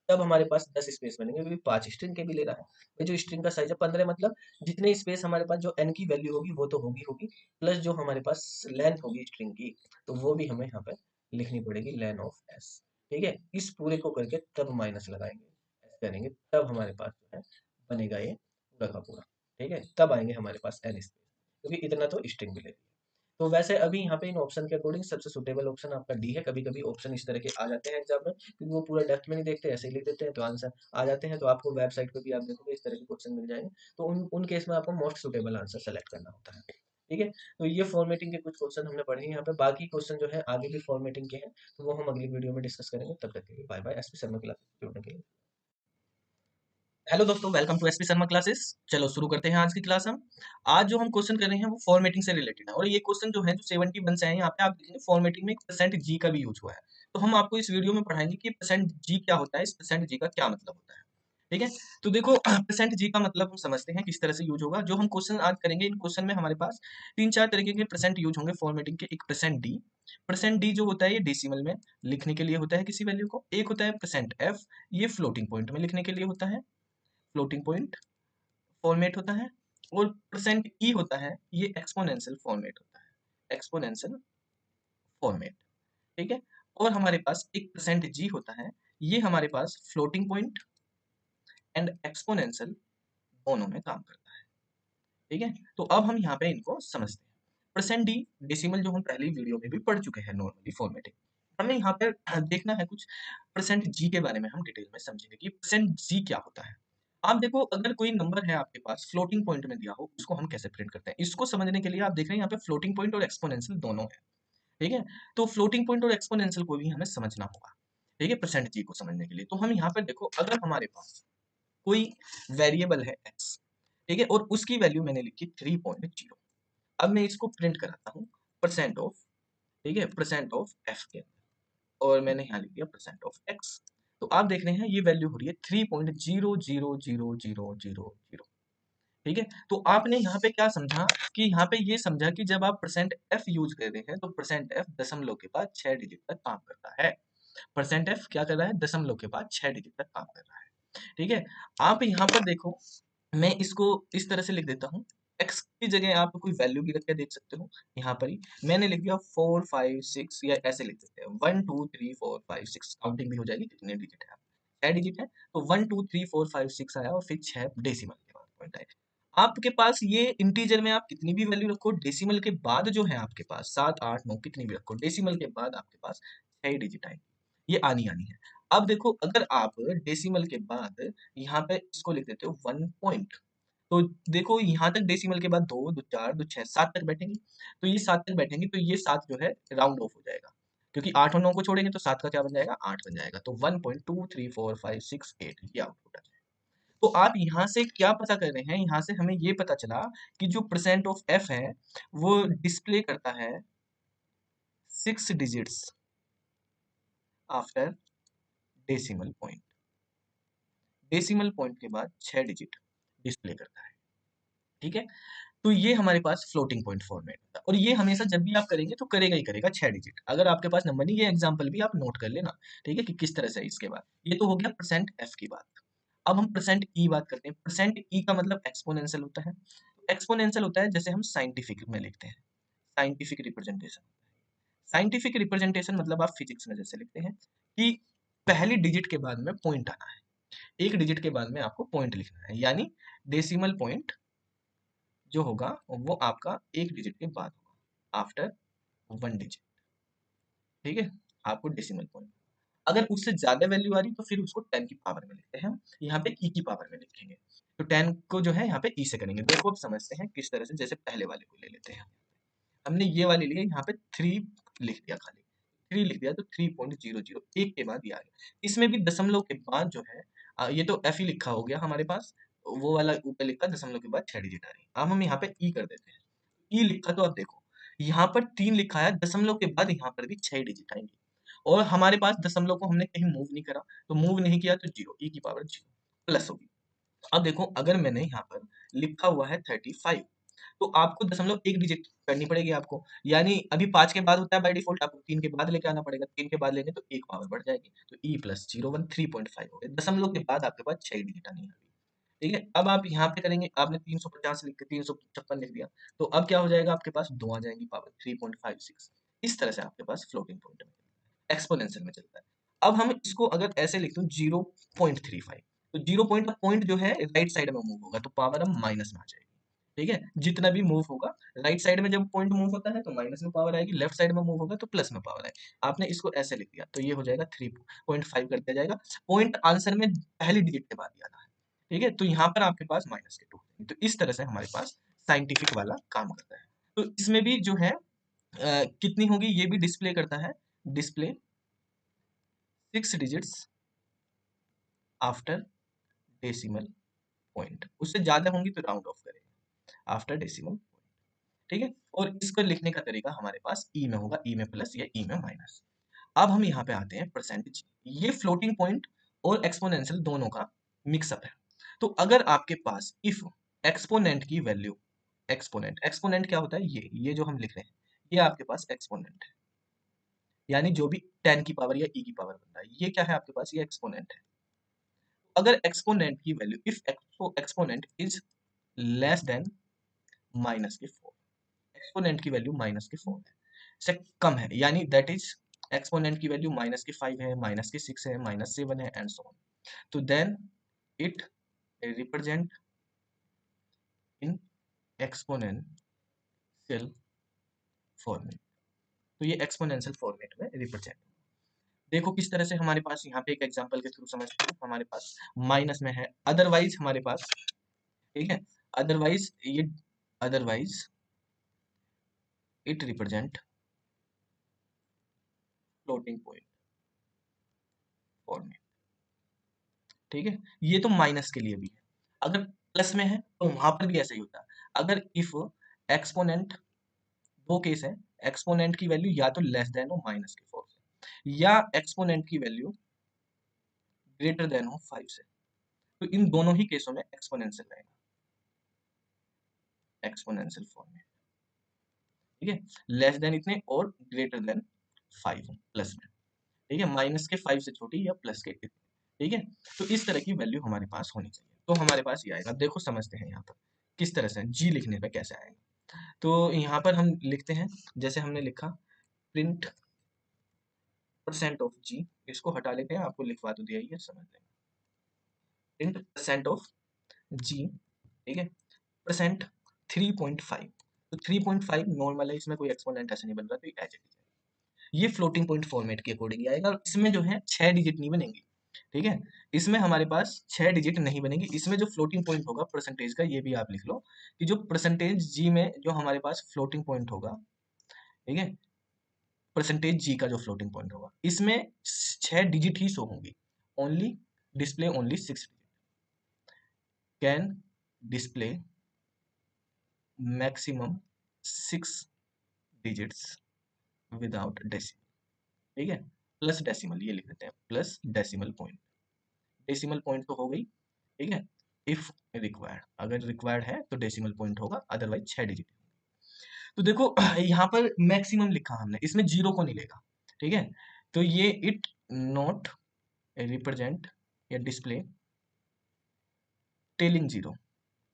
तब हमारे पास 10 स्पेस बनेंगे, क्योंकि 5 स्ट्रिंग के भी ले रहा है, ये जो स्ट्रिंग का साइज है 15, मतलब जितने स्पेस हमारे पास जो एन की वैल्यू होगी वो तो होगी होगी, प्लस जो हमारे पास लेंथ होगी स्ट्रिंग की, तो वो भी हमें यहाँ पे लिखनी पड़ेगी, लेन ऑफ एस, ठीक है, इस पूरे को करके तब माइनस लगाएंगे, करेंगे तब हमारे पास जो है बनेगा ये पूरा का पूरा। ठीक है, तब आएंगे हमारे पास एन स्पेस, क्योंकि इतना तो स्ट्रिंग मिलेगी। तो वैसे अभी यहाँ पे इन ऑप्शन के अकॉर्डिंग सबसे सुटेबल ऑप्शन आपका डी है। कभी कभी ऑप्शन इस तरह के आ जाते हैं एग्जाम में, क्योंकि वो पूरा डेप्थ में नहीं देखते, ऐसे ही लिख देते हैं तो आंसर आ जाते हैं। तो आपको वेबसाइट पे भी आप देखोगे इस तरह के क्वेश्चन मिल जाएंगे, तो उन केस में आपको मोस्ट सुटेबल आंसर सेलेक्ट करना होता है। ठीक है, तो ये फॉर्मेटिंग के कुछ क्वेश्चन हमने पढ़े हैं यहाँ पे। बाकी क्वेश्चन जो है आगे भी फॉर्मेटिंग के हैं, तो वो हम अगली वीडियो में डिस्कस करेंगे। तब तक के लिए bye bye. SP Sharma class जुड़ने के लिए। हेलो दोस्तों, welcome to SP Sharma classes. चलो शुरू करते हैं आज की क्लास। हम आज जो हम क्वेश्चन कर रहे हैं वो फॉर्मेटिंग से रिलेटेड है, और ये क्वेश्चन जो है जो 71 से है, यहाँ पे आप देखेंगे फॉर्मेटिंग में परसेंट जी का भी यूज हुआ है। तो हम आपको इस वीडियो में पढ़ाएंगे कि परसेंट जी क्या होता है, इस परसेंट जी का क्या मतलब होता है। ठीक है, तो देखो परसेंट जी का मतलब हम समझते हैं किस तरह से यूज होगा। जो हम क्वेश्चन आज करेंगे, इन क्वेश्चन में हमारे पास 3-4 तरीके के परसेंट यूज होंगे फॉर्मेटिंग के। एक परसेंट डी जो होता है ये डेसिमल में लिखने के लिए होता है किसी वैल्यू को। एक होता है परसेंट एफ, ये फ्लोटिंग पॉइंट में लिखने के लिए होता है, फ्लोटिंग पॉइंट फॉर्मेट होता है। और परसेंट ई होता है, ये एक्सपोनेंशियल फॉर्मेट होता है, एक्सपोनेंशियल फॉर्मेट। ठीक है, और हमारे पास एक परसेंट जी होता है, ये हमारे पास फ्लोटिंग पॉइंट एंड एक्सपोनेंशियल दोनों में काम करता है। ठीक है, तो अब हम यहाँ पे इनको समझते हैं। परसेंट डी डेसिमल जो हम पहली वीडियो में भी पढ़ चुके हैं नॉर्मली फॉर्मेटिंग। हमें यहाँ पर देखना है कुछ परसेंट जी के बारे में, हम डिटेल में समझेंगे कि परसेंट जी क्या होता है। आप देखो, अगर कोई नंबर है आपके पास फ्लोटिंग पॉइंट में दिया हो, उसको हम कैसे प्रिंट करते हैं, इसको समझने के लिए आप देख रहे हैं यहाँ पे फ्लोटिंग पॉइंट और एक्सपोनेंशियल दोनों है। ठीक है, तो फ्लोटिंग पॉइंट और एक्सपोनेंशियल को भी हमें समझना होगा। ठीक है, परसेंट जी को समझने के लिए तो हम यहाँ पर देखो, अगर हमारे पास कोई वेरिएबल है एक्स, ठीक है, और उसकी वैल्यू मैंने लिखी 3.0। अब मैं इसको प्रिंट कराता हूँ परसेंट ऑफ, ठीक है, परसेंट ऑफ एफ के, और मैंने यहाँ लिख दिया परसेंट ऑफ एक्स। तो आप देख रहे हैं ये वैल्यू हो रही है 3.00000। ठीक है, तो आपने यहाँ पे क्या समझा कि यहाँ पे ये समझा कि जब आप परसेंट एफ यूज कर रहे हैं तो परसेंट एफ दशमलव के बाद 6 डिजिट तक काम करता है। परसेंट एफ क्या कर रहा है, दशमलव के बाद 6 डिजिट तक काम कर रहा है। ठीक है, आप यहाँ पर देखो, मैं इसको इस तरह से लिख देता हूँ। x की जगह आप कोई वैल्यू भी रख के देख सकते हो। यहाँ पर ही मैंने लिख दिया 4 5 6, या ऐसे लिख सकते हैं 1 2 3 4 5 6, काउंटिंग भी हो जाएगी कितने डिजिट है, 6 डिजिट है तो 1 2 3 4 5 6 आया, और फिर 6 डेसिमल के बाद पॉइंट आए। आपके पास ये इंटीजर में आप कितनी भी वैल्यू रखो, डेसिमल के बाद जो है आपके पास 7 8 9 कितनी भी रखो, डेसिमल के बाद आपके पास 6 डिजिट आएगी, ये आनी आनी है। अब देखो, अगर आप डेसिमल के बाद यहाँ पे इसको लिख देते हो 1 पॉइंट, तो देखो यहाँ तक डेसिमल के बाद 2 2 4 2 6 7 तक बैठेंगी। तो ये 7 तक बैठेंगी, तो ये 7 जो है राउंड ऑफ हो जाएगा, क्योंकि 8 और 9 को छोड़ेंगे तो 7 का क्या बन जाएगा, 8 बन जाएगा। तो 1.2 3 4 5 6 8 ये आउटपुट आ जाएगा। तो आप यहाँ से क्या पता कर रहे हैं, यहाँ से हमें ये पता चला कि जो परसेंट ऑफ एफ है वो डिस्प्ले करता है 6 digits after decimal point, decimal point के बाद 6 डिजिट डिस्प्ले करता है। ठीक है, तो ये हमारे पास फ्लोटिंग पॉइंट फॉर्मेट होता है, और ये हमेशा जब भी आप करेंगे तो करेगा ही करेगा 6 डिजिट। अगर आपके पास नंबर नहीं, ये एग्जांपल भी आप नोट कर लेना। ठीक है, कि किस तरह से है इसके बाद। ये तो हो गया परसेंट एफ की बात। अब हम परसेंट ई बात करते हैं। परसेंट ई का मतलब एक्सपोनेंशियल होता है। एक्सपोनेंशियल होता है जैसे हम साइंटिफिक में लिखते हैं, साइंटिफिक रिप्रेजेंटेशन। साइंटिफिक रिप्रेजेंटेशन मतलब आप फिजिक्स में जैसे लिखते हैं कि पहली डिजिट के बाद में पॉइंट आना है, एक डिजिट के बाद में आपको पॉइंट लिखना है, यानी डेसिमल पॉइंट जो होगा वो आपका एक डिजिट के बाद होगा, आफ्टर 1 डिजिट। ठीक है, आपको डेसिमल पॉइंट, अगर उससे ज्यादा वैल्यू आ रही तो फिर उसको 10 की पावर में लिखते हैं, यहाँ पे ई की पावर में लिखेंगे। तो 10 को जो है यहाँ पे ई से करेंगे। देखो अब समझते हैं किस तरह से, जैसे पहले वाले को ले लेते हैं। हमने ये वाले लिए, यहाँ पे 3 लिख दिया, खाली 3 लिख दिया, तो 3.00 एक के बाद ये आ गया। इसमें भी दशमलव के बाद जो है ये तो एफ ही लिखा हो गया हमारे पास, वो वाला ऊपर लिखा दशमलव के बाद 6 डिजिट आ रही है। अब हम यहाँ पे ई कर देते हैं, ई लिखा तो अब देखो यहाँ पर 3 लिखा है, दशमलव के बाद यहाँ पर भी 6 डिजिट आएंगे, और हमारे पास दशमलव को हमने कहीं मूव नहीं करा, तो मूव नहीं किया तो 0, ई की पावर 0 प्लस होगी। अब देखो, अगर मैंने यहाँ पर लिखा हुआ है 35, तो आपको दशमलव एक डिजिट करनी पड़ेगी आपको, यानी अभी 5 के बाद होता है बाय डिफॉल्ट, आपको 3 के बाद लेके आना पड़ेगा, 3 के बाद लेंगे तो एक पावर बढ़ जाएगी, तो ई प्लस 0 1 3.5 हो गया। दशमलव के बाद आपके पास 6 डिजिट आनी है। ठीक है, अब आप यहाँ पे करेंगे, आपने 350 लिख के 356 लिख दिया, तो अब क्या हो जाएगा, आपके पास 2 आ जाएंगी पावर 3.56। इस तरह से आपके पास फ्लोटिंग पॉइंट में एक्सपोनेंशियल में चलता है। अब हम इसको अगर ऐसे लिखते हैं 0.35, तो 0 पॉइंट जो है राइट साइड में मूव होगा तो पावर अब माइनस में आ जाएगी। ठीक है, जितना भी मूव होगा राइट साइड में जब पॉइंट मूव होता है तो माइनस में पावर आएगी, लेफ्ट साइड में मूव होगा तो प्लस में पावर आएगी। आपने इसको ऐसे लिख दिया तो ये हो जाएगा 3.5 कर दिया जाएगा। पॉइंट आंसर में पहली डिजिट के बाद दिया था। ठीक है, तो यहाँ पर आपके पास माइनस के 2। तो इस तरह से हमारे पास साइंटिफिक वाला काम करता है। तो इसमें भी जो है कितनी होगी ये भी डिस्प्ले करता है, display 6 digits after decimal point. उससे ज्यादा होंगी तो राउंड ऑफ करेंगे आफ्टर डेसिमल। ठीक है, और इसको लिखने का तरीका हमारे पास ई में होगा, ई में प्लस या ई में माइनस। अब हम यहाँ पे आते हैं परसेंटेज। ये फ्लोटिंग पॉइंट और एक्सपोनेंशियल दोनों का मिक्सअप है। तो अगर आपके पास इफ एक्सपोनेंट की वैल्यू, एक्सपोनेंट, एक्सपोनेंट क्या होता है, ये जो हम लिख रहे हैं ये आपके पास एक्सपोनेंट है, यानी जो भी 10 की पावर या ई की पावर बन रहा है ये क्या है आपके पास, ये एक्सपोनेंट है। अगर एक्सपोनेंट की value if exponent is less than minus के 4, एक्सपोनेंट की वैल्यू माइनस के 4 है से कम है, यानी दैट इज एक्सपोनेंट की वैल्यू माइनस के 5 है, माइनस के 6 है, माइनस 7 है एंड सो ऑन, तो then it represent in exponential format. तो ये एक्सपोनेंशियल फॉर्मेट में रिप्रेजेंट। देखो किस तरह से हमारे पास यहाँ पे एक एग्जांपल के थ्रू समझते हैं। हमारे पास माइनस में है, अदरवाइज हमारे पास, ठीक है, अदरवाइज ये, otherwise it represent floating point format. ठीक है, ये तो माइनस के लिए भी है। अगर प्लस में है तो वहां पर भी ऐसा ही होता है। अगर इफ एक्सपोनेंट, दो केस है, एक्सपोनेंट की वैल्यू या तो लेस देन हो माइनस के 4 से, या एक्सपोनेंट की वैल्यू ग्रेटर देन हो 5 से, तो इन दोनों ही केसों में एक्सपोनेंशियल रहेगा, एक्सपोनेंशियल फॉर्म में। ठीक है, लेस देन इतने और ग्रेटर देन 5 प्लस में। ठीक है, माइनस के 5 से छोटी या प्लस के इतने। ठीक है, तो इस तरह की वैल्यू हमारे पास होनी चाहिए, तो हमारे पास ये आएगा। देखो समझते हैं यहाँ पर किस तरह से जी लिखने पे कैसे आएगा। तो यहाँ पर हम लिखते हैं, जैसे हमने लिखा प्रिंट परसेंट ऑफ जी, इसको हटा लेते हैं, आपको लिखवा तो दिया, ये समझ लेंगे। प्रिंट परसेंट ऑफ जी, ठीक है, परसेंट 3.5, तो 3.5 नॉर्मल है, इसमें कोई एक्सपोनेंट ऐसे नहीं बन रहा, तो ये एज इट इज है। ये फ्लोटिंग पॉइंट फॉर्मेट के अकॉर्डिंग आएगा, और इसमें जो है 6 डिजिट नहीं बनेंगी। ठीक है, इसमें हमारे पास 6 डिजिट नहीं बनेगी। इसमें जो फ्लोटिंग पॉइंट होगा परसेंटेज का, ये भी आप लिख लो कि जो परसेंटेज जी में जो हमारे पास फ्लोटिंग पॉइंट होगा, ठीक है, परसेंटेज जी का जो फ्लोटिंग पॉइंट होगा इसमें 6 डिजिट ही शो होंगी। Only display only 6 digit, can display maximum 6 digits without decimal. ठीक है, प्लस डेसिमल ये लिख देते हैं, plus decimal point. Decimal point तो हो गई। ठीक है, इफ रिक्वायर्ड, अगर रिक्वायर्ड है तो डेसिमल पॉइंट होगा, अदरवाइज 6 डिजिट। तो देखो यहाँ पर मैक्सिमम लिखा हमने, इसमें जीरो को नहीं लेगा। ठीक है, तो ये इट नॉट रिप्रेजेंट या डिस्प्ले टेलिंग जीरो,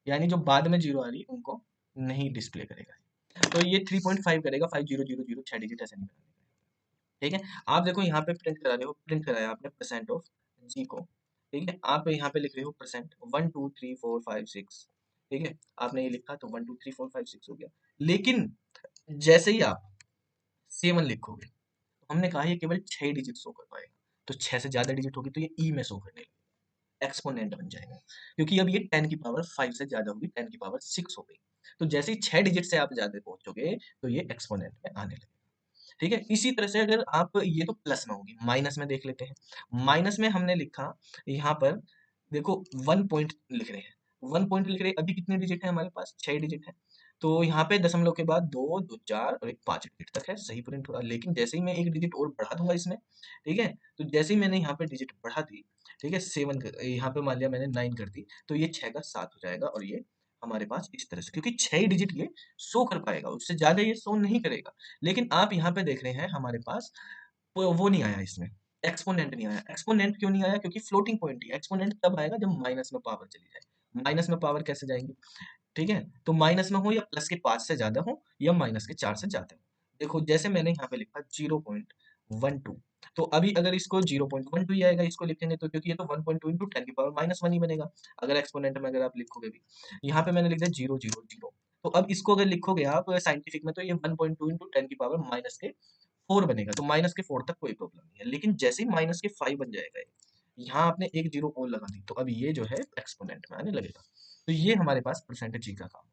यानी जो बाद में जीरो आ रही है उनको नहीं डिस्प्ले करेगा। तो ये 3.5 करेगा, 5000, 6 डिजिट ऐसे नहीं करेगा। ठीक है, आप देखो यहाँ पे प्रिंट करा रहे हो, प्रिंट कराया आपने परसेंट ऑफ जी को। ठीक है, आप यहाँ पे लिख रहे हो परसेंट 1 2 3 4 5 6। ठीक है, आपने ये लिखा तो 1 2 3 4 5 6 हो गया। लेकिन जैसे ही आप 7 लिखोगे तो हमने कहा ये केवल 6 डिजिट शो कर पाएगा, तो 6 से ज्यादा डिजिट होगी तो ये ई में शो करने लगेगा, एक्सपोनेंट बन जाएगा, क्योंकि अब ये 10 की पावर 5 से ज्यादा होगी, 10 की पावर 6 हो गई। तो जैसे ही 6 डिजिट से आप ज्यादा पहुंचोगे तो ये एक्सपोनेंट में आने लगेगा। ठीक है, इसी तरह से अगर आप, ये तो प्लस में होगी, माइनस में देख लेते हैं। माइनस में हमने लिखा यहाँ पर, देखो 1 पॉइंट लिख रहे हैं, 1 पॉइंट लिख रहे हैं, अभी कितने डिजिट है हमारे पास, 6 डिजिट है। तो यहाँ पे दशमलव के बाद 2 2 4 और एक 5 डिजिट तक है, सही प्रिंट हो रहा है। लेकिन जैसे ही मैं एक डिजिट और बढ़ा दूंगा इसमें, ठीक है, तो जैसे ही मैंने यहाँ पे डिजिट बढ़ा दी, ठीक है, 7 यहाँ पे मान लिया मैंने 9 कर दी, तो ये 6 का 7 हो जाएगा, और ये हमारे पास इस तरह से, क्योंकि 6 डिजिट ये शो कर पाएगा, उससे ज्यादा ये शो नहीं करेगा। लेकिन आप यहाँ पे देख रहे हैं हमारे पास वो नहीं आया, इसमें एक्सपोनेंट नहीं आया। एक्सपोनेंट क्यों नहीं आया, क्योंकि फ्लोटिंग पॉइंट ही। एक्सपोनेंट तब आएगा जब माइनस में पावर चली जाए। माइनस में पावर कैसे जाएंगी, ठीक है, तो माइनस में हो या प्लस के 5 से ज्यादा हो या माइनस के 4 से ज्यादा हो। देखो जैसे मैंने यहाँ पे लिखा 0.12, तो अभी अगर इसको 0.12 ही आएगा इसको लिखेंगे तो, क्योंकि ये तो 1.2 इंटू 10⁻⁻1 ही बनेगा अगर एक्सपोनेंट में अगर आप लिखोगे भी। यहाँ पे मैंने लिख दिया 000। तो अब इसको अगर लिखोगे आप साइंटिफिक में तो ये 1.2 इंटू 10⁻⁻4 बनेगा। तो -4 तक कोई प्रॉब्लम नहीं है, लेकिन जैसे ही -5 बन जाएगा ये, यहाँ आपने एक जीरो और लगा दी तो अब ये जो है एक्सपोनेंट में आने लगेगा। तो ये हमारे पास परसेंटेज जी का काम है।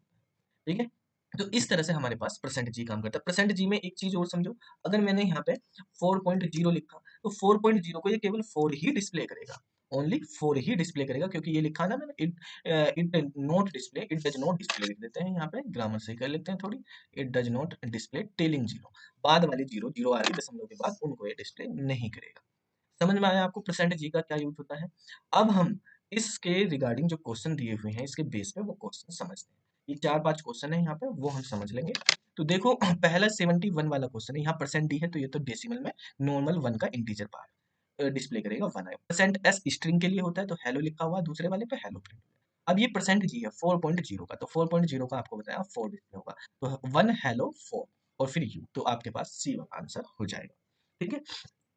ठीक है, तो इस तरह से हमारे पास परसेंट जी काम करता है। परसेंट जी में एक चीज और समझो, अगर मैंने यहाँ पे 4.0 लिखा तो 4.0 को ये केवल 4 ही डिस्प्ले करेगा, ओनली 4 ही डिस्प्ले करेगा, क्योंकि ये लिखा ना मैंने it not display, it does not display लिख देते हैं यहाँ पे, ग्रामर से कर लेते हैं थोड़ी। It does not display telling zero, बाद वाली जीरो जीरो आ रही दशमलव के बाद उनको ये डिस्प्ले नहीं करेगा। समझ में आया आपको परसेंट जी का क्या यूज होता है? अब हम इसके रिगार्डिंग जो क्वेश्चन दिए हुए हैं इसके बेस पे वो क्वेश्चन समझते हैं। ये 4-5 क्वेश्चन है यहाँ पे, वो हम समझ लेंगे। तो देखो पहला 71 वाला क्वेश्चन है, यहाँ परसेंट डी है तो ये तो डेसिमल में नॉर्मल 1 का इंटीजर पार्ट डिस्प्ले करेगा 1 आएगा। परसेंट एस स्ट्रिंग के लिए होता है तो हेलो लिखा हुआ दूसरे वाले पे हेलो प्रिंट। अब ये परसेंट जी है 4.0 का, तो 4.0 का आपको बताया 4 डिस्प्ले होगा, तो 1 हेलो 4 और फिर यू, तो आपके पास सी आंसर हो जाएगा। ठीक है,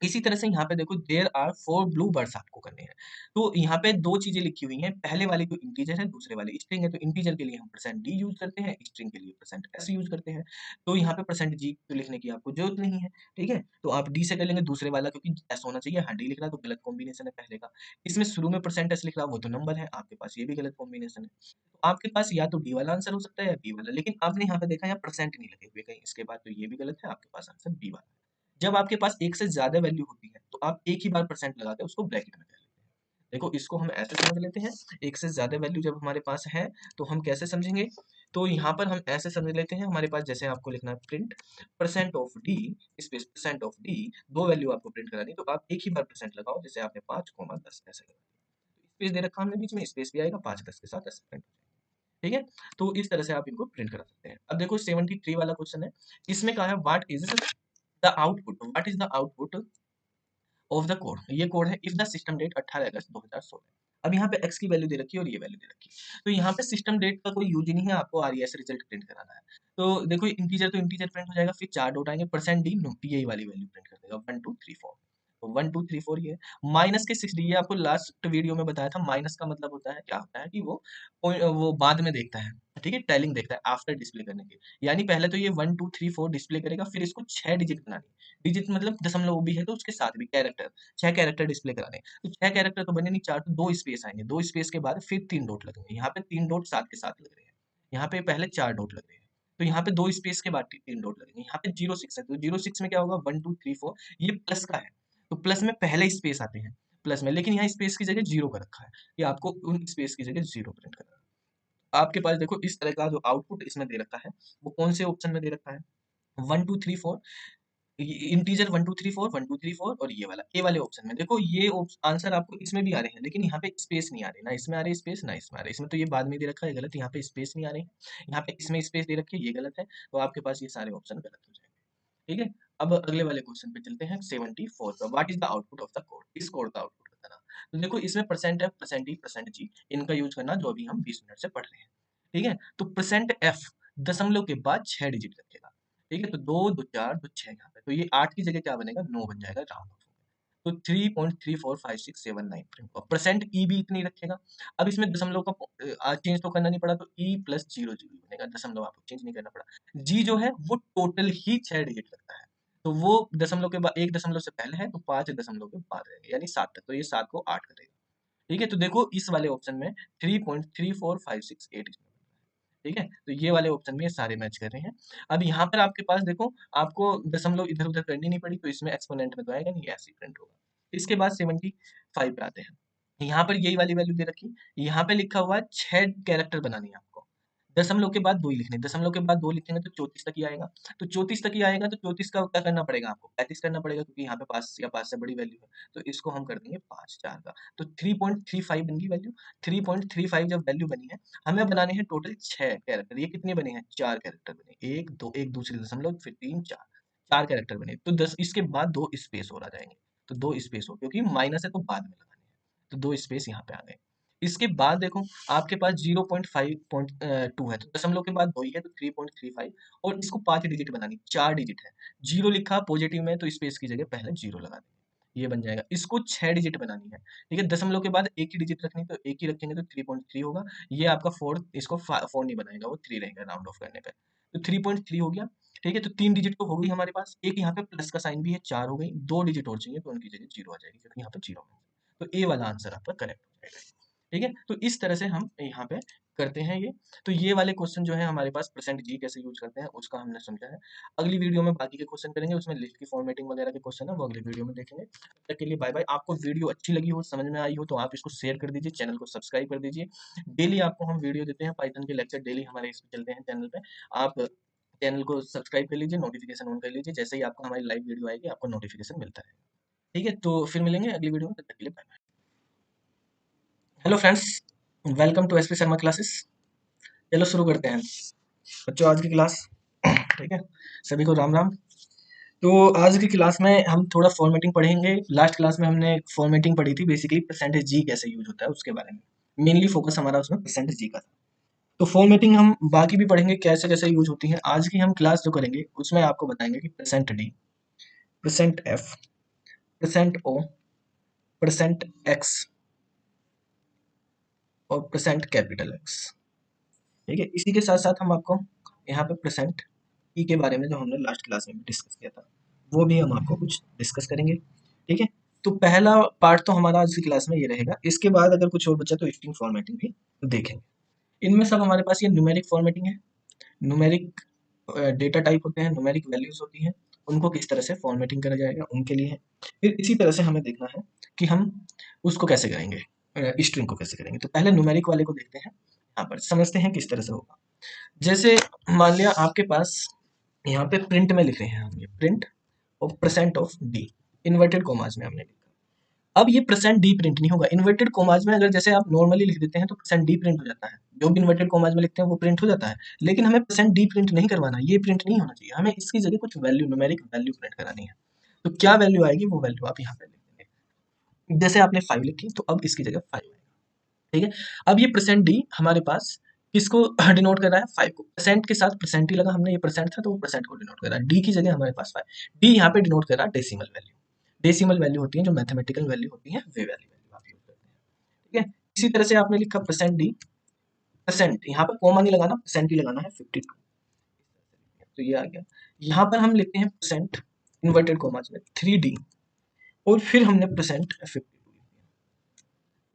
इसी तरह से यहाँ पे देखो देयर आर 4 ब्लू बर्ड्स आपको करने हैं। तो यहाँ पे दो चीजें लिखी हुई हैं, पहले वाली तो इंटीजर है, दूसरे वाली स्ट्रिंग है। तो इंटीजर के लिए हम परसेंट डी यूज करते हैं, स्ट्रिंग के लिए परसेंट एस यूज करते हैं। तो यहाँ पे परसेंट जी तो लिखने की आपको जरूरत नहीं है। ठीक है, तो आप डी से कर लेंगे दूसरे वाला, क्योंकि एस होना चाहिए, हाँ डी लिख रहा है तो गलत कॉम्बिनेशन है पहले का। इसमें शुरू में परसेंट एस लिख रहा है वो तो नंबर है, आपके पास ये भी गलत कॉम्बिनेशन है। तो आपके पास या तो डी वाला आंसर हो सकता है या बी वाला, लेकिन आपने यहाँ पे देखा यहाँ परसेंट नहीं लगे हुए कहीं इसके बाद, तो ये भी गलत है, आपके पास आंसर बी वाला है। जब आपके पास एक से ज्यादा वैल्यू होती है तो आप एक ही बार परसेंट लगा के उसको ब्रैकेट में कर लेते हैं। देखो इसको हम ऐसे समझ लेते हैं, एक से ज्यादा वैल्यू जब हमारे पास है तो हम कैसे समझेंगे, तो यहाँ पर हम ऐसे समझ लेते हैं, हमारे पास जैसे आपको लिखना है print percent of D space percent of D, दो वैल्यू आपको प्रिंट करानी, तो आप एक ही बार परसेंट लगाओ, जैसे आपने 5,10 ऐसे लगा दिया, स्पेस दे रखा हमने बीच में, स्पेस भी आएगा 5,10 के साथ ऐसे प्रिंट। ठीक है, तो इस तरह से आप इनको प्रिंट करा सकते हैं। अब देखो 73 वाला क्वेश्चन है, इसमें कहा है what is the output, what is the output of the code, ये कोड है इफ द सिस्टम डेट 18 अगस्त 2016। अब यहाँ पे x की वैल्यू दे रखी है और ये वैल्यू दे रखी है, तो यहाँ पे सिस्टम डेट का कोई यूज ही नहीं है, आपको आरईएस रिजल्ट प्रिंट कराना है। तो देखो इंटीजर तो इंटीजर प्रिंट हो जाएगा, फिर 4 डॉट आएंगे, परसेंट डी यही वाली वैल्यू प्रिंट कर देगा 1 2 3 4। तो 1 2 3 4 ये माइनस के 6 डी, ये आपको लास्ट वीडियो में बताया था, माइनस का मतलब होता है क्या होता है कि वो बाद में देखता है। ठीक है, टैलिंग देखता है आफ्टर डिस्प्ले करने के, यानी पहले तो ये 1 2 3 4 डिस्प्ले करेगा, फिर इसको 6 डिजिट बनानी, डिजिट मतलब दशमलव भी है तो उसके साथ भी कैरेक्टर, 6 कैरेक्टर डिस्प्ले कराने, तो 6 कैरेक्टर तो बने नहीं, 4 तो 2 स्पेस आएंगे, 2 स्पेस के बाद फिर 3 डॉट लगेंगे, यहाँ पे 3 डॉट साथ के साथ लग रहे हैं, यहाँ पे पहले 4 डॉट लग रहे हैं, तो यहाँ पे 2 स्पेस के बाद 3 डॉट लगेंगे, यहाँ पे 06 है तो 06 में क्या होगा 1 2 3 4, ये प्लस का है तो प्लस में पहले स्पेस आते हैं प्लस में, लेकिन यहाँ स्पेस की जगह जीरो का रखा है, ये आपको उन स्पेस की जगह जीरो प्रिंट करना है। आपके पास देखो इस तरह का जो आउटपुट इसमें दे रखा है वो कौन से ऑप्शन में दे रखा है, 1 2 3 4, इंटीजर 1 2 3 4 और ये वाला ए वाले ऑप्शन में। देखो ये आंसर आपको इसमें भी आ रहे हैं, लेकिन यहाँ पे स्पेस नहीं आ रही, ना इसमें आ रही स्पेस ना इसमें आ रही, इसमें तो ये बाद में दे रखा है गलत, यहाँ पे स्पेस नहीं आ रही है, यहाँ पे इसमें स्पेस दे रखी है ये गलत है, तो आपके पास ये सारे ऑप्शन गलत हो जाएंगे। ठीक है, अब अगले वाले क्वेश्चन पे चलते हैं 74 का, what is the output of the code, इस कोड का आउटपुट बताना। तो देखो इसमें percent f percent e percent g इनका यूज करना जो अभी हम 20 मिनट से पढ़ रहे हैं। ठीक है, तो परसेंट एफ दशमलव के बाद 6 डिजिट रखेगा। ठीक है, तो 2 2 4 2 6 यहाँ पे, तो ये 8 की जगह क्या बनेगा 9 बन जाएगा राउंड ऑफ। तो 3.345679 प्रिंट हुआ, परसेंट ई भी इतनी रखेगा। अब इसमें दशमलव का चेंज तो करना नहीं पड़ा, तो ई प्लस जीरो जीरो बनेगा, दशमलव आपको चेंज नहीं करना पड़ा। जी जो है वो टोटल ही 6 डिजिट लगता है, तो वो दशमलव के बाद एक दशमलव से पहले है तो 5 दशमलव के बाद रहेगा, यानी 7 तक, तो ये 7 को 8 करेगा। ठीक है, तो देखो इस वाले ऑप्शन में 3.34568 इसमें बन रहा है। ठीक है, तो ये वाले ऑप्शन में ये सारे मैच कर रहे हैं। अब यहाँ पर आपके पास देखो आपको दशमलव इधर उधर करनी नहीं पड़ी, तो इसमें एक्सपोनेंट में तो आएगा नहीं, ऐसे ही प्रिंट होगा। इसके बाद 75 पे आते हैं, यहाँ पर यही वाली वैल्यू दे रखी, यहाँ पे लिखा हुआ है 6 कैरेक्टर बनानी है आपको, दशमलव के बाद 2 ही लिखने, दशमलव के बाद 2 लिखेंगे तो 34 तक ही आएगा, तो 34 तक ही आएगा तो 34 का क्या करना पड़ेगा आपको 35 करना पड़ेगा, क्योंकि यहाँ पे 5 या 5 से बड़ी वैल्यू है, तो इसको हम कर देंगे 5 4 का, तो 3.35 बन गई वैल्यू। 3.35 जब वैल्यू बनी है, हमें बनाने हैं टोटल 6 कैरेक्टर, ये कितने बने हैं 4 कैरेक्टर बने, एक दो एक दूसरे दशमलव फिर 3 4, 4 कैरेक्टर बने, तो 10 इसके बाद 2 स्पेस और आ जाएंगे, तो 2 स्पेस हो, क्योंकि माइनस है तो बाद में लगाने हैं, तो 2 स्पेस यहाँ पे आ गए। इसके बाद देखो आपके पास 0.5.2 है, तो दशमलव के बाद 2 ही है तो 3.35, और इसको 5 डिजिट बनानी, 4 डिजिट है, जीरो लिखा पॉजिटिव में तो स्पेस की जगह पहले जीरो लगा देंगे, ये बन जाएगा। इसको 6 डिजिट बनानी है, ठीक है। दशमलव के बाद एक ही डिजिट रखनी, तो एक ही रखेंगे तो 3.3 होगा। ये आपका 4, इसको 4 नहीं बनाएगा, वो 3 रहेगा राउंड ऑफ करने पे। तो 3.3 हो गया, ठीक है। तो 3 डिजिट तो हो गई हमारे पास। एक यहाँ पे प्लस का साइन भी है, 4 हो गई। 2 डिजिट और चाहिए तो उनकी जगह 0 आ जाएगी, क्योंकि यहाँ पे 0 है। तो ए वाला आंसर आपका करेक्ट हो जाएगा, ठीक है। तो इस तरह से हम यहाँ पे करते हैं ये। तो ये वाले क्वेश्चन जो है हमारे पास परसेंट जी कैसे यूज करते हैं उसका हमने समझा है। अगली वीडियो में बाकी के क्वेश्चन करेंगे, उसमें लिस्ट की फॉर्मेटिंग वगैरह के क्वेश्चन है वो अगली वीडियो में देखेंगे। तब तक के लिए बाय बाय। आपको वीडियो अच्छी लगी हो, समझ में आई हो, तो आप इसको शेयर कर दीजिए, चैनल को सब्सक्राइब कर दीजिए। डेली आपको हम वीडियो देते हैं, पाइथन के लेक्चर डेली हमारे इस पे चलते हैं चैनल पे। आप चैनल को सब्सक्राइब कर लीजिए, नोटिफिकेशन ऑन कर लीजिए, जैसे ही आपको हमारी लाइव वीडियो आएगी आपको नोटिफिकेशन मिलता है, ठीक है। तो फिर मिलेंगे अगली वीडियो में, तब तक के लिए bye bye. Hello friends, welcome to SP Sharma classes. चलो शुरू करते हैं बच्चों आज की क्लास, ठीक है। सभी को राम राम। तो आज की क्लास में हम थोड़ा फॉर्मेटिंग पढ़ेंगे। लास्ट क्लास में हमने फॉर्मेटिंग पढ़ी थी, बेसिकली परसेंटेज जी कैसे यूज होता है उसके बारे में। मेनली फोकस हमारा उसमें परसेंटेज जी का था। तो फॉर्मेटिंग हम बाकी भी पढ़ेंगे कैसे कैसे यूज होती है। आज की हम क्लास जो करेंगे उसमें आपको बताएंगे कि percent d, percent f, percent o, percent x और परसेंट कैपिटल एक्स, ठीक है। इसी के साथ साथ हम आपको यहाँ पे परसेंट ई के बारे में जो हमने लास्ट क्लास में डिस्कस किया था वो भी हम आपको कुछ डिस्कस करेंगे, ठीक है। तो पहला पार्ट तो हमारा आज की क्लास में ये रहेगा। इसके बाद अगर कुछ और बचा तो स्ट्रिंग फॉर्मेटिंग भी देखेंगे। इनमें सब हमारे पास ये न्यूमेरिक फॉर्मेटिंग है। न्यूमेरिक डेटा टाइप होते हैं, न्यूमेरिक वैल्यूज होती हैं, उनको किस तरह से फॉर्मेटिंग करा जाएगा उनके लिए है। फिर इसी तरह से हमें देखना है कि हम उसको कैसे करेंगे, स्ट्रिंग को कैसे करेंगे। तो पहले न्यूमेरिक वाले को देखते हैं, यहाँ पर समझते हैं किस तरह से होगा। जैसे मान लिया आपके पास यहाँ पे प्रिंट में लिख रहे हैं हम, ये print of percent of D, inverted commas में हमने लिखा। अब ये परसेंट डी प्रिंट नहीं होगा इन्वर्टेड कॉमाज में। अगर जैसे आप नॉर्मली लिख देते हैं तो परसेंट डी प्रिंट हो जाता है, जो भी इन्वर्टेड कॉमाज में लिखते हैं वो प्रिंट हो जाता है। लेकिन हमें परसेंट डी प्रिंट नहीं करवाना, ये प्रिंट नहीं होना चाहिए, हमें इसकी जगह कुछ वैल्यू, न्यूमेरिक वैल्यू प्रिंट करानी है। तो क्या वैल्यू आएगी वो वैल्यू आप यहाँ पे लिख देंगे। जैसे आपने 5 लिखी तो अब इसकी जगह 5 आएगा, ठीक है। अब ये परसेंट डी हमारे पास किसको डिनोट कर रहा है, 5 को। परसेंट के साथ परसेंट ही लगा, हमने ये परसेंट था तो वो परसेंट को डिनोट कर रहा है। डी की जगह हमारे पास 5, डी यहाँ पे डिनोट कर रहा है डेसिमल वैल्यू। डेसिमल वैल्यू होती है जो मैथमेटिकल वैल्यू होती है, वे वैल्यू आप यूज करते हैं, ठीक है। इसी तरह से आपने लिखा परसेंट डी, परसेंट यहाँ पर कॉमा नहीं लगाना, परसेंट ही लगाना है 52, तो ये आ गया। यहाँ पर हम लिखते हैं परसेंट इन्वर्टेड कॉमास में 3D और फिर हमने परसेंट 52,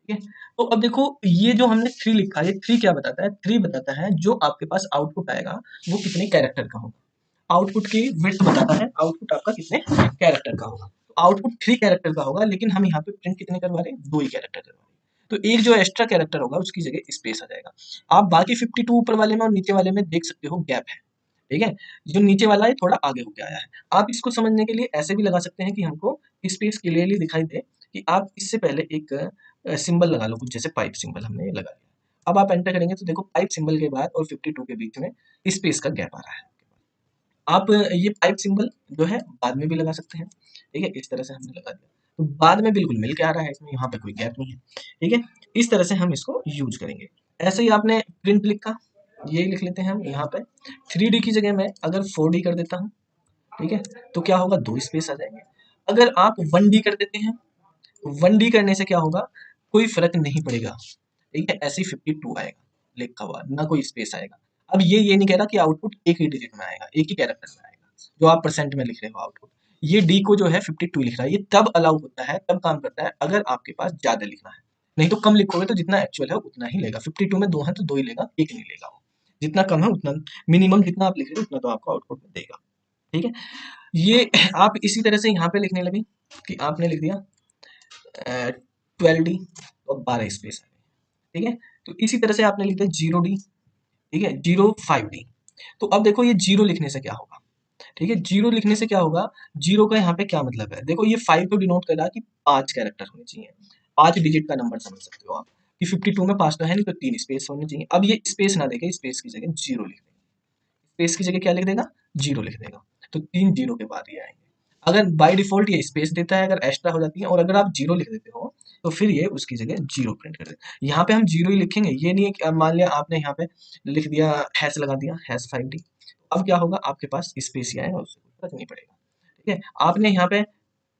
ठीक है। तो अब देखो ये जो हमने 3 लिखा है, ये 3 क्या बताता है, 3 बताता है जो आपके पास आउटपुट आएगा वो कितने कैरेक्टर का होगा। आउटपुट की विड्थ बताता है आउटपुट आपका कितने कैरेक्टर का होगा। तो आउटपुट 3 कैरेक्टर का होगा, लेकिन हम यहाँ पे प्रिंट कितने करवा रहे हैं, 2 ही कैरेक्टर करवा रहे हैं। तो एक जो एक्स्ट्रा कैरेक्टर होगा उसकी जगह स्पेस आ जाएगा। आप बाकी 52 ऊपर वाले में और नीचे वाले में देख सकते हो गैप है, ठीक है। जो नीचे वाला है थोड़ा आगे होके आया है। आप इसको समझने के लिए ऐसे भी लगा सकते हैं कि हमको स्पेस क्लियरली दिखाई दे, कि आप इससे पहले एक सिंबल लगा लो, कुछ जैसे पाइप सिंबल हमने ये लगा लिया। अब आप एंटर करेंगे तो देखो पाइप सिंबल के बाद और 52 के बीच में स्पेस का गैप आ रहा है। आप ये पाइप सिंबल जो है बाद में भी लगा सकते हैं, ठीक है। इस तरह से हमने लगा दिया तो बाद में बिल्कुल मिल के आ रहा है, इसमें यहाँ पे कोई गैप नहीं है, ठीक है। इस तरह से हम इसको यूज करेंगे। ऐसे ही आपने प्रिंट लिखा, ये लिख लेते हैं हम यहाँ पे 3D की जगह में अगर 4D कर देता हूँ, ठीक है, तो क्या होगा, 2 स्पेस आ जाएंगे। अगर आप 1D कर देते हैं, 1D करने से क्या होगा, कोई फर्क नहीं पड़ेगा, ठीक है। ऐसे ही 52 आएगा लिखा हुआ, ना कोई स्पेस आएगा। अब ये नहीं कह रहा कि आउटपुट एक ही डिजिट में आएगा, एक ही कैरेक्टर में आएगा जो आप परसेंट में लिख रहे हो आउटपुट। ये डी को जो है 52 लिख रहा है, ये तब अलाउ होता है, तब काम करता है अगर आपके पास ज्यादा लिखना है। नहीं तो कम लिखोगे तो जितना एक्चुअल है उतना ही लेगा। 52 में 2 है तो 2 ही लेगा, एक नहीं लेगा वो। जितना कम है उतना, मिनिमम जितना आप लिख रहे हो उतना तो आपको आउटपुट में देगा, ठीक है। ये आप इसी तरह से यहाँ पे लिखने लगे कि आपने लिख दिया 12D और 12 स्पेस, ठीक है। तो इसी तरह से आपने लिख दिया 0D, ठीक है, 05D। तो अब देखो ये 0 लिखने से क्या होगा, ठीक है। 0 लिखने से क्या होगा, 0 का यहाँ पे क्या मतलब है, देखो ये 5 को डिनोट कर रहा है कि 5 कैरेक्टर होने चाहिए, 5 डिजिट का नंबर समझ सकते हो आप कि 52 में 5 तो है नहीं, तो 3 स्पेस होने चाहिए। अब ये स्पेस ना देके स्पेस की जगह 0 लिख देगा, स्पेस की जगह क्या लिख देगा, 0 लिख देगा। तो 3 0 के बाद ये आएंगे। अगर बाय डिफॉल्ट ये स्पेस देता है, अगर एक्स्ट्रा हो जाती है, और अगर आप 0 लिख देते हो तो फिर ये उसकी जगह 0 प्रिंट कर देगा। यहाँ पे हम 0 ही लिखेंगे, ये नहीं है कि अब मान लिया आपने यहाँ पे लिख दिया हैश लगा दिया हैश 5D, अब क्या होगा, आपके पास स्पेस ही आएगा, उससे कोई फर्क नहीं पड़ेगा, ठीक है। आपने यहाँ पे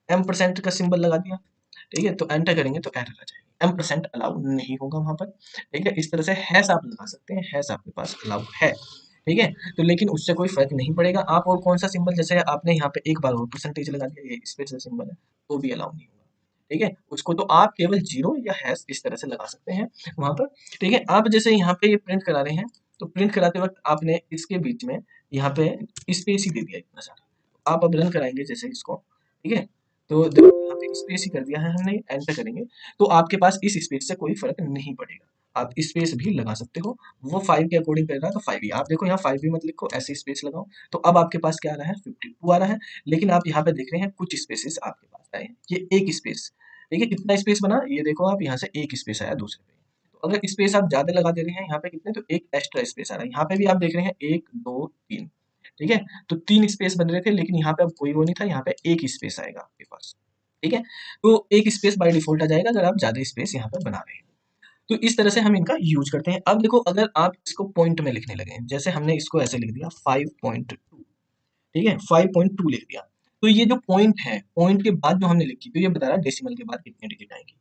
M% का सिंबल लगा दिया, ठीक है, तो एंटर करेंगे तो एरर आ जाएगी, M% अलाउ नहीं होगा वहां पर, ठीक है। इस तरह से हैश आप लगा सकते हैं, हैश आपके पास अलाउ है, ठीक है। तो लेकिन उससे कोई फर्क नहीं पड़ेगा। आप और कौन सा सिंबल, जैसे आपने यहाँ पे एक बार और परसेंटेज लगा दिया, ये स्पेशल सिंबल है, तो भी अलाउ नहीं होगा, ठीक है। उसको तो आप केवल जीरो या हैश इस तरह से लगा सकते हैं वहां पर, ठीक है। आप जैसे यहाँ पे ये प्रिंट करा रहे हैं, तो प्रिंट कराते वक्त आपने इसके बीच में यहाँ पे स्पेस ही दे दिया इतना सारा। आप अब रन कराएंगे जैसे इसको, ठीक है, तो देखो यहाँ पे स्पेस ही कर दिया है हमने, एंटर करेंगे तो आपके पास इस स्पेस से कोई फर्क नहीं पड़ेगा। आप स्पेस भी लगा सकते हो, वो 5 के अकॉर्डिंग कर रहा है तो 5 ही, आप देखो यहाँ 5 भी मत लिखो, ऐसे स्पेस लगाओ, तो अब आपके पास क्या आ रहा है, 52 आ रहा है। लेकिन आप यहाँ पे देख रहे हैं कुछ स्पेसेस आपके पास आए हैं, ये एक स्पेस, ठीक है, कितना स्पेस बना, ये देखो आप यहाँ से एक स्पेस आया दूसरे पे। तो अगर स्पेस आप ज्यादा लगा दे रहे हैं यहाँ पे कितने, तो एक एक्स्ट्रा स्पेस आ रहा है। यहाँ पे भी आप देख रहे हैं 1 2 3, ठीक है, तो 3 स्पेस बन रहे थे, लेकिन यहाँ पे अब कोई वो नहीं था, यहाँ पे एक स्पेस आएगा आपके पास, ठीक है। तो एक स्पेस बाय डिफॉल्ट आ जाएगा अगर आप ज्यादा स्पेस यहाँ पे बना रहे हैं। तो इस तरह से हम इनका यूज करते हैं। अब देखो अगर आप इसको पॉइंट में लिखने लगे, जैसे हमने इसको ऐसे लिख दिया 5.2, ठीक है, 5.2 लिख दिया, तो ये जो पॉइंट है, पॉइंट के बाद जो हमने लिखी, तो ये बता रहा है डेसिमल के बाद कितने डिजिट आएंगे।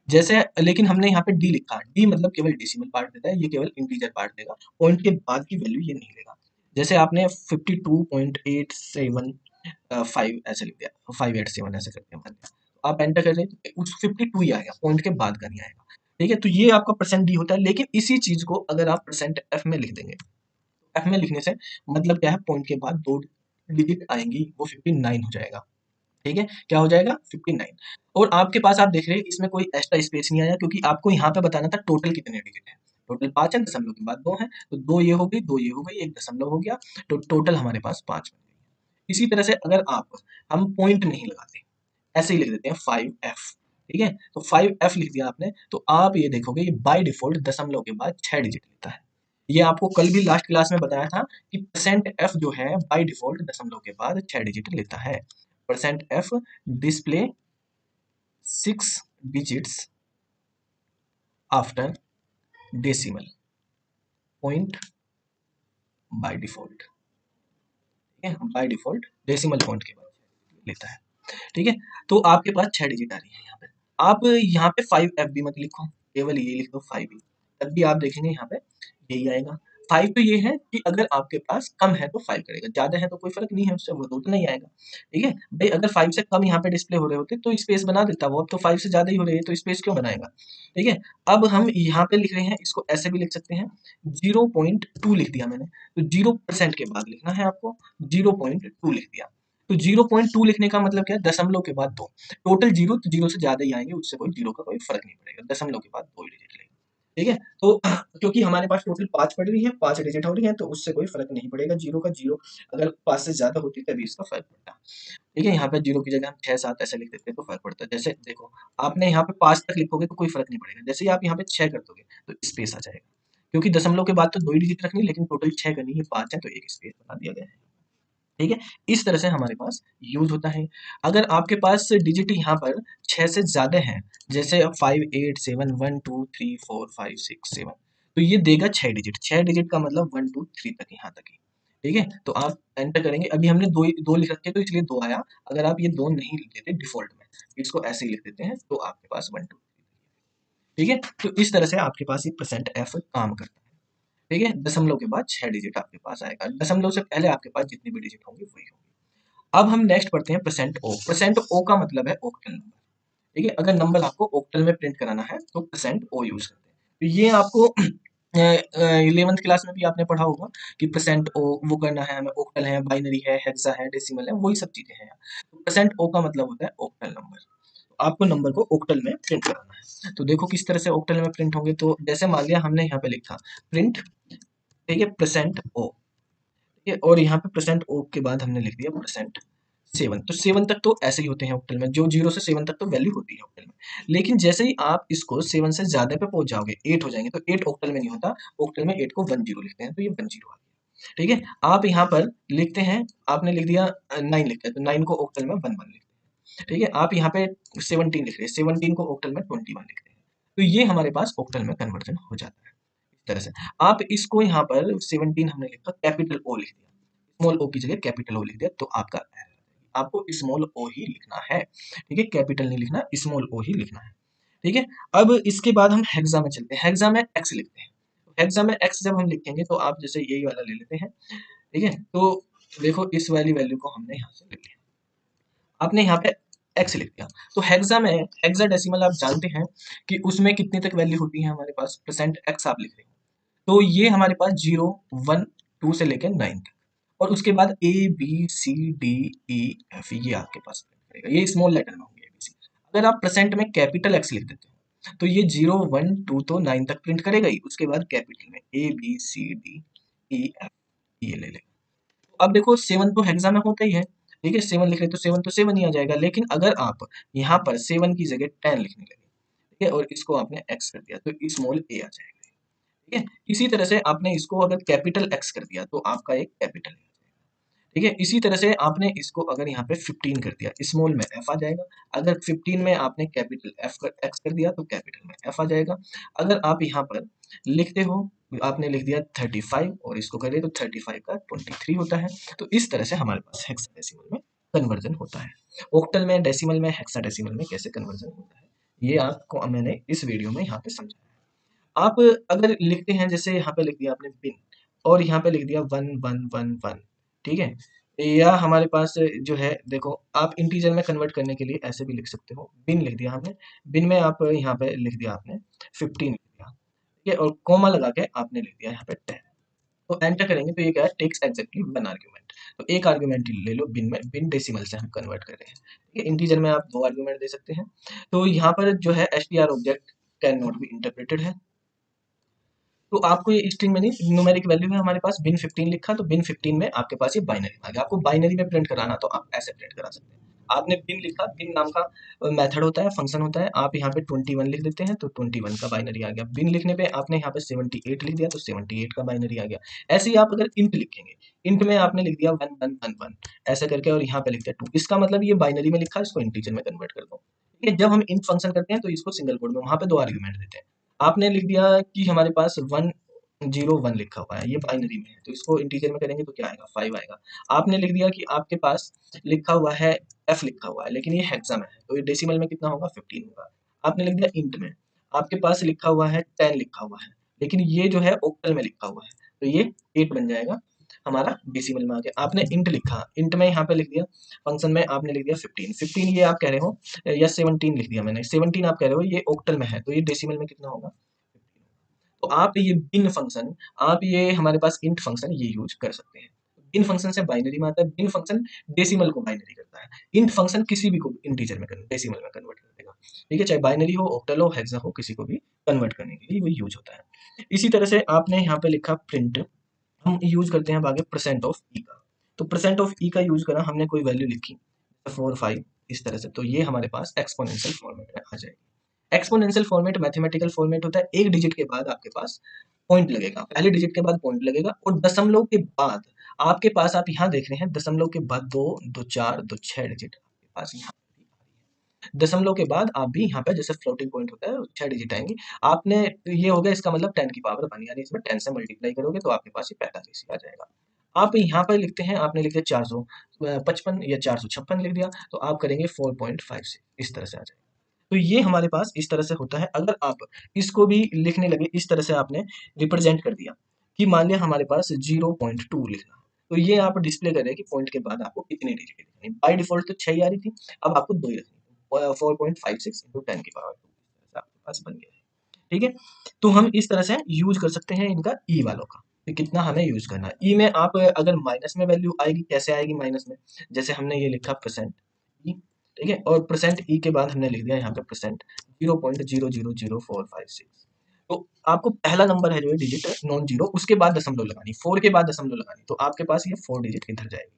जैसे लेकिन हमने यहाँ पे डी लिखा, डी मतलब केवल डेसिमल पार्ट देता है, ये केवल इंटीजर पार्ट देगा, पॉइंट के बाद की वैल्यू ये नहीं देगा। जैसे आपने 52.875 ऐसे लिख दिया, 587 ऐसे करके मान लिया, तो आप एंटर कर रहे हैं, उस 52 ही आएगा, पॉइंट के बाद का नहीं आएगा, ठीक है। तो ये आपका परसेंट डी होता है। लेकिन इसी चीज को अगर आप परसेंट एफ में लिख देंगे, एफ में लिखने से मतलब क्या है, पॉइंट के बाद 2 डिजिट आएंगी, वो 59 हो जाएगा, ठीक है, क्या हो जाएगा 59। और आपके पास आप देख रहे हैं इसमें कोई एक्स्ट्रा स्पेस नहीं आया, क्योंकि आपको यहाँ पे बताना था टोटल कितने डिजिट है। टोटल 5 है, दशमलव के बाद 2 है, तो 2 ये हो गई, 2 ये हो गई, एक दशमलव हो गया, तो टोटल हमारे पास 5 बन गई। इसी तरह से अगर आप, हम पॉइंट नहीं लगाते, ऐसे ही लिख देते हैं 5F, ठीक है, तो 5F लिख दिया आपने, तो आप ये देखोगे ये बाय डिफॉल्ट दशमलव के बाद 6 डिजिट लेता है। ये आपको कल भी लास्ट क्लास में बताया था कि परसेंट एफ जो है बाय डिफॉल्ट दशमलव के बाद 6 डिजिट लेता है। Percent F display 6 digits after decimal point by default, ठीक है, बाय डिफॉल्ट डेसिमल पॉइंट के बाद लेता है, ठीक है। तो आपके पास 6 डिजिट आ रही है यहाँ पे। आप यहाँ पे 5F भी मत लिखो, केवल ये लिख दो 5 ही, तब भी आप देखेंगे यहाँ पे यही आएगा। 5 तो ये है कि अगर आपके पास कम है तो 5 करेगा, ज्यादा है तो कोई फर्क नहीं है उससे, वो तो उतना ही आएगा, ठीक है भाई। अगर 5 से कम यहाँ पे डिस्प्ले हो रहे होते तो स्पेस बना देता वो, अब तो 5 से ज्यादा ही हो रही है तो स्पेस क्यों बनाएगा, ठीक है। अब हम यहाँ पे लिख रहे हैं, इसको ऐसे भी लिख सकते हैं, 0.2 लिख दिया मैंने, तो 0% के बाद लिखना है आपको, 0.2 लिख दिया। तो 0.2 लिखने का मतलब क्या है, दशमलव के बाद 2, टोटल जीरो, तो जीरो से ज्यादा ही आएंगे, उससे कोई जीरो का कोई फर्क नहीं पड़ेगा, दशमलव के बाद 2 डिजिट लेंगे, ठीक है। तो क्योंकि हमारे पास टोटल 5 पड़ रही है, 5 डिजिट हो रही है, तो उससे कोई फर्क नहीं पड़ेगा, जीरो का जीरो, अगर 5 से ज्यादा होती तभी इसका फर्क पड़ता, ठीक है। यहाँ पे जीरो की जगह हम 6 7 ऐसे लिख देते हैं तो फर्क पड़ता है। जैसे देखो आपने यहाँ पे 5 तक लिखोगे तो कोई फर्क नहीं पड़ेगा, जैसे ही आप यहाँ पे 6 कर दोगे तो स्पेस आ जाएगा, क्योंकि दशमलव के बाद तो 2 ही डिजिट रखनी है, लेकिन टोटल 6 करनी है, 5 है तो एक स्पेस बना दिया गया है, ठीक है। इस तरह से हमारे पास यूज होता है। अगर आपके पास डिजिट यहाँ पर 6 से ज्यादा है, जैसे 5 8 7 1 2 3 4 5 6 7, तो ये देगा 6 डिजिट, 6 डिजिट का मतलब 1 2 3 तक, यहाँ तक ही, ठीक है। तो आप एंटर करेंगे, अभी हमने दो लिख रखे तो इसलिए 2 आया, अगर आप ये 2 नहीं लिख देते डिफॉल्ट में, इसको ऐसे ही लिख देते हैं, तो आपके पास 1 2 ठीक है। तो इस तरह से आपके पास ये परसेंट एफ काम करता है, ठीक है। दशमलव के बाद 6 डिजिट आपके पास आएगा, दशमलव से पहले आपके पास जितने भी डिजिट होंगे वही होंगे। अब हम नेक्स्ट पढ़ते हैं परसेंट ओ। परसेंट ओ का मतलब है ऑक्टल नंबर, ठीक है। अगर नंबर आपको ऑक्टल में प्रिंट कराना है तो परसेंट ओ यूज करते हैं। तो ये आपको 11th क्लास में भी आपने पढ़ा होगा कि परसेंट ओ वो करना है हमें, ऑक्टल है, बाइनरी है, हेक्सा है, डेसिमल है, वही सब चीजें हैं। तो परसेंट ओ का मतलब होता है ऑक्टल नंबर, तो आपको नंबर को ऑक्टल में प्रिंट कराना है। तो देखो किस तरह से ऑक्टल में प्रिंट होंगे, तो जैसे मान लिया हमने यहाँ पे लिखा प्रिंट, ठीक है, परसेंट ओ, ठीक है, और यहाँ पे परसेंट ओ के बाद हमने लिख दिया परसेंट 7, तो 7 तक तो ऐसे ही होते हैं ऑक्टल में, जो 0 से 7 तक तो वैल्यू होती है ऑक्टल में। लेकिन जैसे ही आप इसको 7 से ज्यादा पे पहुंच जाओगे, 8 हो जाएंगे, तो 8 ऑक्टल में नहीं होता, ऑक्टल में 8 को 10 लिखते हैं, तो ये 10 आ गया, ठीक है। आप यहाँ पर लिखते हैं, आपने लिख दिया 9 लिखते हैं, तो 9 को ऑक्टल में 11 लिखते हैं, ठीक है। आप यहाँ पे 17 लिख रहे हैं, 17 को ऑक्टल में 21 लिखते हैं, तो ये हमारे पास ऑक्टल में कन्वर्जन हो जाता है इस तरह से। आप इसको यहाँ पर 17 हमने लिखा, कैपिटल ओ लिख दिया, स्मॉल ओ की जगह कैपिटल ओ लिख दिया, तो आपका आपको स्मॉल ओ ही लिखना है, ठीक है, कैपिटल नहीं लिखना, स्मॉल ओ ही लिखना है, ठीक है। अब इसके बाद हम हेक्सा में चलते हैं, हेक्सा में एक्स लिखते हैं। हेक्सा में एक्स जब हम लिखेंगे तो आप जैसे यही वाला ले लेते हैं, ठीक है। तो देखो इस वाली वैल्यू को हमने यहाँ से ले लिया, आपने यहाँ पे एक्स लिख दिया। तो हेक्सा में हेक्साडेसिमल आप जानते हैं कि उसमें कितने तक वैल्यू होती है हमारे पास, परसेंट एक्स आप लिख रहे हो, तो ये हमारे पास 0 1 2 से लेकर 9 तक, और उसके बाद A B C D E F ये आपके पास रहेगा, ये स्मॉल लेटर में होंगे ABC। अगर आप परसेंट में कैपिटल एक्स लिख देते हो तो ये 0 1 2 तो 9 तक प्रिंट करेगा ही, उसके बाद कैपिटल में A B C D E F ये ले लेगा। अब देखो 7 तो हेक्सा में होता ही है, ठीक है, 7 लिख रहे तो 7 तो 7 ही आ जाएगा, लेकिन अगर आप यहाँ पर 7 की जगह 10 लिखने लगे, ठीक है, और इसको आपने एक्स कर दिया तो स्मॉल ए आ जाएगा, ठीक है। इसी तरह से आपने इसको अगर कैपिटल एक्स कर दिया तो आपका एक कैपिटल है, ठीक है। इसी तरह से आपने इसको अगर यहाँ पे 15 कर दिया, स्मॉल में एफ आ जाएगा। अगर 15 में आपने कैपिटल एफ कर एक्स कर दिया तो कैपिटल में एफ आ जाएगा। अगर आप यहाँ पर लिखते हो, आपने लिख दिया 35 और इसको करें तो 35 का 23 होता है। तो इस तरह से हमारे पास हेक्साडेसिमल में कन्वर्जन होता है। ऑक्टल में, डेसिमल में, हेक्साडेसिमल में कैसे कन्वर्जन होता है ये आपको मैंने इस वीडियो में यहाँ पे समझाया है। आप अगर लिखते हैं, जैसे यहाँ पे लिख दिया आपने बिन और यहाँ पे लिख दिया 1111, ठीक है, या हमारे पास जो है देखो आप इंटीजर में कन्वर्ट करने के लिए ऐसे भी लिख सकते हो, बिन लिख दिया हमने, बिन में आप यहाँ पे लिख दिया आपने 15 लिख दिया, ठीक है, और कोमा लगा के आपने लिख दिया यहाँ पे 10, तो एंटर करेंगे तो ये क्या है, टेक्स एग्जैक्टली 1 आर्ग्यूमेंट। तो एक आर्ग्यूमेंट ले लो बिन में, बिन डेसिमल से हम कन्वर्ट कर रहे हैं, ठीक है। इंटीजर में आप 2 आर्ग्यूमेंट दे सकते हैं। तो यहाँ पर जो है str object can not be interpreted है, तो आपको ये स्ट्रिंग में नहीं, न्यूमेरिक वैल्यू है हमारे पास बिन 15 लिखा, तो बिन 15 में आपके पास ये बाइनरी आ गया। आपको बाइनरी में प्रिंट कराना तो आप ऐसे प्रिंट करा सकते हैं। आपने बिन लिखा, बिन नाम का मेथड होता है, फंक्शन होता है, आप यहाँ पे 21 लिख देते हैं तो 21 का बाइनरी आ गया। बिन लिखने पे आपने यहाँ पे 78 लिख दिया तो 78 का बाइनरी आ गया। ऐसे ही आप अगर इंट लिखेंगे, इंट में आपने लिख दिया 1111 ऐसे करके और यहाँ पे लिख दिया 2, इसका मतलब ये बाइनरी में लिखा, इसको इंटीजर में कन्वर्ट कर दो। ठीक है, जब हम इंट फंक्शन करते हैं तो इसको सिंगल कोड में वहां पे 2 आर्ग्यूमेंट देते हैं। आपने लिख दिया कि हमारे पास 101 लिखा हुआ है, ये बाइनरी में है, तो इसको इंटीजर में करेंगे तो क्या आएगा, 5 आएगा। आपने लिख दिया कि आपके पास लिखा हुआ है एफ लिखा हुआ है, लेकिन ये हेक्सा में है, तो ये डेसिमल में कितना होगा, 15 होगा। आपने लिख दिया इंट में, आपके पास लिखा हुआ है 10 लिखा हुआ है, लेकिन ये जो है ऑक्टल में लिखा हुआ है, तो ये 8 बन जाएगा हमारा डेसिमल में आके। आपने इंट लिखा, इंट में यहाँ पे लिख दिया, फंक्शन में आपने लिख दिया 15, 15 ये आप कह रहे हो, या 17 लिख दिया मैंने, 17 आप कह रहे हो ये ऑक्टल में है, तो ये डेसिमल में कितना होगा। तो आप ये बिन फंक्शन, आप ये हमारे पास इंट फंक्शन ये यूज कर सकते हैं। बिन फंक्शन से बाइनरी में आता है, बिन फंक्शन डेसिमल को बाइनरी करता है, इंट फंक्शन किसी भी को इंटीजर में डेसिमल में कन्वर्ट कर देगा, ठीक है, चाहे बाइनरी हो, ऑक्टल हो, हेक्सा हो, किसी को भी कन्वर्ट करने के लिए वो यूज होता है। इसी तरह से आपने यहाँ पे लिखा प्रिंट, हम यूज करते हैं आगे परसेंट ऑफ ई का। तो परसेंट ऑफ ई का यूज करा, हमने कोई वैल्यू लिखी 4 5 इस तरह से, तो ये हमारे पास एक्सपोनेंशियल फॉर्मेट में आ जाएगी। एक्सपोनेंशियल फॉर्मेट मैथमेटिकल फॉर्मेट होता है, एक डिजिट के बाद आपके पास पॉइंट लगेगा, पहले डिजिट के बाद पॉइंट लगेगा, और दशमलव के बाद आपके पास, आप यहाँ देख रहे हैं दशमलव के बाद 2 2 4 2 6 डिजिट आपके पास यहाँ दशमलव के बाद आप भी यहाँ पे जैसे फ्लोटिंग पॉइंट होता है 6 डिजिट आएंगे। आपने ये हो गया, इसका मतलब 10 की पावर 1, यानी इसमें 10 से मल्टीप्लाई करोगे तो आपके पास ये 45 आ जाएगा। आप यहाँ पर लिखते हैं, आपने लिख दिया 455 या 456 लिख दिया, तो आप करेंगे 4.56 इस तरह से आ जाएगा। तो ये हमारे पास इस तरह से होता है। अगर आप इसको भी लिखने लगे, इस तरह से आपने रिप्रेजेंट कर दिया कि मान लिया हमारे पास 0.2 लिखना, तो ये आप डिस्प्ले कर रहे हैं कि पॉइंट के बाद आपको कितनी डिजिट लिखनी। बाय डिफॉल्ट तो 6 ही आ रही थी, अब आपको 2 ही रखनी, 4.56 इंटू 10 की पावर 2 आपके पास बन गया है, ठीक है। तो हम इस तरह से यूज कर सकते हैं इनका ई वालों का, कि कितना हमें यूज करना है। ई में आप अगर माइनस में वैल्यू आएगी, कैसे आएगी माइनस में, जैसे हमने ये लिखा परसेंट ई, ठीक है, और परसेंट ई के बाद हमने लिख दिया यहाँ पे परसेंट 0.000456, तो आपको पहला नंबर है जो है डिजिट नॉन जीरो, उसके बाद दशमलव लगानी, 4 के बाद दशमलव लगानी, तो आपके पास ये 4 डिजिट इधर जाएगी,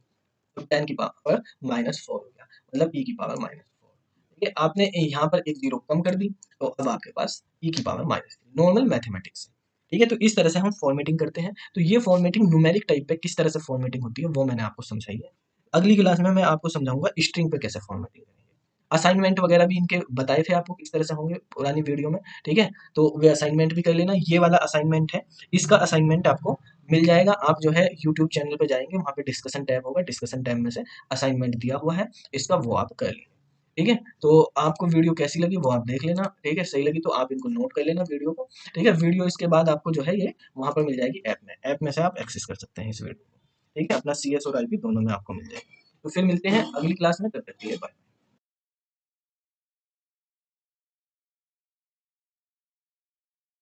तो 10 की पावर -4 हो गया, मतलब ई की पावर -4, ठीक है। आपने यहाँ पर एक जीरो कम कर दी, तो अब आपके पास ई की पावर -3, नॉर्मल मैथमेटिक्स, ठीक है। तो इस तरह से हम फॉर्मेटिंग करते हैं। तो ये फॉर्मेटिंग न्यूमेरिक टाइप पे किस तरह से फॉर्मेटिंग होती है वो मैंने आपको समझाई है। अगली क्लास में मैं आपको समझाऊंगा स्ट्रिंग पे कैसे फॉर्मेटिंग करेंगे। असाइनमेंट वगैरह भी इनके बताए थे आपको किस तरह से होंगे पुरानी वीडियो में, ठीक है। तो वे असाइनमेंट भी कर लेना, ये वाला असाइनमेंट है, इसका असाइनमेंट आपको मिल जाएगा। आप जो है यूट्यूब चैनल पे जाएंगे, वहाँ पे डिस्कशन टैब होगा, डिस्कशन टैब में से असाइनमेंट दिया हुआ है इसका, वो आप कर लेंगे। ठीक है, तो आपको वीडियो कैसी लगी वो आप देख लेना। ठीक है, सही लगी तो आप इनको नोट कर लेना वीडियो को। ठीक है, वीडियो इसके बाद आपको जो है ये वहाँ पर मिल जाएगी ऐप में से आप एक्सेस कर सकते हैं इस वीडियो को। ठीक है, अपना CS और IP दोनों में आपको मिल जाएगी। तो फिर मिलते हैं अगली क्लास में, तब तक के लिए बाय।